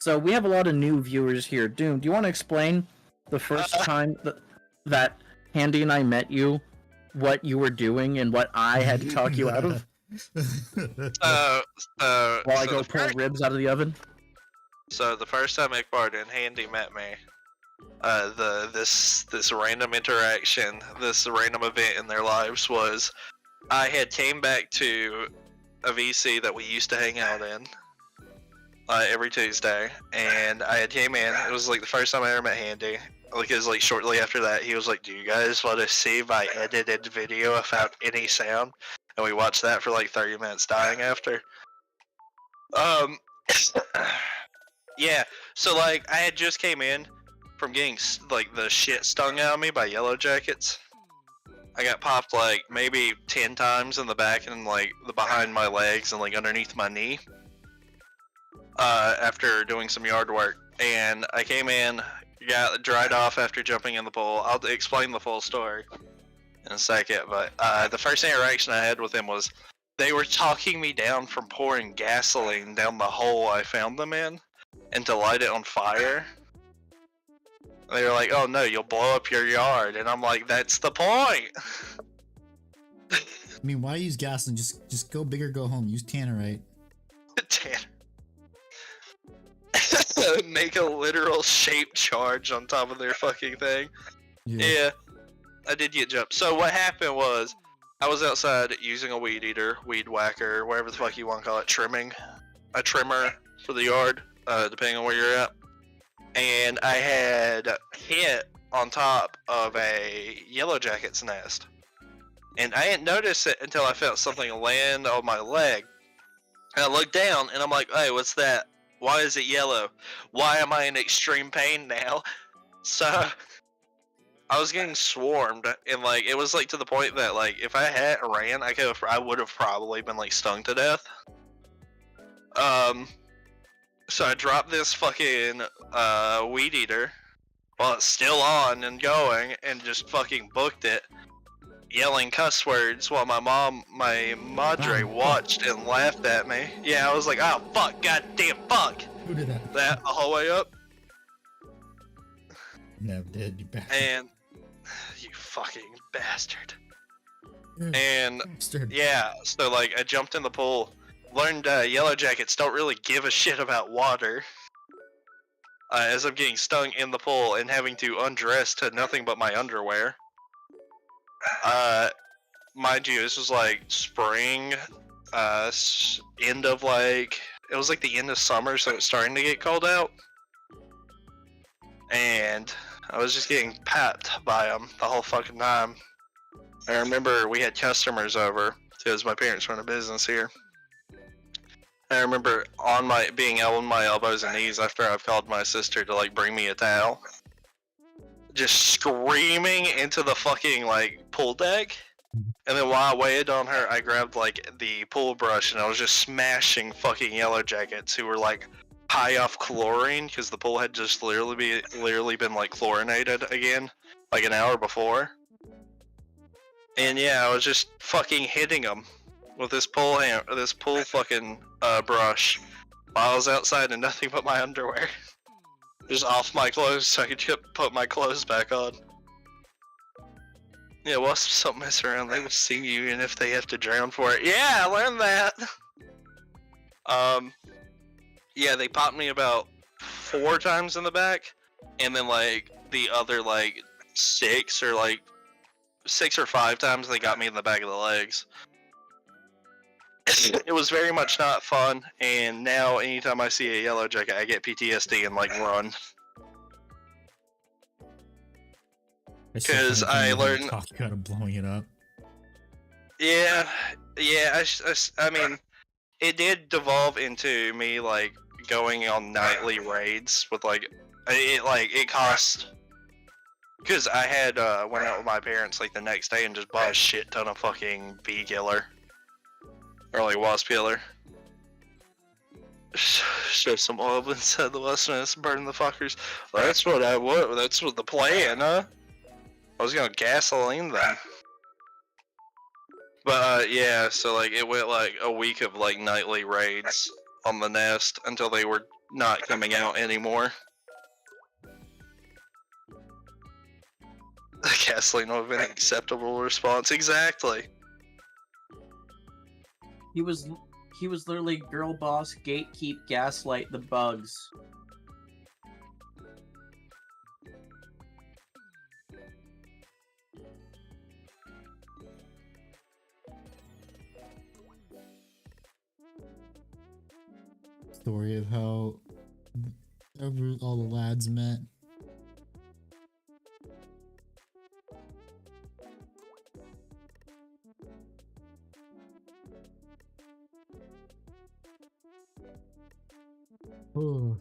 So we have a lot of new viewers here. Doom, do you want to explain the first time that Handy and I met you, what you were doing, and what I had to talk you out of? While I go pull ribs out of the oven? So the first time Ickbard and Handy met me, this random interaction, this random event in their lives was, I had came back to a VC that we used to hang out in every Tuesday, and I had came in. It was like the first time I ever met Handy. Like it was like shortly after that, he was like, "Do you guys want to see my edited video without any sound?" And we watched that for like 30 minutes, dying after. Yeah. So like I had just came in from getting like the shit stung out of me by yellow jackets. I got popped like maybe 10 times in the back and like the behind my legs and like underneath my knee. After doing some yard work, and I came in, got dried off after jumping in the pool. I'll explain the full story in a second, but the first interaction I had with them was they were talking me down from pouring gasoline down the hole I found them in and to light it on fire. They were like, "Oh no, you'll blow up your yard," and I'm like, "That's the point." I mean, why use gasoline? Just go big or go home. Use tannerite. Tanner. Make a literal shape charge on top of their fucking thing. Yeah, I did get jumped. So what happened was, I was outside using a weed eater, weed whacker, whatever the fuck you want to call it, a trimmer for the yard, depending on where you're at. And I had hit on top of a yellow jacket's nest. And I didn't notice it until I felt something land on my leg. And I looked down and I'm like, hey, what's that? Why is it yellow? Why am I in extreme pain now? So I was getting swarmed, and like it was like to the point that like if I hadn't ran, I would have probably been like stung to death. So I dropped this fucking weed eater while it's still on and going, and just fucking booked it, yelling cuss words while my madre watched and laughed at me. Yeah, I was like, oh fuck, goddamn fuck. Who did that? That the whole way up. Never did, you bastard. And you fucking bastard. And Bastard. yeah, so like I jumped in the pool, learned yellow jackets don't really give a shit about water. As I'm getting stung in the pool and having to undress to nothing but my underwear. Mind you, this was like spring, end of like, it was like the end of summer, so it's starting to get cold out. And I was just getting papped by them the whole fucking time. I remember we had customers over because my parents run a business here. I remember being on my elbows and knees after I've called my sister to like bring me a towel, just screaming into the fucking like pool deck. And then while I waited on her, I grabbed like the pool brush and I was just smashing fucking yellow jackets who were like high off chlorine because the pool had just literally been like chlorinated again like an hour before. And yeah, I was just fucking hitting them with this pool fucking brush while I was outside in nothing but my underwear. Just off my clothes so I could put my clothes back on. Yeah, wasps don't mess around. They will sting you even if they have to drown for it. Yeah, I learned that. Yeah, they popped me about 4 times in the back, and then like the other like 6 or 5 times they got me in the back of the legs. It was very much not fun, and now anytime I see a yellow jacket, I get PTSD and like run. Because I learned. Talk you out of blowing it up. Yeah. I mean, it did devolve into me like going on nightly raids with like it cost. Because I had went out with my parents like the next day and just bought a shit ton of fucking bee killer. Or like wasp killer. Show some oil inside the wasp nest, burn the fuckers. Well, that's what that's what the plan, huh? I was gonna gasoline them. But yeah, so like it went like a week of like nightly raids on the nest until they were not coming out anymore. The gasoline would have been an acceptable response, exactly. He was literally girl boss, gatekeep, gaslight the bugs. Story of how all the lads met. Oh.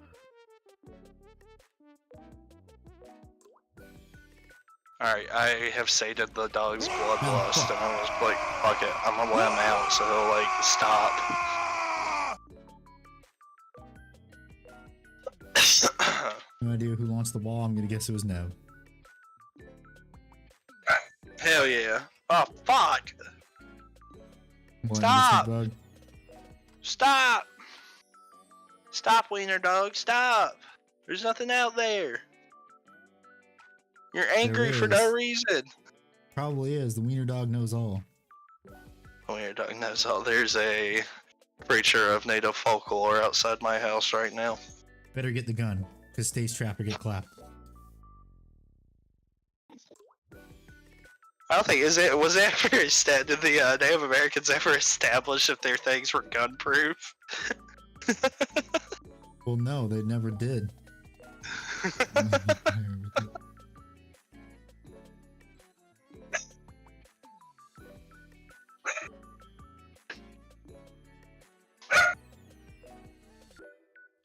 Alright, I have sated the dog's bloodlust, and I was like, fuck it, I'm gonna let him out so he'll like stop. No idea who launched the wall. I'm gonna guess it was no. Hell yeah. Oh, fuck! What, Stop! Bug? Stop! Stop, wiener dog, stop! There's nothing out there. You're angry for no reason. Probably is. The wiener dog knows all. Wiener dog knows all. There's a creature of native folklore outside my house right now. Better get the gun, because Stace Trapper get clapped. I don't think was it ever did the Native Americans ever establish if their things were gun proof? Well, no, they never did.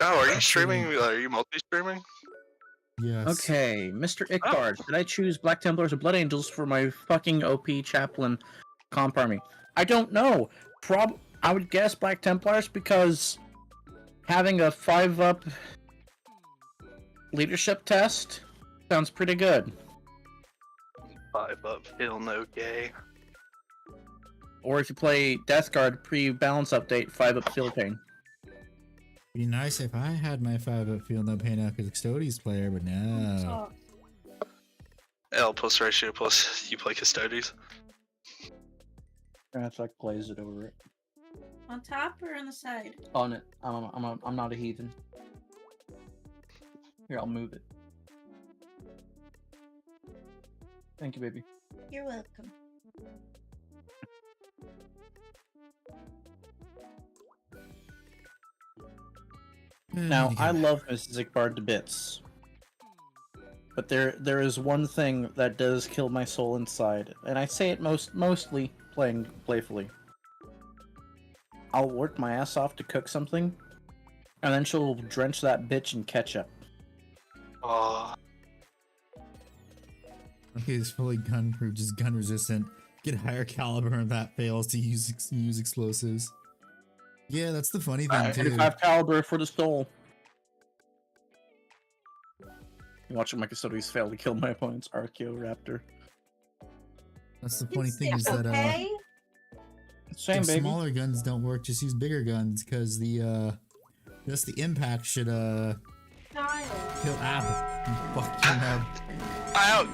Oh, are you streaming? Are you multi-streaming? Yes. Okay, Mr. Ickbard, did I choose Black Templars or Blood Angels for my fucking OP chaplain comp army? I don't know. I would guess Black Templars because having a 5-up leadership test sounds pretty good. 5-up, feel no gay. Or if you play Death Guard pre-balance update, 5-up Steel Pain. Be nice if I had my 5-up Feel No Pain out as a Custodes player, but no. L plus ratio plus you play Custodes. That's like glaze it over it. On top or on the side? On it. I'm not a heathen. Here, I'll move it. Thank you, baby. You're welcome. Now, I love Mrs. Ickbard to bits. But there is one thing that does kill my soul inside, and I say it mostly playing playfully. I'll work my ass off to cook something, and then she'll drench that bitch in ketchup. Oh, Okay, it's fully gun proof, just gun resistant. Get higher caliber and that fails to use explosives. Yeah, that's the funny thing too. 25 caliber for the soul. Watching my Custodes fail to kill my opponent's Archaeoraptor. That's the funny thing is that okay? Same, if baby. smaller guns don't work, just use bigger guns because the just the impact should kill fucking I don't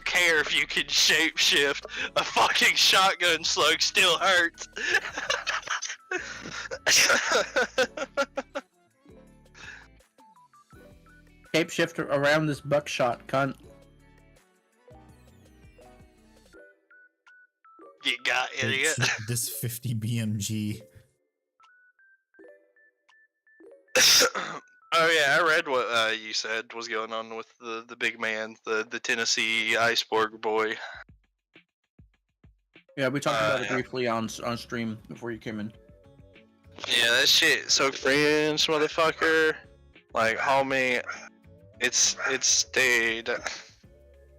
care if you can shapeshift. A fucking shotgun slug still hurts. Shapeshifter around this buckshot, cunt. You got idiot. This 50 BMG. Oh yeah, I read what you said was going on with the big man, the Tennessee Iceborg boy. Yeah, we talked about it Yeah. briefly on stream before you came in. Yeah, that shit so cringe, motherfucker. Like, homie, it's stayed.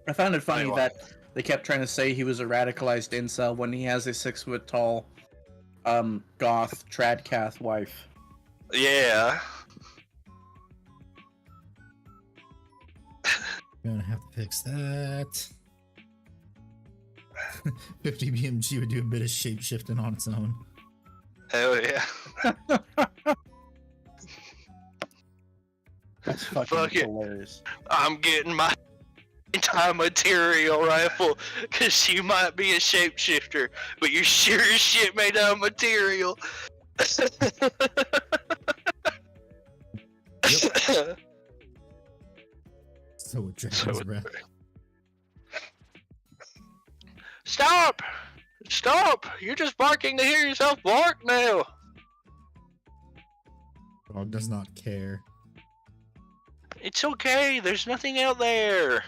I found it funny Anyway. that they kept trying to say he was a radicalized incel when he has a 6-foot tall, goth tradcath wife. Yeah. Gonna have to fix that. 50 BMG would do a bit of shape shifting on its own. Hell yeah. That's fucking Fuck it. hilarious. I'm getting my anti-material rifle because you might be a shapeshifter, but you're sure as shit made out of material. So with Dragon's So- Breath. Stop! Stop! You're just barking to hear yourself bark now. Dog does not care. It's okay. There's nothing out there.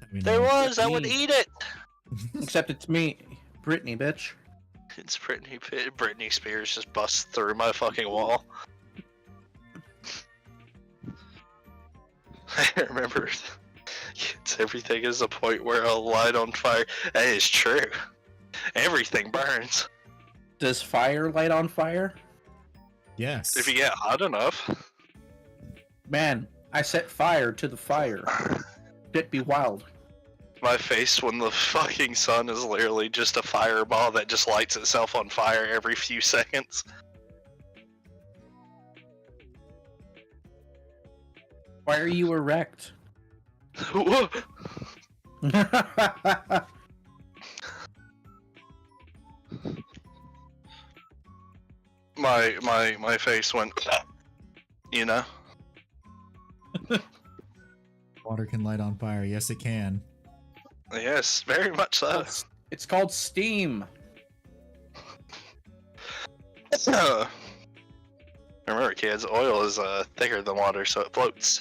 I mean, There was. I would Me. eat it. Except it's me, Brittany, bitch. It's Britney Spears just busts through my fucking wall. I remember. Everything is a point where a light on fire. That is true. Everything burns. Does fire light on fire? Yes. If you get hot enough. Man, I set fire to the fire. It be wild. My face when the fucking sun is literally just a fireball that just lights itself on fire every few seconds. Why are you erect? my face went, you know. Water can light on fire. Yes, it can. Yes, very much so. It's called steam. Remember, kids, oil is thicker than water, so it floats.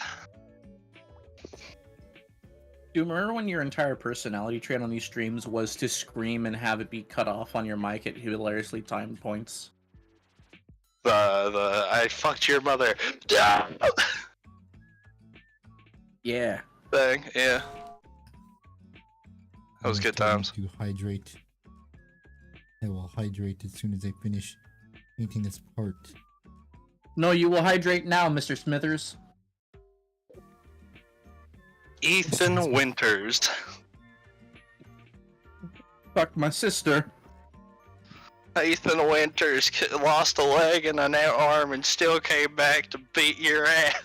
Do you remember when your entire personality trait on these streams was to scream and have it be cut off on your mic at hilariously timed points? The I fucked your mother Yeah. thing, yeah. That was good times. To hydrate. I will hydrate as soon as I finish painting this part. No, you will hydrate now, Mr. Smithers. Ethan Winters. Fuck my sister. Ethan Winters lost a leg and an arm and still came back to beat your ass.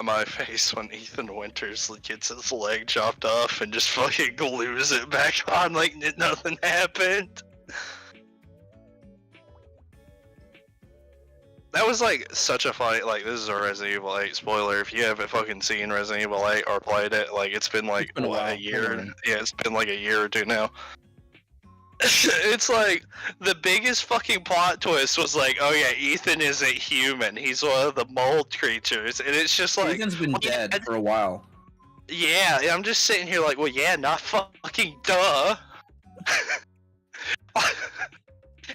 My face when Ethan Winters gets his leg chopped off and just fucking glues it back on like nothing happened. That was like such a funny, like, this is a Resident Evil 8 spoiler. If you haven't fucking seen Resident Evil 8 or played it, like, it's been like, been a while. a year? Yeah, it's been like a year or two now. It's like, the biggest fucking plot twist was like, oh yeah, Ethan isn't human. He's one of the mold creatures. And it's just like, Ethan's been dead for a while. yeah, I'm just sitting here like, well, yeah, not fucking duh.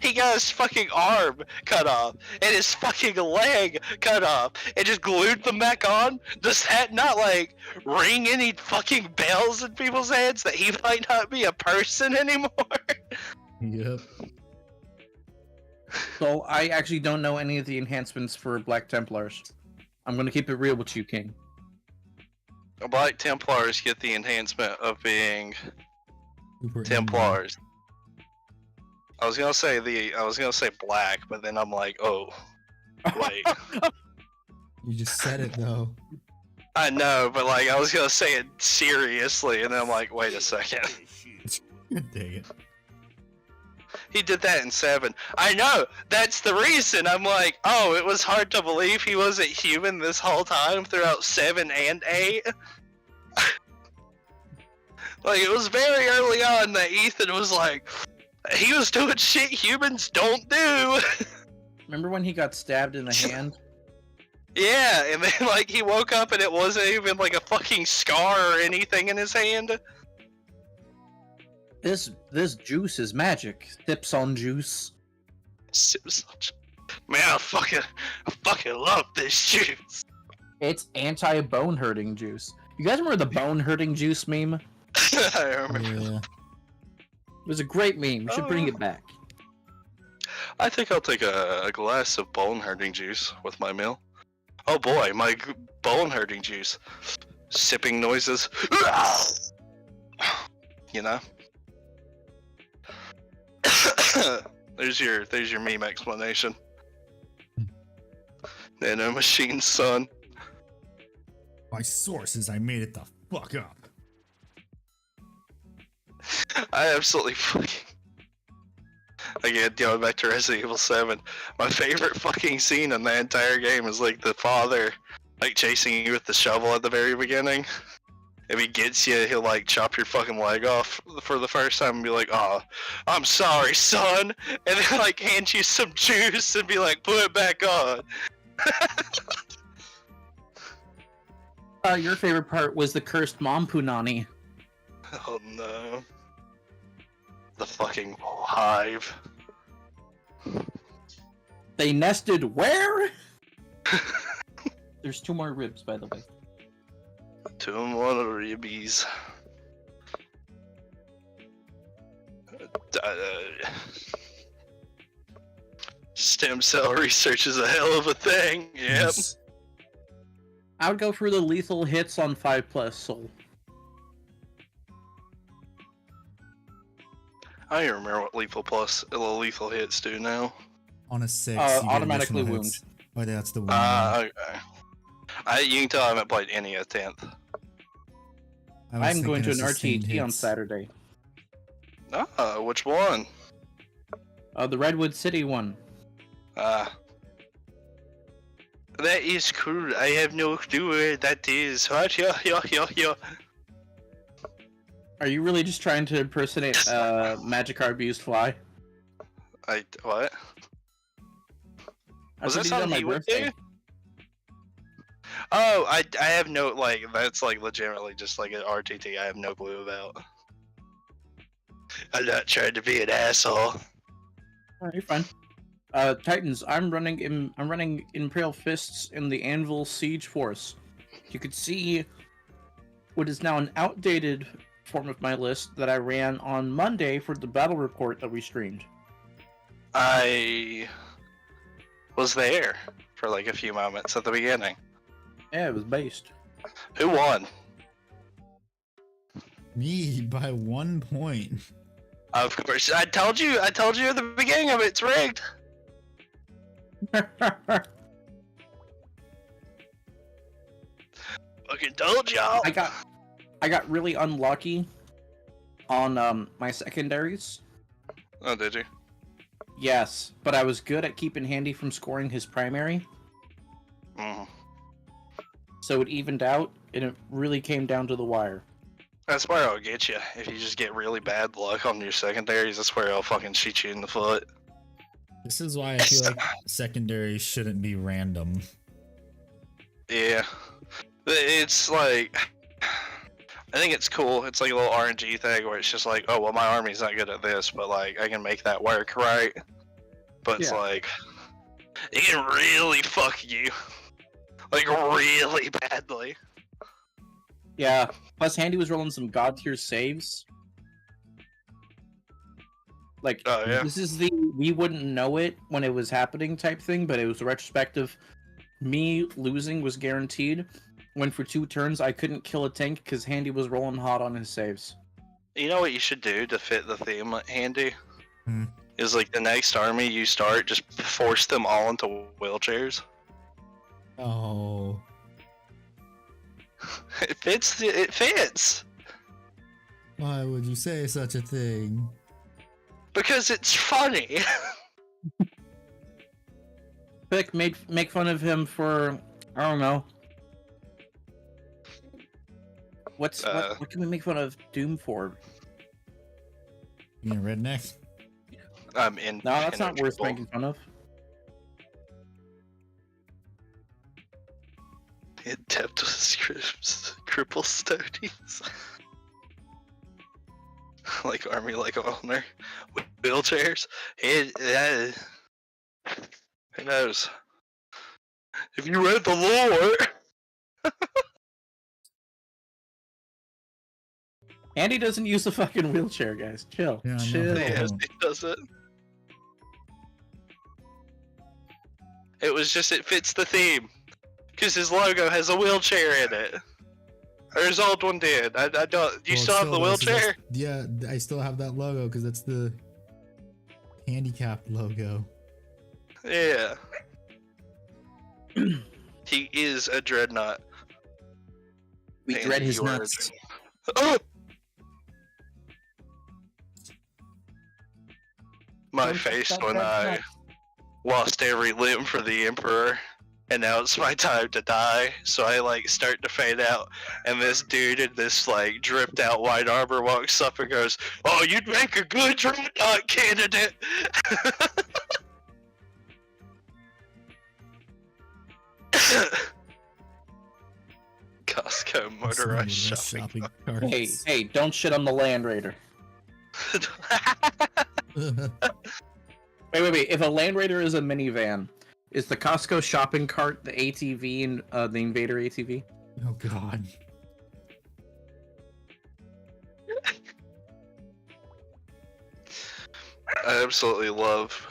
He got his fucking arm cut off and his fucking leg cut off and just glued them back on. Does that not like ring any fucking bells in people's heads that he might not be a person anymore? Yep. So I actually don't know any of the enhancements for Black Templars. I'm gonna keep it real with you, King. Black Templars get the enhancement of being Super Templars. I was gonna say black, but then I'm like, oh, wait. You just said it though. I know, but like I was gonna say it seriously, and then I'm like, wait a second. Dang it. He did that in 7. I know, that's the reason. I'm like, oh, it was hard to believe he wasn't human this whole time throughout 7 and 8. Like, it was very early on that Ethan was like, he was doing shit humans don't do. Remember when he got stabbed in the hand? Yeah, and then like he woke up and it wasn't even like a fucking scar or anything in his hand. This juice is magic. Sips on juice. Man, I fucking love this juice. It's anti-bone hurting juice. You guys remember the bone hurting juice meme? I remember. Yeah. It was a great meme. We should bring it back. I think I'll take a glass of bone hurting juice with my meal. Oh boy, my bone hurting juice. Sipping noises. You know? There's your meme explanation. Nano Machine son. My source is I made it the fuck up. I absolutely fucking... Again, going back to Resident Evil 7, my favorite fucking scene in the entire game is like the father like chasing you with the shovel at the very beginning. If he gets you, he'll like chop your fucking leg off for the first time and be like, oh, I'm sorry, son. And then like hand you some juice and be like, put it back on. Your favorite part was the cursed mom punani. Oh no. The fucking hive. They nested where? There's 2 more ribs, by the way. 2 more ribbies. Stem cell research is a hell of a thing. Yep. Yes. I would go for the lethal hits on 5+ soul. I don't even remember what lethal hits do now. On a 6. you get automatically additional wound. hits. Oh, that's the wound. Okay. You can tell I haven't played any of 10th. I was I'm thinking going to of an sustained RTT on hits. Saturday. Ah, which one? The Redwood City one. Ah. That is cool. I have no clue where that is. What? Yeah. Are you really just trying to impersonate Magikarp used fly? What? That's Was that what he did on something my he would birthday. do? Oh, I have no, like, that's like legitimately just like an RTT I have no clue about. I'm not trying to be an asshole. Alright, you're fine. Titans, I'm running Imperial Fists in the Anvil Siege Force. You could see what is now an outdated form of my list that I ran on Monday for the battle report that we streamed. I was there for like a few moments at the beginning. Yeah, it was based. Who won? Me by 1 point. Of course, I told you at the beginning of it, it's rigged. Fucking told y'all. I got really unlucky on my secondaries. Oh, did you? Yes, but I was good at keeping Handy from scoring his primary, so it evened out, and it really came down to the wire. That's where I'll get you. If you just get really bad luck on your secondaries, that's where I'll fucking shoot you in the foot. This is why I feel like secondaries shouldn't be random. Yeah. It's like, I think it's cool. It's like a little RNG thing where it's just like, oh, well, my army's not good at this, but like, I can make that work, right? But it's like, it can really fuck you. Like, really badly. Yeah, plus Handy was rolling some god tier saves. Like, Oh, yeah. this is the we wouldn't know it when it was happening type thing, but it was a retrospective. Me losing was guaranteed. When for 2 turns I couldn't kill a tank because Handy was rolling hot on his saves. You know what you should do to fit the theme, Handy? Hmm. Is like the next army you start, just force them all into wheelchairs. Oh. It fits. It fits. Why would you say such a thing? Because it's funny. Pick make fun of him for, I don't know. What can we make fun of Doom for? You mean redneck? In. No, that's not worth impenetrable. making fun of. Adept with scripts, cripple stonies. Like army, like owner, with wheelchairs. Who knows? If you read the lore. Andy doesn't use a fucking wheelchair, guys. Chill. Yeah, I know. Chill. Yes, he does it. It was just, it fits the theme. Because his logo has a wheelchair in it. Or his old one did. I don't. Do you Well, still have the does, wheelchair? Yeah, I still have that logo because that's the handicapped logo. Yeah. He is a dreadnought. We And dread his you are- nuts. Oh! My Don't face touch when that I nut. lost every limb for the Emperor. And now it's my time to die, so I like start to fade out, and this dude in this like dripped out white armor walks up and goes, "Oh, you'd make a good dreadnought candidate." Costco motorized shopping. carts. Hey, don't shit on the Land Raider. Wait. If a Land Raider is a minivan, is the Costco shopping cart the ATV and the Invader ATV? Oh god. I absolutely love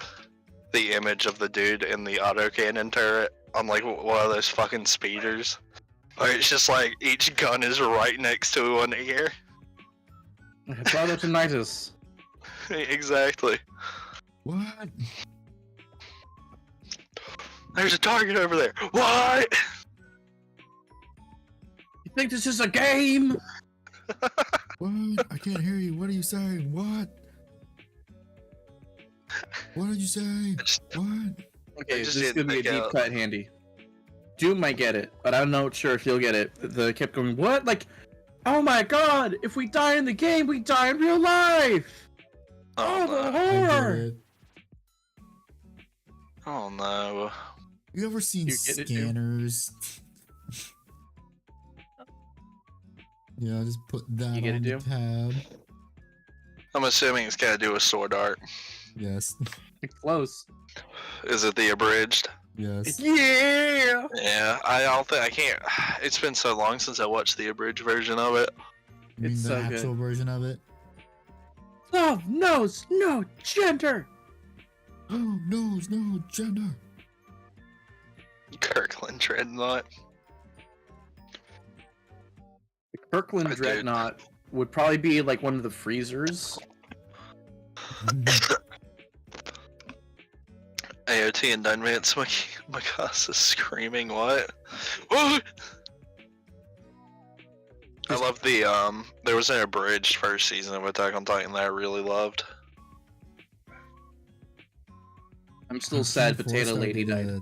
the image of the dude in the autocannon turret on like one of those fucking speeders. Where it's just like each gun is right next to an ear. Brother tinnitus. Exactly. What? There's a target over there. What? You think this is a game? What? I can't hear you. What are you saying? What? What did you say? just- What? Okay, just this is didn't gonna be a think deep out. cut, Handy. Doom might get it, but I'm not sure if you'll get it. The kept going, what? Like, oh my god! If we die in the game, we die in real life. Oh the no! I get horror! it. Oh no! You ever seen You get it, Doom? scanners? Yeah, just put that You get on it, the Doom? tab. I'm assuming it's got to do with sword art. Yes. Close. Is it the abridged? Yes. Yeah. Yeah, I don't think I can't. It's been so long since I watched the abridged version of it. You mean It's the so good. actual version of it? Love knows no gender. Oh, no gender. Kirkland Dreadnought. The Kirkland I did. Dreadnought would probably be like one of the freezers. AOT and Dunvance Mikasa screaming what? What? I love the there was an abridged first season of Attack on Titan that I really loved. I'm still sad Before Potato I Lady started died.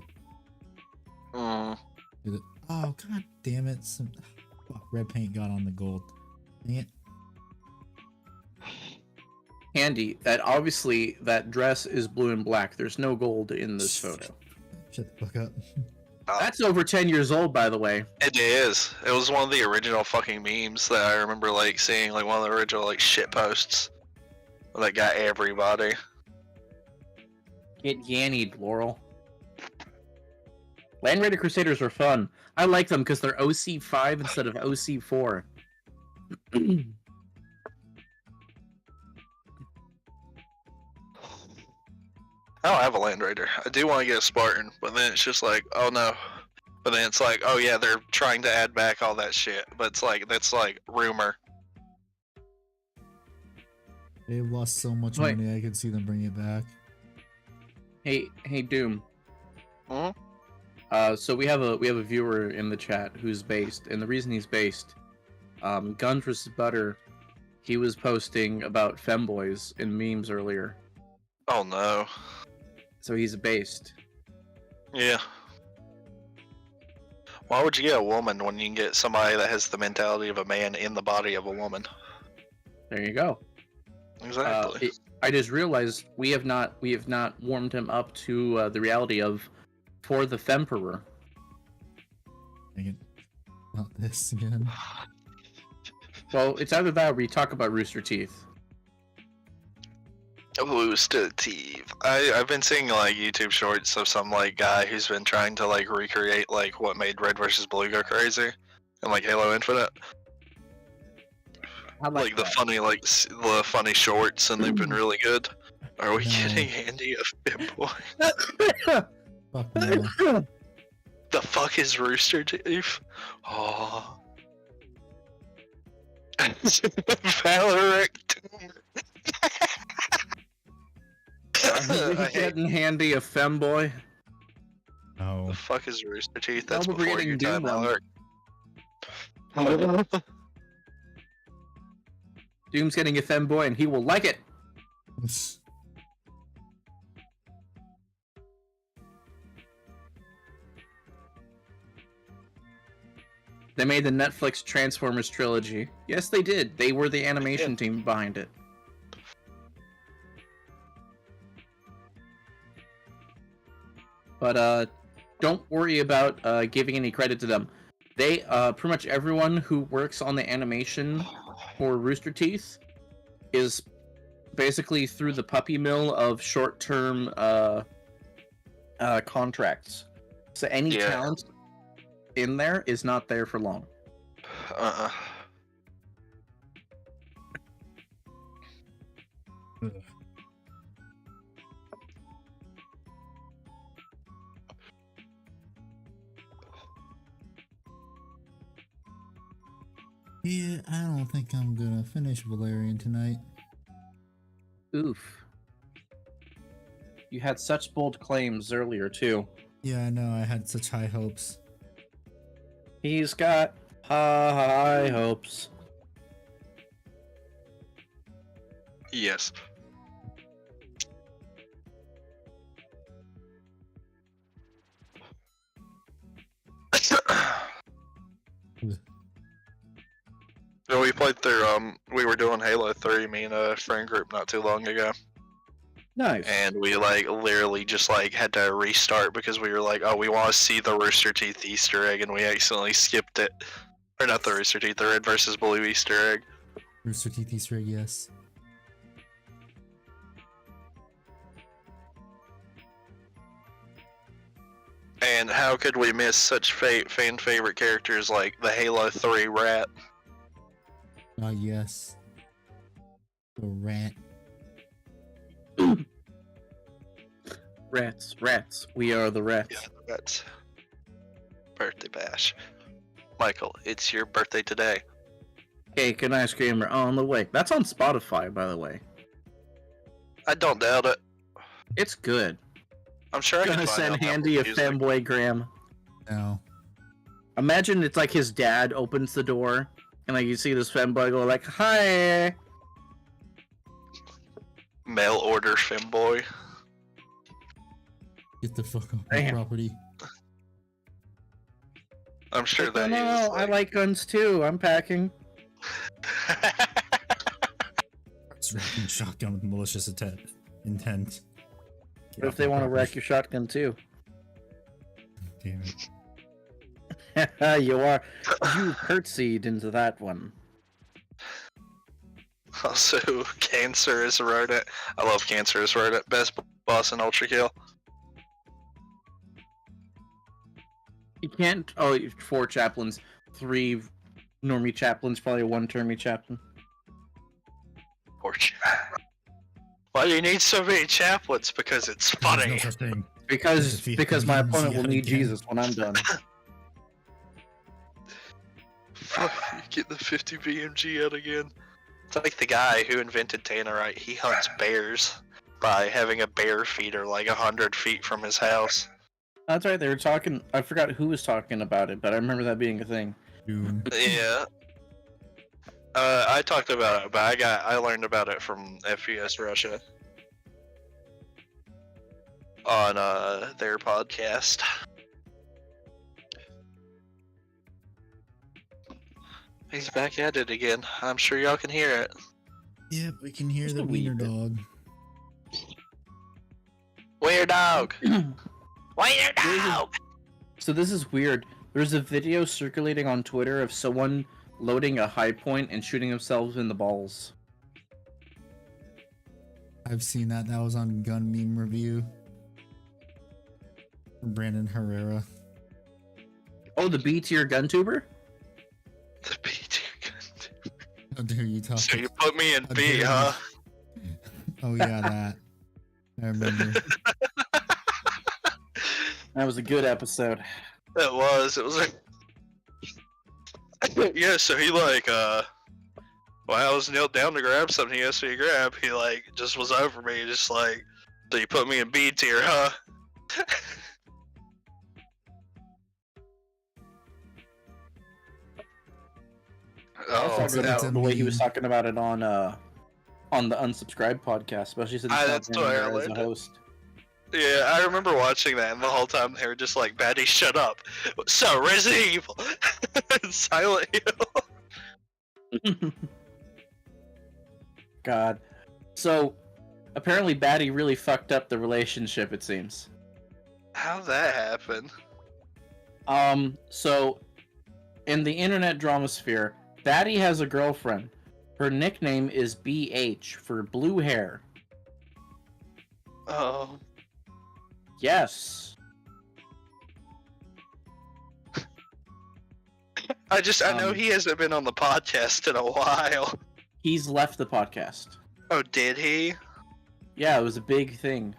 Oh, god damn it. Some red paint got on the gold. Dang it. Handy, that obviously that dress is blue and black. There's no gold in this photo. Shut the fuck up. That's over 10 years old, by the way. It is. It was one of the original fucking memes that I remember like seeing, like one of the original like shit posts that got everybody. Get yannied, Laurel. Land Raider Crusaders are fun. I like them because they're OC5 instead of OC4. I don't have a Land Raider. I do want to get a Spartan, but then it's just like, oh no. But then it's like, oh yeah, they're trying to add back all that shit. But it's like, that's like rumor. They've lost so much Wait. money, I can see them bring it back. Hey, Doom. Hmm? So we have a viewer in the chat who's based, and the reason he's based, Gun vs. Butter, he was posting about femboys in memes earlier, Oh no. so he's based. Yeah. Why would you get a woman when you can get somebody that has the mentality of a man in the body of a woman? There you go. Exactly. I just realized we have not warmed him up to the reality of for the Femperor. Dang it. Not this again. Well, it's either that or we talk about Rooster Teeth. Rooster Teeth. I've been seeing like YouTube shorts of some like guy who's been trying to like recreate like what made Red vs. Blue go crazy, and like Halo Infinite. I Like the that. funny like the funny shorts, and they've been really good. Are we No. getting Andy a Femboy? Fuck no. The fuck is Rooster Teeth? Oh. Valerian. Are we getting Handy a femboy? No. The fuck is Rooster Teeth? No, That's but we're before getting your time, Doom one. Alaric. Doom's getting a femboy, and he will like it. They made the Netflix Transformers trilogy. Yes, they did. They were the animation team behind it. But don't worry about giving any credit to them. They pretty much everyone who works on the animation for Rooster Teeth is basically through the puppy mill of short-term contracts. So any Yeah. talent in there is not there for long. Uh-uh. Ugh. Yeah, I don't think I'm gonna finish Valerian tonight. Oof. You had such bold claims earlier, too. Yeah, I know, I had such high hopes. He's got high hopes. Yes. Yeah, we played through. We were doing Halo 3, me and a friend group, not too long ago, Nice. and we like literally just like had to restart because we were like, oh, we want to see the Rooster Teeth Easter egg, and we accidentally skipped it. Or not the Rooster Teeth, the Red versus Blue Easter egg. Rooster Teeth Easter egg, yes. And how could we miss such fan favorite characters like the Halo 3 rat? Ah, yes. The rat. Rats. We are the rats. Yeah, that's birthday bash. Michael, it's your birthday today. Cake and ice cream are on the way. That's on Spotify, by the way. I don't doubt it. It's good. I'm sure I can Gonna find send out Handy a Apple Music. fanboy gram. No. Imagine it's like his dad opens the door, and like you see this fanboy go like, "Hi." Mail order femboy. Get the fuck off my Damn. property. I'm sure Like, that no, is. I like guns too. I'm packing. Strapping shotgun with malicious intent. Get What off if they my want to property. wreck your shotgun too? Damn it. You curtsied into that one. Also, Cancerous Rodent. I love Cancerous Rodent. Best boss in Ultra Kill. You can't. Oh, 4 chaplains, 3 normie chaplains, probably 1 termie chaplain. Poor Why do you need so many chaplains? Because it's There's funny. no such thing. Because my Defeat opponent will yet need again. Jesus when I'm done. Get the 50 BMG out again. It's like the guy who invented Tannerite. He hunts bears by having a bear feeder like 100 feet from his house. That's right. They were talking. I forgot who was talking about it, but I remember that being a thing. Doom. Yeah. I talked about it, but I learned about it from FPS Russia on their podcast. He's back at it again. I'm sure y'all can hear it. Yep, we can hear Just the a wee wiener bit. dog. Wiener dog. Wiener dog. So this is weird. There's a video circulating on Twitter of someone loading a high point and shooting themselves in the balls. I've seen that. That was on Gun Meme Review. From Brandon Herrera. Oh, the B tier gun tuber? The B tier gun. How dare you talk? So you put me in How B, dare you. huh? Oh yeah, that. I remember. That was a good episode. It was like... Yeah, so he like, when I was knelt down to grab something he asked me to grab, he like, just was over me, just like, so you put me in B tier, huh? I Oh, figured that's out a the way he was meme. talking about it on the Unsubscribed podcast, especially since that's he's where I as a learned it. host. yeah, I remember watching that, and the whole time they were just like, Batty, shut up. So, Resident Evil. Silent Hill. God. So, apparently Batty really fucked up the relationship, it seems. How'd that happen? So, in the internet drama sphere, Batty has a girlfriend. Her nickname is BH for blue hair. Oh. Yes. I know Um, he hasn't been on the podcast in a while. He's left the podcast. Oh, did he? Yeah, it was a big thing.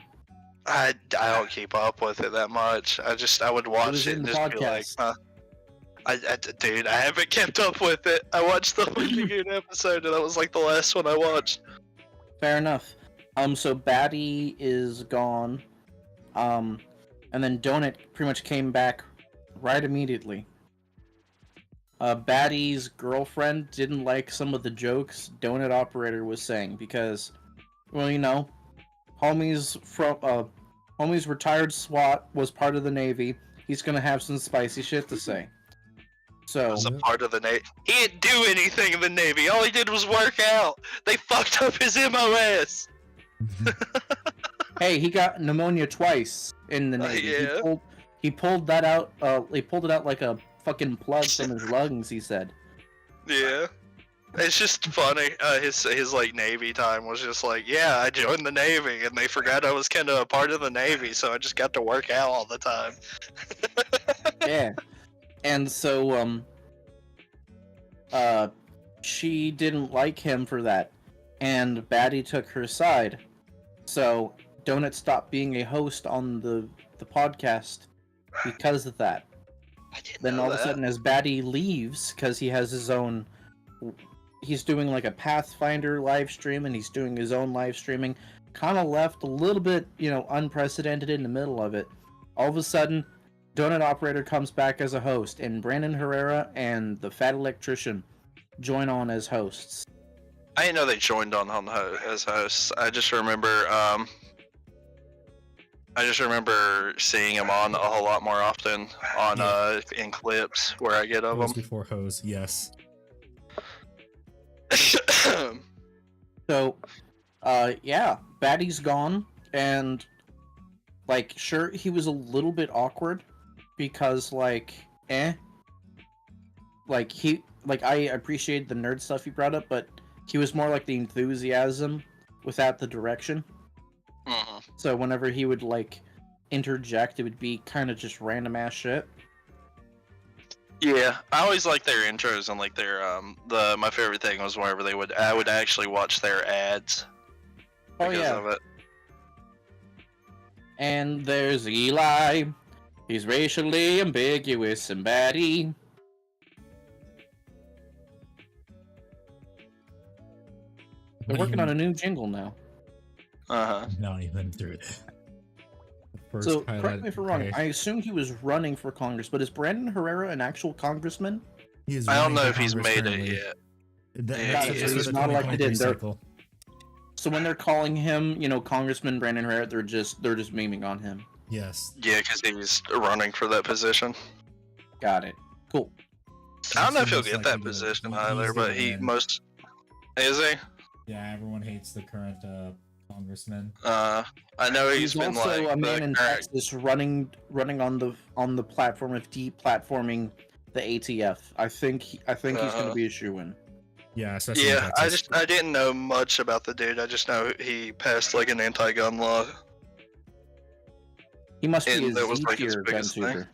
I don't keep up with it that much. I would was watch it in and the just be like, podcast. huh. Dude, I haven't kept up with it. I watched the Lagoon episode, and that was like the last one I watched. Fair enough. So Batty is gone. And then Donut pretty much came back right immediately. Batty's girlfriend didn't like some of the jokes Donut Operator was saying because, well, you know, homie's retired SWAT, was part of the Navy, he's gonna have some spicy shit to say. So Was a part of the Navy. He didn't do anything in the Navy. All he did was work out. They fucked up his MOS. hey, he got pneumonia twice in the Navy. Yeah. He pulled that out. He pulled it out like a fucking plug from his lungs. He said. Yeah. It's just funny. His like Navy time was just like, yeah, I joined the Navy, and they forgot I was kind of a part of the Navy, so I just got to work out all the time. Yeah. And so, she didn't like him for that, and Batty took her side. So, Donut stopped being a host on the podcast because of that. I didn't Then know all that. of a sudden, as Batty leaves, because he has his own, he's doing like a Pathfinder live stream, and he's doing his own live streaming, kind of left a little bit, unprecedented in the middle of it. All of a sudden, Donut Operator comes back as a host, and Brandon Herrera and the Fat Electrician join on as hosts. I didn't know they joined on as hosts. I just remember seeing him on a whole lot more often on in clips where I get of Host them. before hose, yes. So, yeah, Batty's gone, and, like, sure, he was a little bit awkward, because, like, I appreciate the nerd stuff he brought up, but he was more like the enthusiasm without the direction. Mhm. So whenever he would, like, interject, it would be kind of just random ass shit. Yeah, I always like their intros and like their my favorite thing was whenever I would actually watch their ads Oh because yeah. of it. And there's Eli. He's racially ambiguous and Batty. They're working on a new jingle now. Not even through that. The first So, highlight- correct me if I'm wrong, okay. I assume he was running for Congress, but is Brandon Herrera an actual congressman? He is I don't running know for if he's Congress made currently. it yet. That's Gotcha, just so for he's the not elected 2023 in. They're- cycle. So when they're calling him, Congressman Brandon Herrera, they're just memeing on him. Yes. Yeah, because he's running for that position. Got it. Cool. I don't know if He's he'll most get that likely to- position he's either, gonna but he win. most is he? Yeah, everyone hates the current congressman. I know He's been also like a man in the current- Texas running on the platform of deplatforming the ATF. I think he's going to be a shoo-in. Yeah, especially in Yeah, Texas. I didn't know much about the dude. I just know he passed like an anti-gun law. He must be And a that was, Z like, his tier biggest thing. VTuber.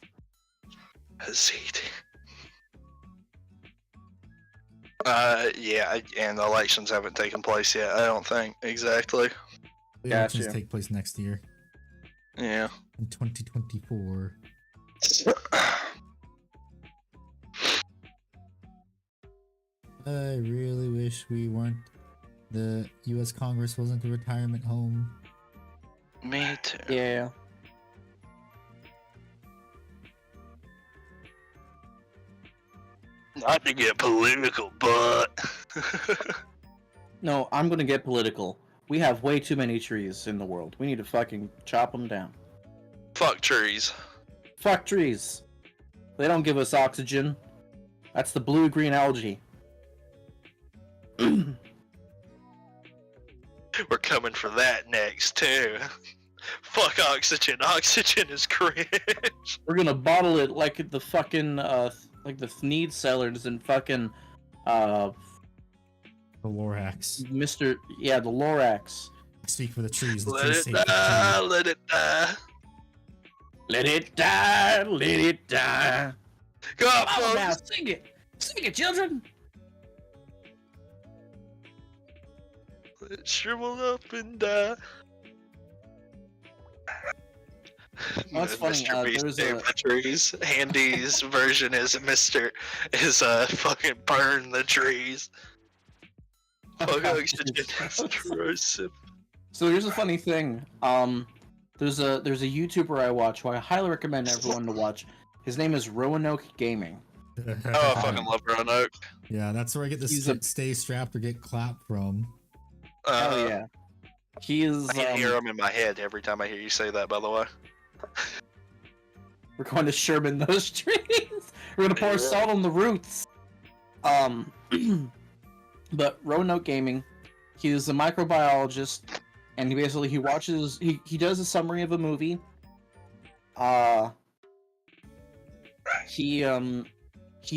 Yeah, and the elections haven't taken place yet. I don't think exactly. The elections Gotcha. take place next year Yeah. in 2024. I really wish we weren't. The U.S. Congress wasn't the retirement home. Me too. Yeah. Not to get political, but No, I'm going to get political. We have way too many trees in the world. We need to fucking chop them down. fuck trees. Fuck trees. They don't give us oxygen. That's the blue-green algae. We're coming for that next too. Fuck oxygen. Oxygen is cringe. We're gonna bottle it like the fucking like the Thneed sellers and fucking The Lorax. the Lorax. Speak for the trees. The Let trees it save the die. trees. Let it die. Let it die, let it die. Go on, Come on now, folks. sing it, children. Let it shrivel up and die. That's funny, Mr. Beast there's saved a- the trees. Handy's version is fucking burn the trees. Fuck oxygen is corrosive. So here's a funny thing. There's a YouTuber I watch who I highly recommend everyone to watch. His name is Roanoke Gaming. Oh, I fucking love Roanoke. Yeah, that's where I get the He's a- stay strapped or get clapped from. Hell yeah. He is I can hear him in my head every time I hear you say that, by the way. We're going to Sherman those trees. We're gonna pour salt on the roots. But Roanoke Gaming, he's a microbiologist, and he does a summary of a movie. He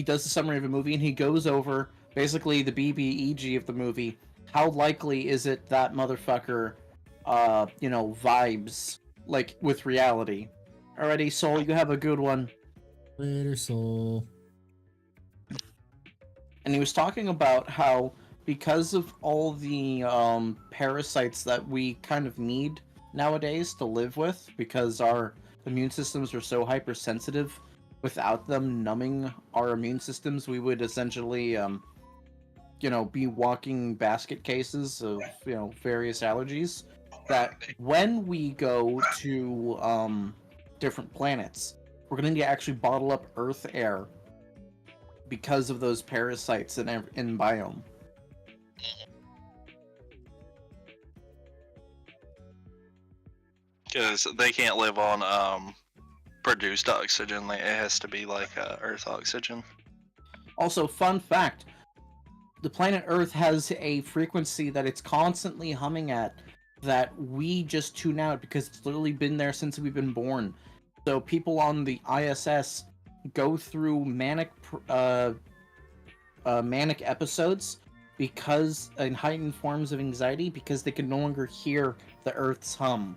does a summary of a movie, and he goes over basically the BBEG of the movie. How likely is it that motherfucker, vibes like with reality? Alrighty, Soul, you have a good one. Later, Soul. And he was talking about how because of all the parasites that we kind of need nowadays to live with, because our immune systems are so hypersensitive, without them numbing our immune systems, we would essentially, be walking basket cases of, various allergies. That when we go to different planets, we're going to actually bottle up Earth air because of those parasites in biome. Because they can't live on produced oxygen. It has to be like Earth oxygen. Also, fun fact, the planet Earth has a frequency that it's constantly humming at that we just tune out because it's literally been there since we've been born. So people on the ISS go through manic episodes because in heightened forms of anxiety because they can no longer hear the Earth's hum.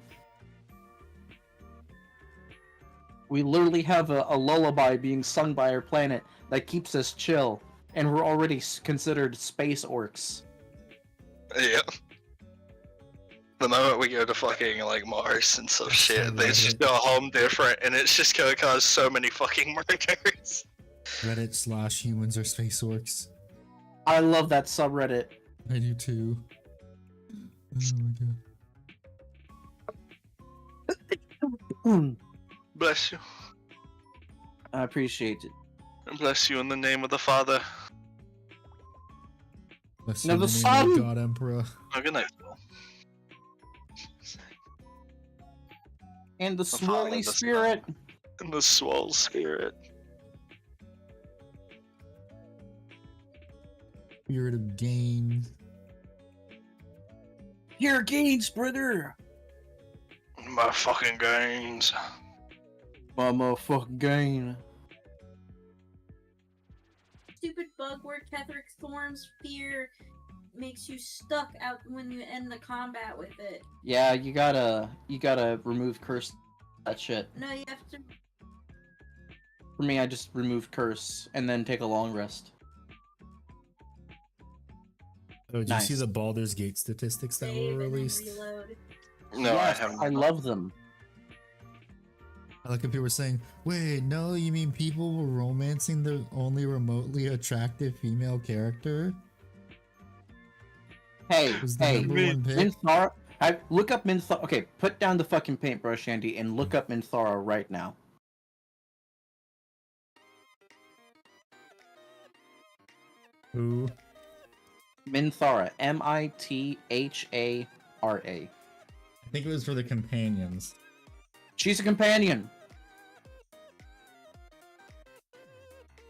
We literally have a lullaby being sung by our planet that keeps us chill, and we're already considered space orcs. Yeah. The moment we go to fucking like Mars and some shit, they just go home different, and it's just gonna cause so many fucking murders. Reddit/humans are space orcs. I love that subreddit. I do too. Oh my god. Bless you. I appreciate it. And bless you in the name of the Father. Bless No, you in the name of sun! God Emperor. Oh, good night. And the The Father, swirly the Son, spirit. and the swole spirit. Spirit of gain. Your gains, brother. My fucking gains. My motherfucking gain. Stupid bug where Ketheric Thorn's fear makes you stuck out when you end the combat with it. Yeah, you gotta remove curse that shit. No, you have to. For me, I just remove curse and then take a long rest. Oh, did Nice. you see the Baldur's Gate statistics that Save were and then released? reload. No, Yes, I haven't. I love them. I like when people were saying, wait, no, you mean people were romancing the only remotely attractive female character? Hey, Was the hey, number one pick? Minthara. Look up Minthara. Okay, put down the fucking paintbrush, Andy, and look up Minthara right now. Who? Minthara. Mithara. I think it was for the companions. She's a companion.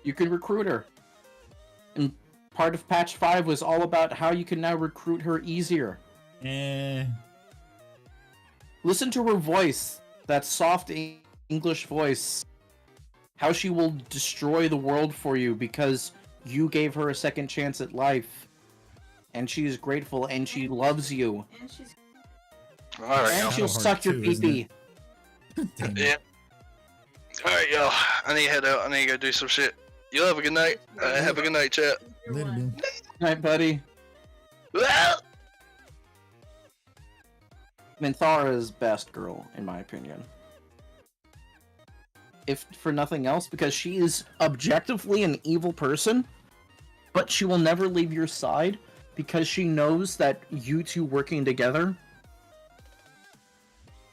You can recruit her. And part of patch 5 was all about how you can now recruit her easier. Listen to her voice, that soft English voice. How she will destroy the world for you because you gave her a second chance at life. And she is grateful and she loves you. And she's Alright, And y'all. she'll suck your too, isn't pee-pee. Dang it. Yeah. Alright, y'all. I need to head out. I need to go do some shit. You have a good night. Have a good night, chat. Later, man. Night, buddy. Well, Minthara is best girl, in my opinion. If for nothing else, because she is objectively an evil person, but she will never leave your side because she knows that you two working together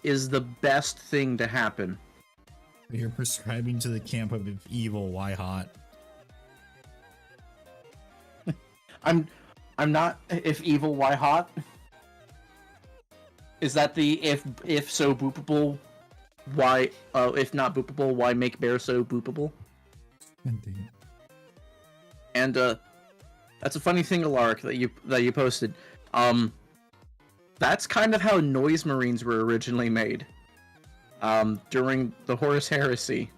is the best thing to happen. You're prescribing to the camp of evil. Why hot? I'm not. If evil, why hot? Is that the if so boopable why, if not boopable, why make bear so boopable? Indeed. And that's a funny thing, Alaric, that you posted. That's kind of how noise marines were originally made. During the Horus Heresy.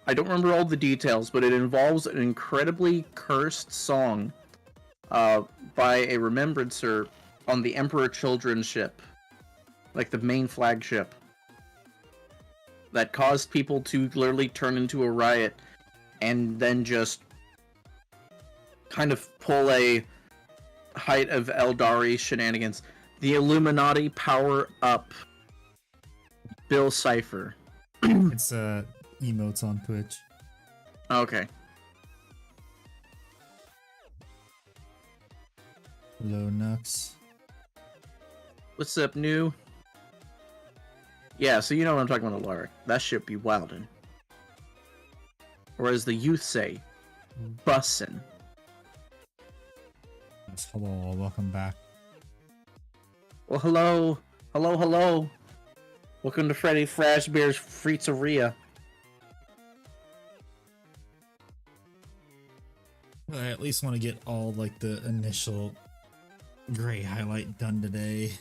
I don't remember all the details, but it involves an incredibly cursed song by a remembrancer on the Emperor Children's ship, like the main flagship, that caused people to literally turn into a riot and then just kind of pull a height of Eldari shenanigans. The Illuminati power up Bill Cipher. It's emotes on Twitch. Okay. Hello, Nux. What's up, new? Yeah, so you know what I'm talking about, Alaric. That should be wildin'. Or as the youth say, bussin'. Yes, hello, welcome back. Well, hello. Hello, hello. Welcome to Freddy Fazbear's Freetzeria. I at least want to get all like the initial gray highlight done today.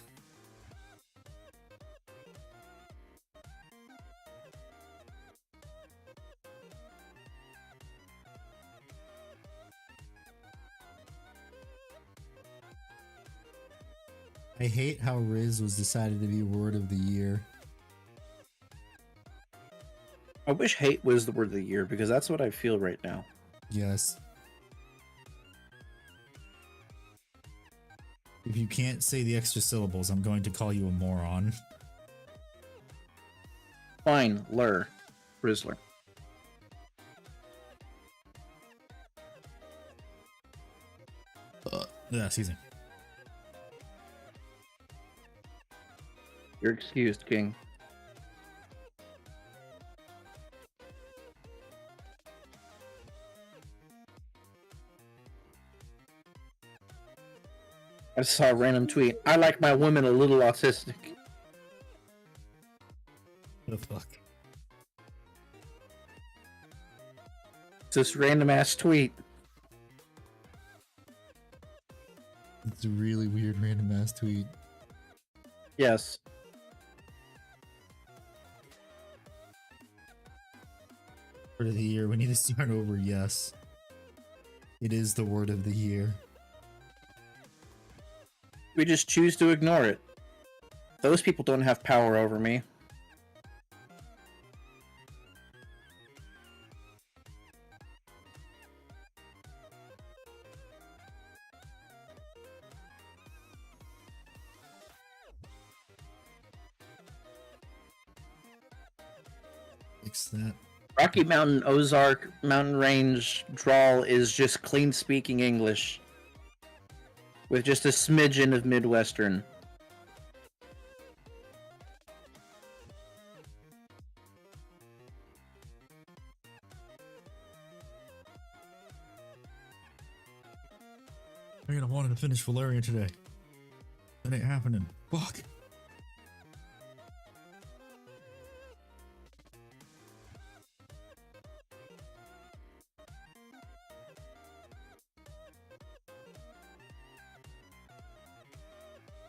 I hate how Riz was decided to be word of the year. I wish hate was the word of the year, because that's what I feel right now. Yes. If you can't say the extra syllables, I'm going to call you a moron. Fine, Lur. Rizzler. Yeah, excuse me. You're excused, King. I just saw a random tweet. I like my women a little autistic. The fuck? It's this random ass tweet. It's a really weird random ass tweet. Yes. Word of the year. We need to start over. Yes. It is the word of the year. We just choose to ignore it. Those people don't have power over me. Fix that. Rocky Mountain, Ozark, Mountain Range drawl is just clean speaking English. With just a smidgen of Midwestern. I wanted to finish Valerian today. That ain't happening. Fuck.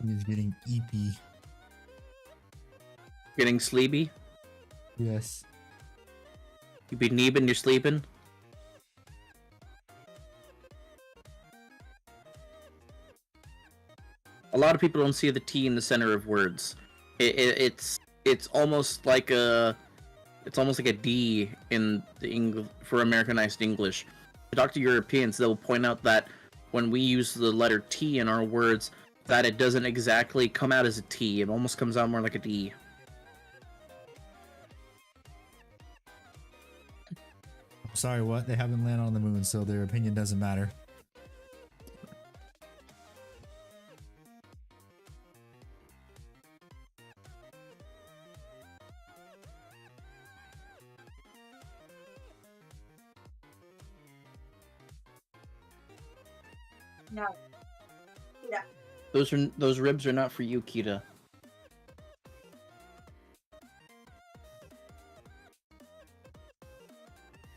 He's getting EP. Getting sleepy? Yes. You be neebin', you're sleeping? A lot of people don't see the T in the center of words. It's almost like a D in the for Americanized English. To talk to Europeans, they'll point out that when we use the letter T in our words, that it doesn't exactly come out as a T. It almost comes out more like a D. Sorry, what? They haven't landed on the moon, so their opinion doesn't matter. No. Yeah. Those ribs are not for you, Kita.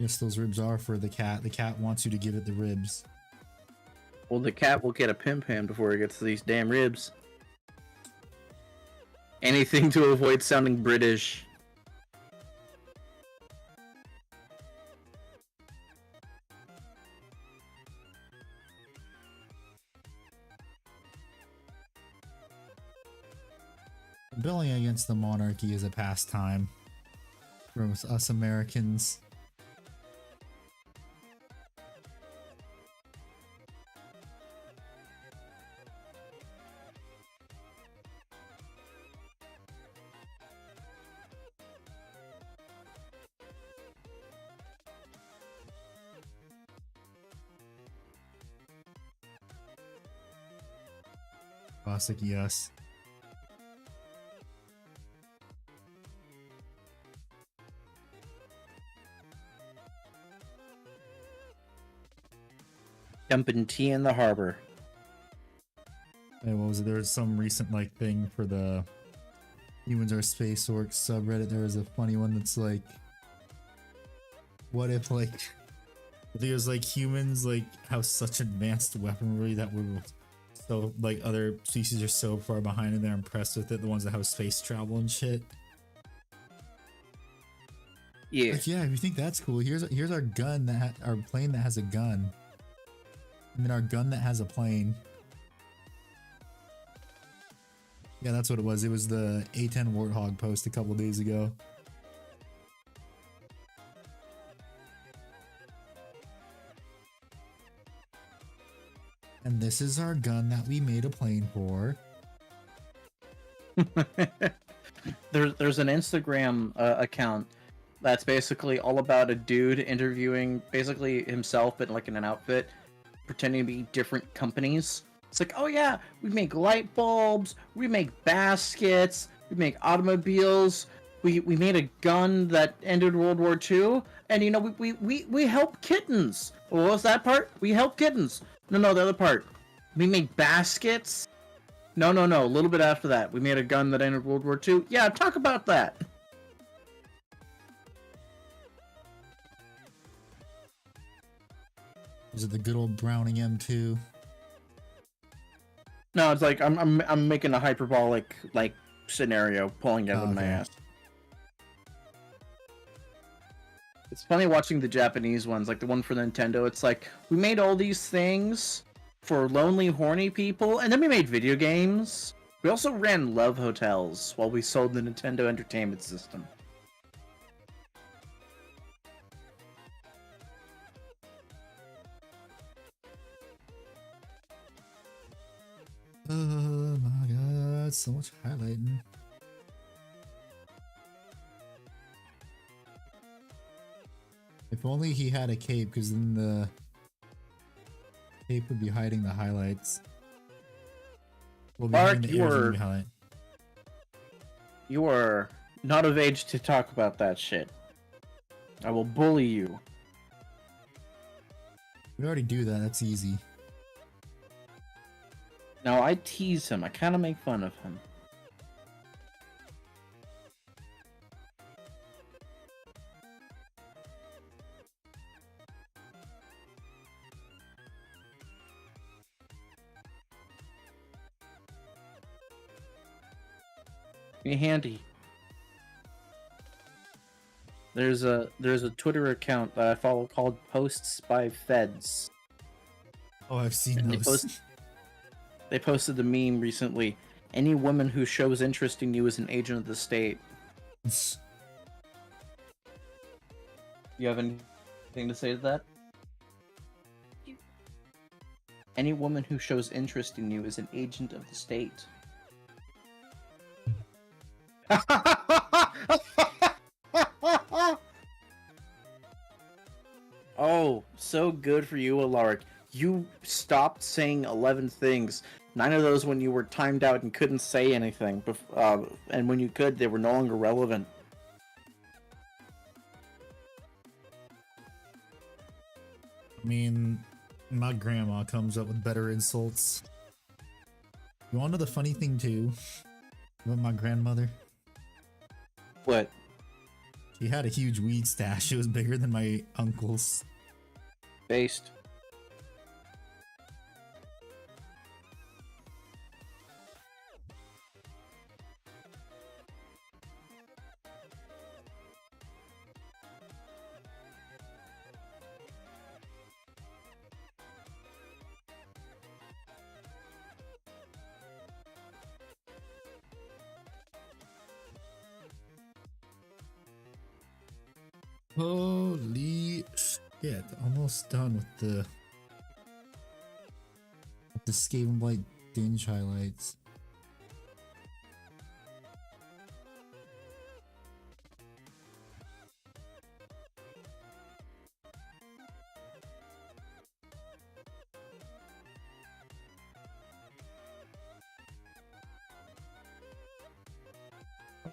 Yes, those ribs are for the cat. The cat wants you to give it the ribs. Well, the cat will get a pim pam before it gets to these damn ribs. Anything to avoid sounding British. Rebelling against the monarchy is a pastime for us Americans. Classic, yes. Dumping tea in the harbor. Hey, what was it? There was some recent like thing for the Humans Are Space Orcs subreddit. There was a funny one that's like, what if like there's like humans like have such advanced weaponry that we're so like other species are so far behind and they're impressed with it. The ones that have space travel and shit. Yeah. Like, yeah, if you think that's cool, here's our gun that our plane that has a gun. I mean, our gun that has a plane. Yeah, that's what it was. It was the A10 Warthog post a couple days ago. And this is our gun that we made a plane for. There's an Instagram account that's basically all about a dude interviewing basically himself, but like in an outfit, pretending to be different companies. It's like, oh yeah, we make light bulbs, we make baskets, we make automobiles, we made a gun that ended World War II, and you know we help kittens. Well, what was that part? We help kittens. No, the other part. We make baskets. No, a little bit after that. We made a gun that ended World War II. Yeah, talk about that. Is it the good old Browning M2? No, it's like I'm making a hyperbolic like scenario, pulling out of my Okay. ass. It's funny watching the Japanese ones, like the one for Nintendo. It's like we made all these things for lonely, horny people, and then we made video games. We also ran love hotels while we sold the Nintendo Entertainment System. Oh my god, so much highlighting. If only he had a cape, because then the cape would be hiding the highlights. Well, Mark, behind the you ears would were- be highlight. You are not of age to talk about that shit. I will bully you. We already do that, that's easy. No, I tease him. I kind of make fun of him. Be handy. There's a Twitter account that I follow called Posts by Feds. Oh, I've seen And those. They posted the meme recently. Any woman who shows interest in you is an agent of the state. You have anything to say to that? Any woman who shows interest in you is an agent of the state. Oh, so good for you, Alaric. You stopped saying 11 things. 9 of those when you were timed out and couldn't say anything. And when you could, they were no longer relevant. I mean, my grandma comes up with better insults. You wanna know the funny thing too about my grandmother? What? She had a huge weed stash. It was bigger than my uncle's. Based. Holy shit! Almost done with the Skaven Blight Dinge highlights.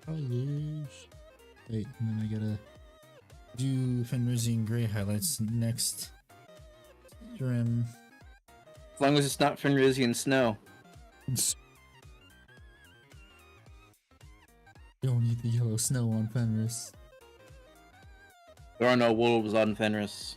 Oh, yes. Wait, and then I gotta do Fenrisian Grey highlights next stream. As long as it's not Fenrisian snow. Don't need the yellow snow on Fenris. There are no wolves on Fenris.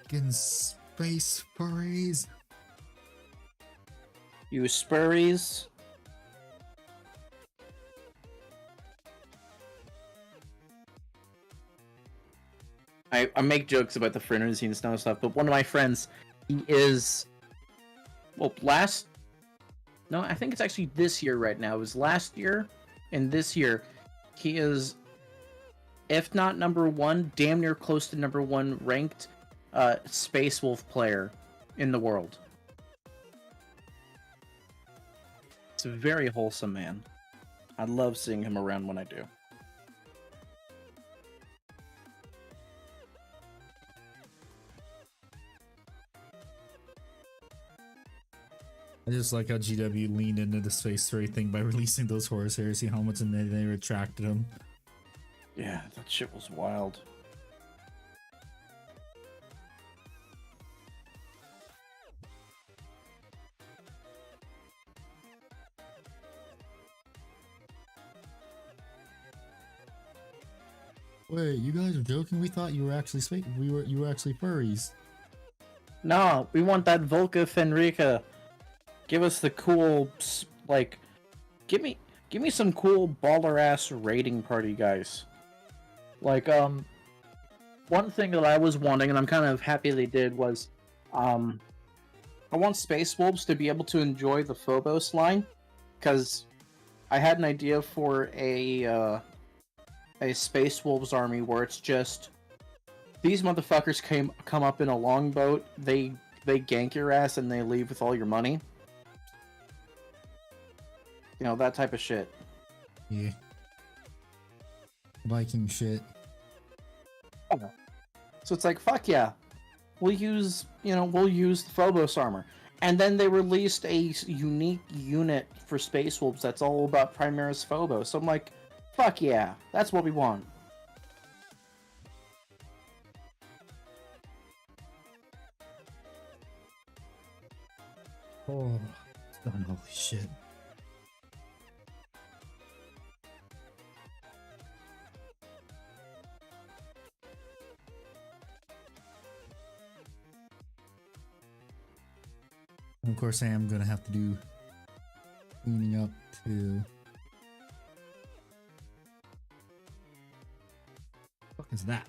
Fucking space furries. You spurries. I make jokes about the Fenrisian snow stuff, but one of my friends, he is, well, no, I think it's actually this year right now. It was last year and this year. He is, if not number one, damn near close to number one ranked Space Wolf player in the world. It's a very wholesome man. I love seeing him around when I do. I just like how GW leaned into the space furry thing by releasing those Horus Heresy helmets and then they retracted them. Yeah, that shit was wild. Wait, you guys are joking? We thought you were actually you were actually furries. No, we want that Volca Fenrica. Give us the cool, like, give me some cool baller ass raiding party guys. Like, one thing that I was wanting, and I'm kind of happy they did, was, I want Space Wolves to be able to enjoy the Phobos line, because I had an idea for a Space Wolves army where it's just these motherfuckers come up in a longboat, they gank your ass, and they leave with all your money. You know, that type of shit. Yeah. Viking shit. So it's like, fuck yeah. We'll use the Phobos armor. And then they released a unique unit for Space Wolves that's all about Primaris Phobos. So I'm like, fuck yeah. That's what we want. Oh, done. Holy shit. And of course, I am gonna have to do cleaning up too. What the fuck is that?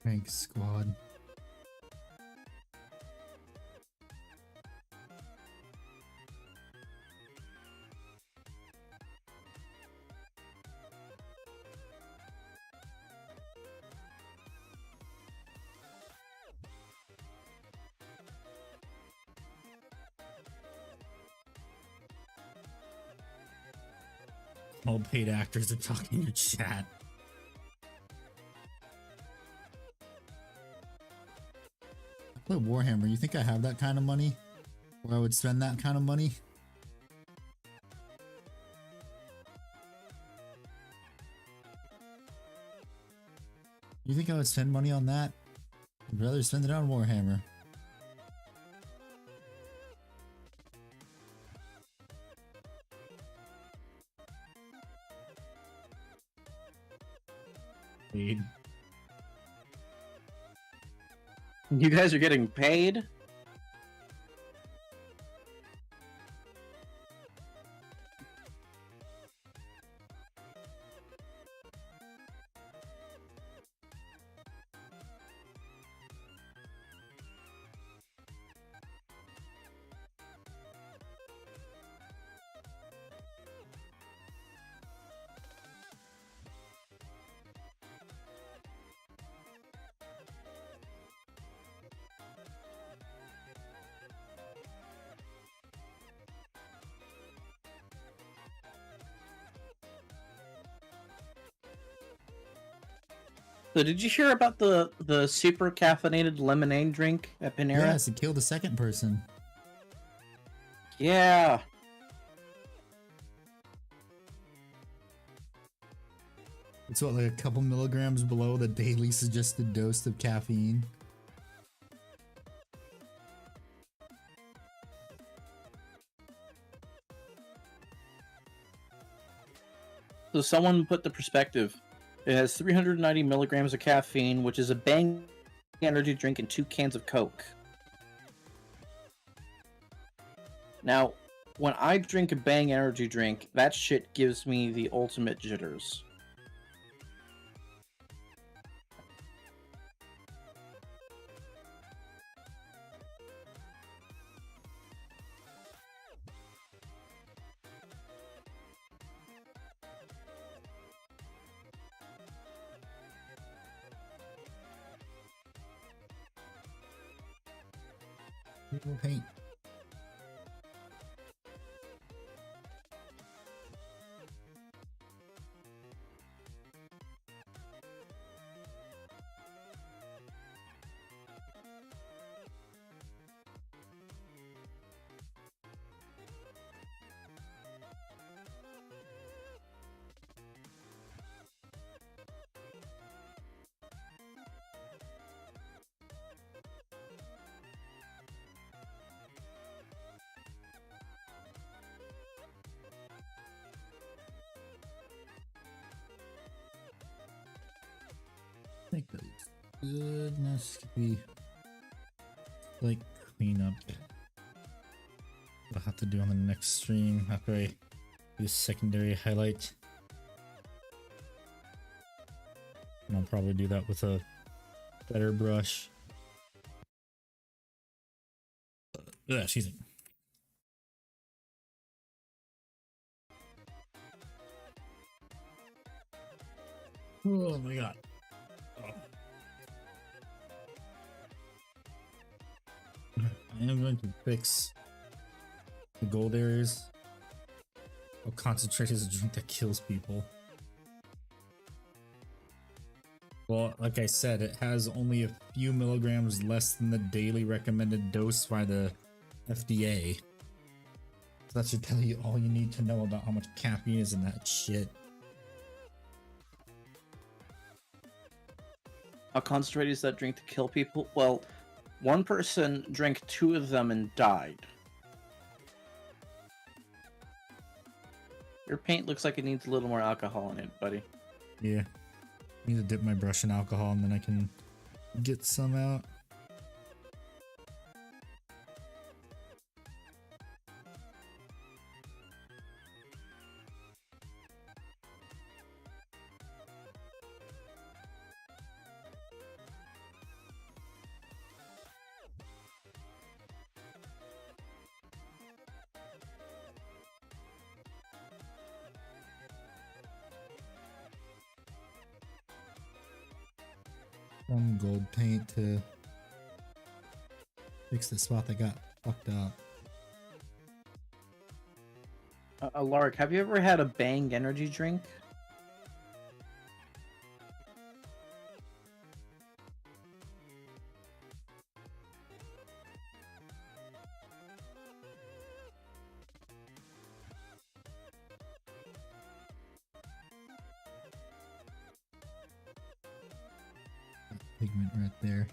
Thanks, squad. All paid actors are talking in your chat. play Warhammer. You think I have that kind of money? Or I would spend that kind of money? You think I would spend money on that? I'd rather spend it on Warhammer. Paid. You guys are getting paid? So did you hear about the super caffeinated lemonade drink at Panera? Yes, it killed the second person. Yeah. It's what, like a couple milligrams below the daily suggested dose of caffeine. So someone put the perspective. It has 390 milligrams of caffeine, which is a Bang energy drink and 2 cans of Coke. Now, when I drink a Bang energy drink, that shit gives me the ultimate jitters. People paint. I think that goodness could be like cleanup. I'll have to do on the next stream after I do secondary highlight. And I'll probably do that with a better brush. Excuse me. Oh my god. I am going to fix the gold areas. Oh, concentrate is a drink that kills people. Well, like I said, it has only a few milligrams less than the daily recommended dose by the FDA. So that should tell you all you need to know about how much caffeine is in that shit. How concentrated is that drink to kill people? Well, one person drank 2 of them and died. Your paint looks like it needs a little more alcohol in it, buddy. Yeah. I need to dip my brush in alcohol and then I can get some out. Some gold paint to fix the spot that got fucked up. Lark, have you ever had a Bang energy drink? pigment right there.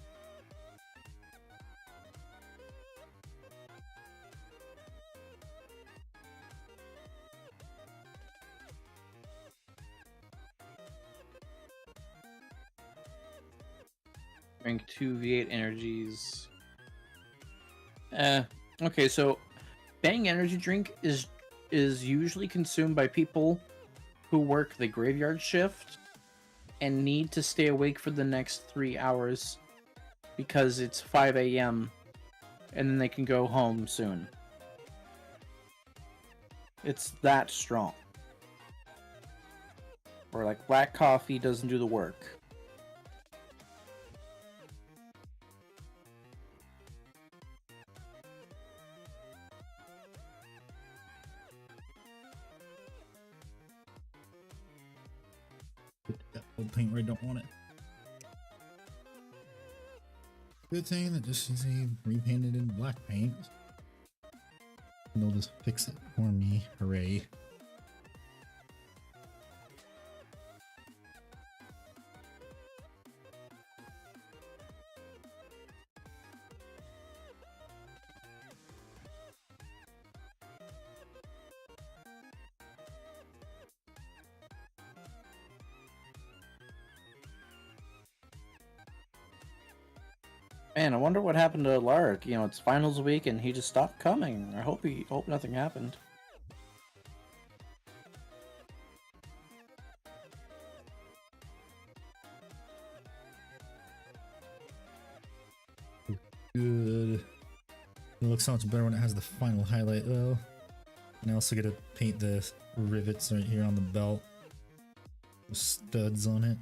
Drink 2 V8 energies. Okay, so Bang energy drink is usually consumed by people who work the graveyard shift and need to stay awake for the next 3 hours because it's 5 a.m. and then they can go home soon. It's that strong. Or like black coffee doesn't do the work. Put that old paint where I don't want it. Good thing that just is repainted in black paint. And they'll just fix it for me. Hooray. Man, I wonder what happened to Lark. You know, it's finals week and he just stopped coming. I hope nothing happened. Good. It looks so much better when it has the final highlight though. And I also get to paint the rivets right here on the belt. With studs on it.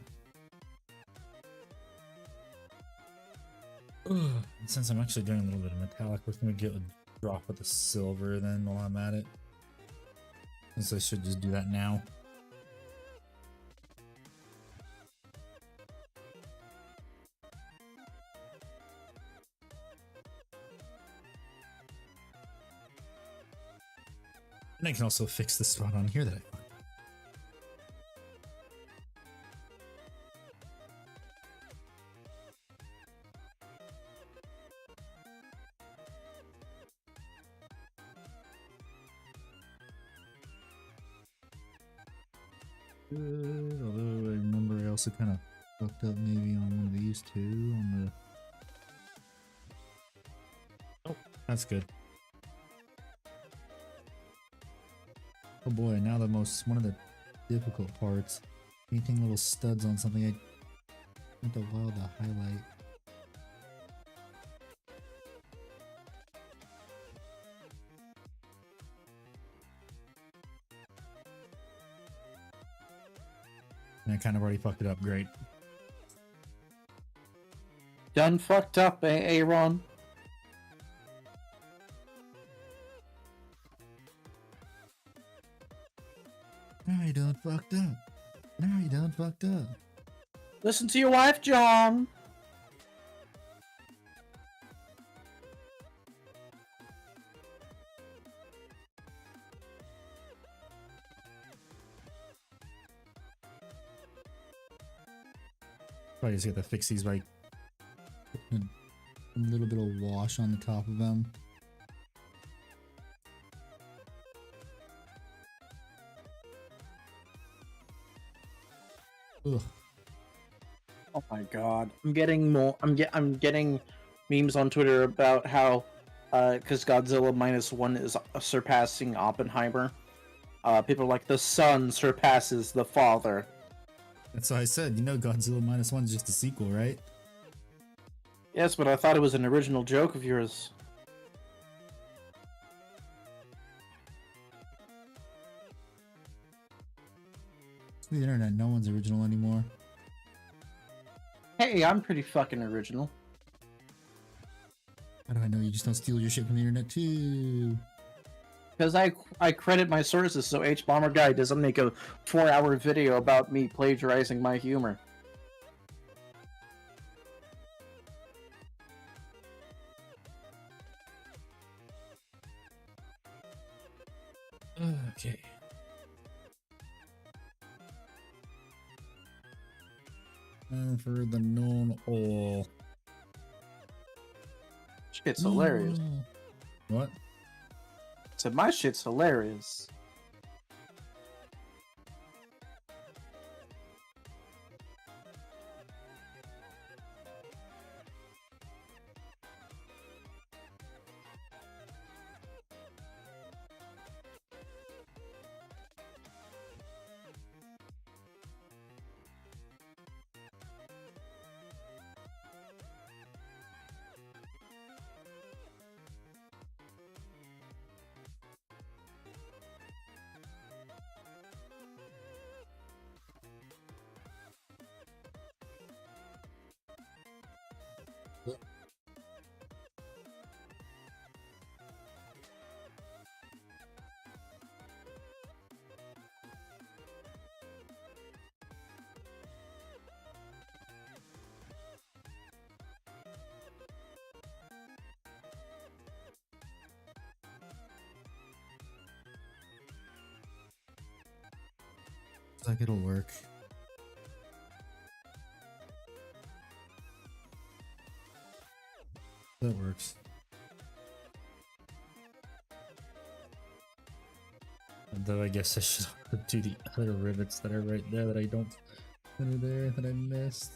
Ugh. Since I'm actually doing a little bit of metallic, we're gonna get a drop of the silver then while I'm at it. Since I should just do that now. And I can also fix the spot on here that I fucked up. Good, although I remember I also kind of fucked up maybe on one of these too. On the... Oh, that's good. Oh boy, now one of the difficult parts. Painting little studs on something I spent a while to highlight. And I kind of already fucked it up, great. Done fucked up, Aaron. Now you done fucked up. Now you done fucked up. Listen to your wife, John. Probably just got to fix these by putting a little bit of wash on the top of them. Ugh. Oh my god. I'm getting getting memes on Twitter about how because Godzilla -1 is surpassing Oppenheimer. People are like the son surpasses the father. That's what I said. You know Godzilla -1 is just a sequel, right? Yes, but I thought it was an original joke of yours. It's the internet. No one's original anymore. Hey, I'm pretty fucking original. How do I know you just don't steal your shit from the internet too? Because I credit my sources so H-Bomber Guy doesn't make a 4-hour video about me plagiarizing my humor. Okay. And for the known all. Shit's hilarious. What? So my shit's hilarious. Looks like it'll work. That works. Though I guess I should do the other rivets that are right there that I don't that are there that I missed.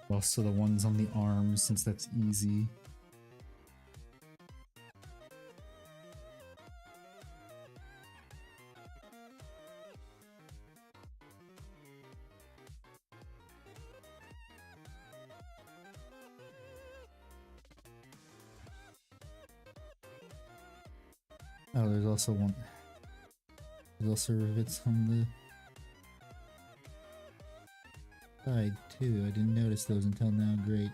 Also the ones on the arms, since that's easy. Oh, there's also one. There's also rivets on the side too. I didn't notice those until now. Great.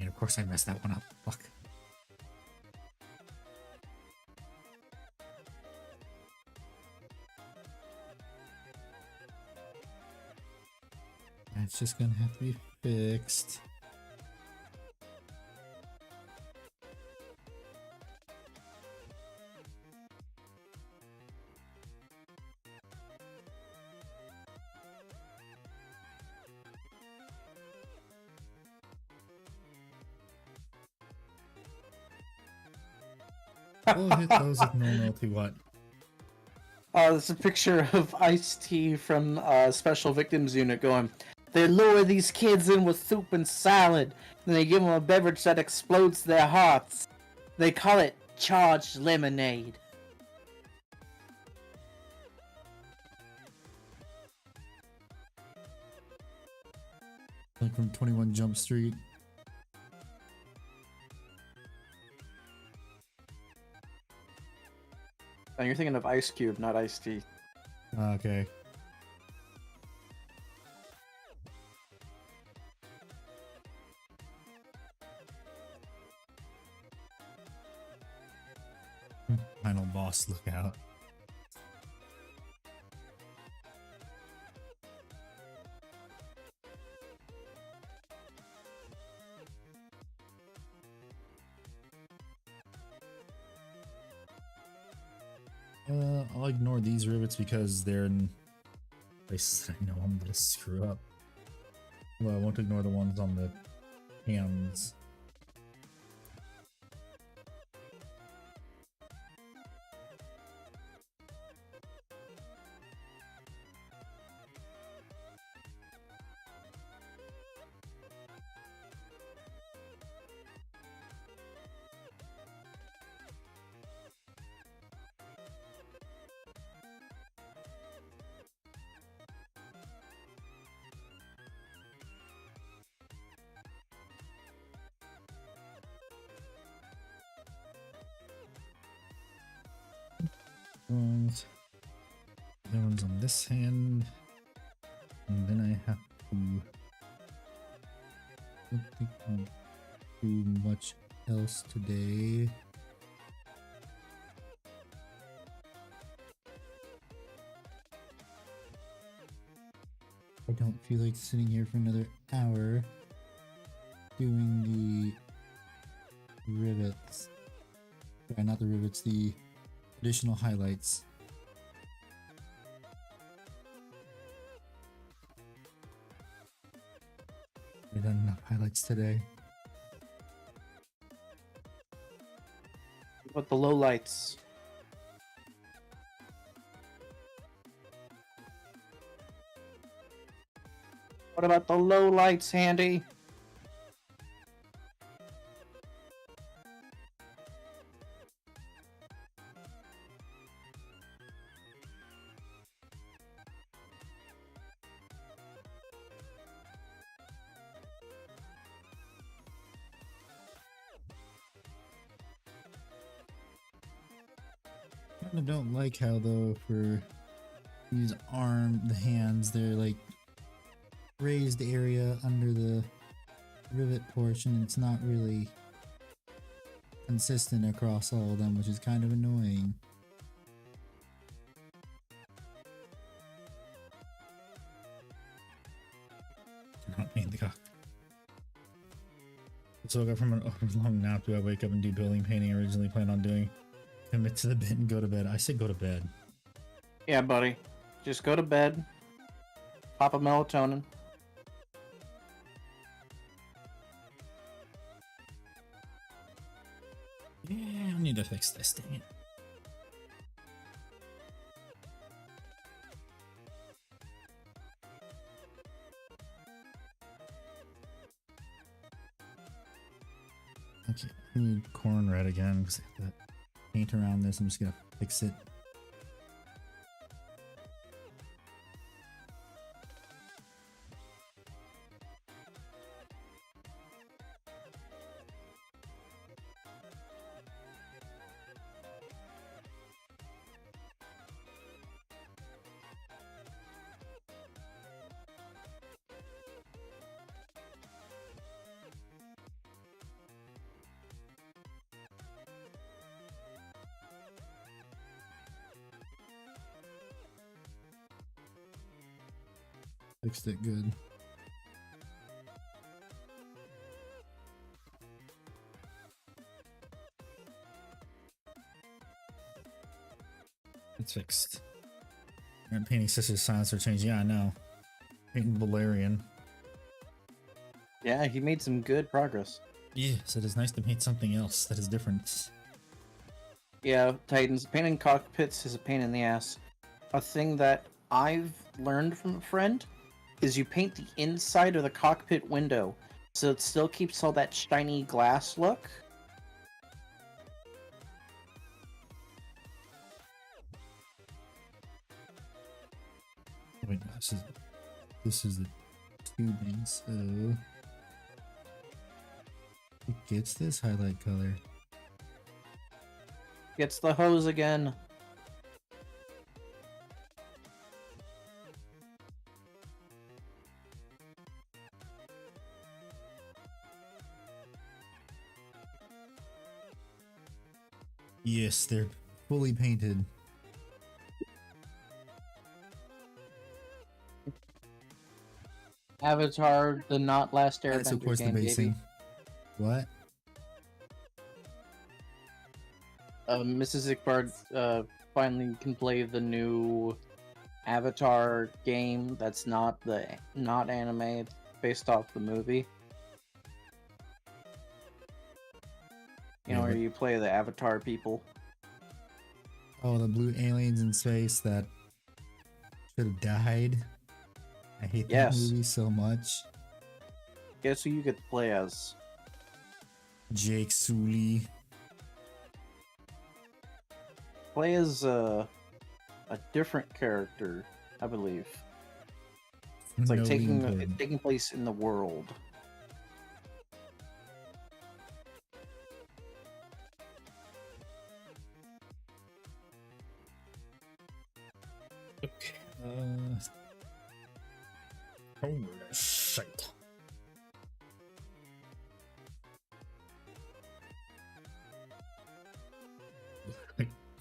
And of course I messed that one up. Fuck. It's just gonna have to be fixed. We'll hit those with no multi what? There's a picture of Ice-T from Special Victims Unit going, they lure these kids in with soup and salad, then they give them a beverage that explodes their hearts. They call it charged lemonade. Like from 21 Jump Street. And you're thinking of Ice Cube, not Ice-T. Okay. Final boss lookout. I'll ignore these rivets because they're in places that I know I'm gonna screw up. Well, I won't ignore the ones on the hands. Ones. The ones on this hand, and then I have to. Don't think I'll do much else today. don't feel like sitting here for another hour doing the rivets. Not the rivets, the additional highlights. We've done enough highlights today. What the lowlights? What about the lowlights, Handy? I don't like how though for these the hands, they're like raised area under the rivet portion. It's not really consistent across all of them, which is kind of annoying. Not paint the cock. So I got from an overlong nap. Do I wake up and do building painting? Originally planned on doing. Commit to the bed and go to bed. I said go to bed. Yeah, buddy. Just go to bed. Pop a melatonin. Yeah, I need to fix this thing. Okay, I need corn red again because I have to paint around this. I'm just gonna fix it. Fixed it good. It's fixed. And painting Sister's silencer changed. Yeah, I know. Painting Valerian. Yeah, he made some good progress. Yes, it is nice to paint something else that is different. Yeah, Titans, painting cockpits is a pain in the ass. A thing that I've learned from a friend is you paint the inside of the cockpit window so it still keeps all that shiny glass look. Wait, this is the tubing, so it gets this highlight color. Gets the hose again. Yes, they're fully painted. Avatar, the not last That's of Airbender course the game, baby. basing. What? Mrs. Ickbard finally can play the new Avatar game that's not anime, it's based off the movie. You know, where you play the Avatar people. Oh, the blue aliens in space that should have died. I hate that movie so much. Guess who you get to play as? Jake Sully. Play as a different character, I believe. It's like No input. taking place in the world. Okay. Holy shit.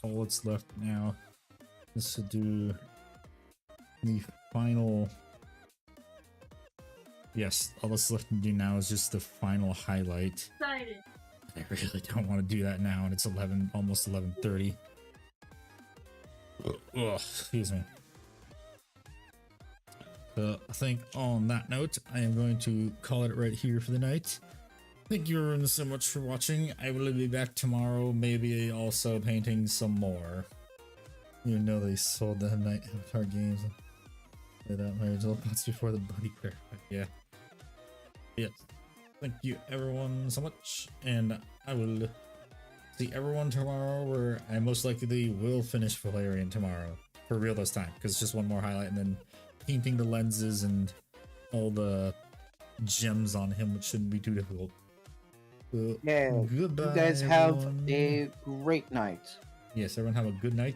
All that's left now is to do the final Yes, all that's left to do now is just the final highlight. Excited. I really don't want to do that now, and it's 11, almost 11:30. Ugh, excuse me. So I think on that note, I am going to call it right here for the night. Thank you everyone so much for watching. I will be back tomorrow, maybe also painting some more. Even though they sold the Night Avatar games. Play that my original pots before the buddy prayer. Yeah. Yes. Thank you everyone so much, and I will see everyone tomorrow, where I most likely will finish Valerian tomorrow. For real this time, because it's just one more highlight, and then painting the lenses and all the gems on him, which shouldn't be too difficult. Yeah. Goodbye, You guys have everyone. a great night. Yes, everyone have a good night,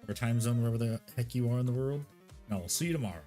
or time zone, wherever the heck you are in the world. And I will see you tomorrow.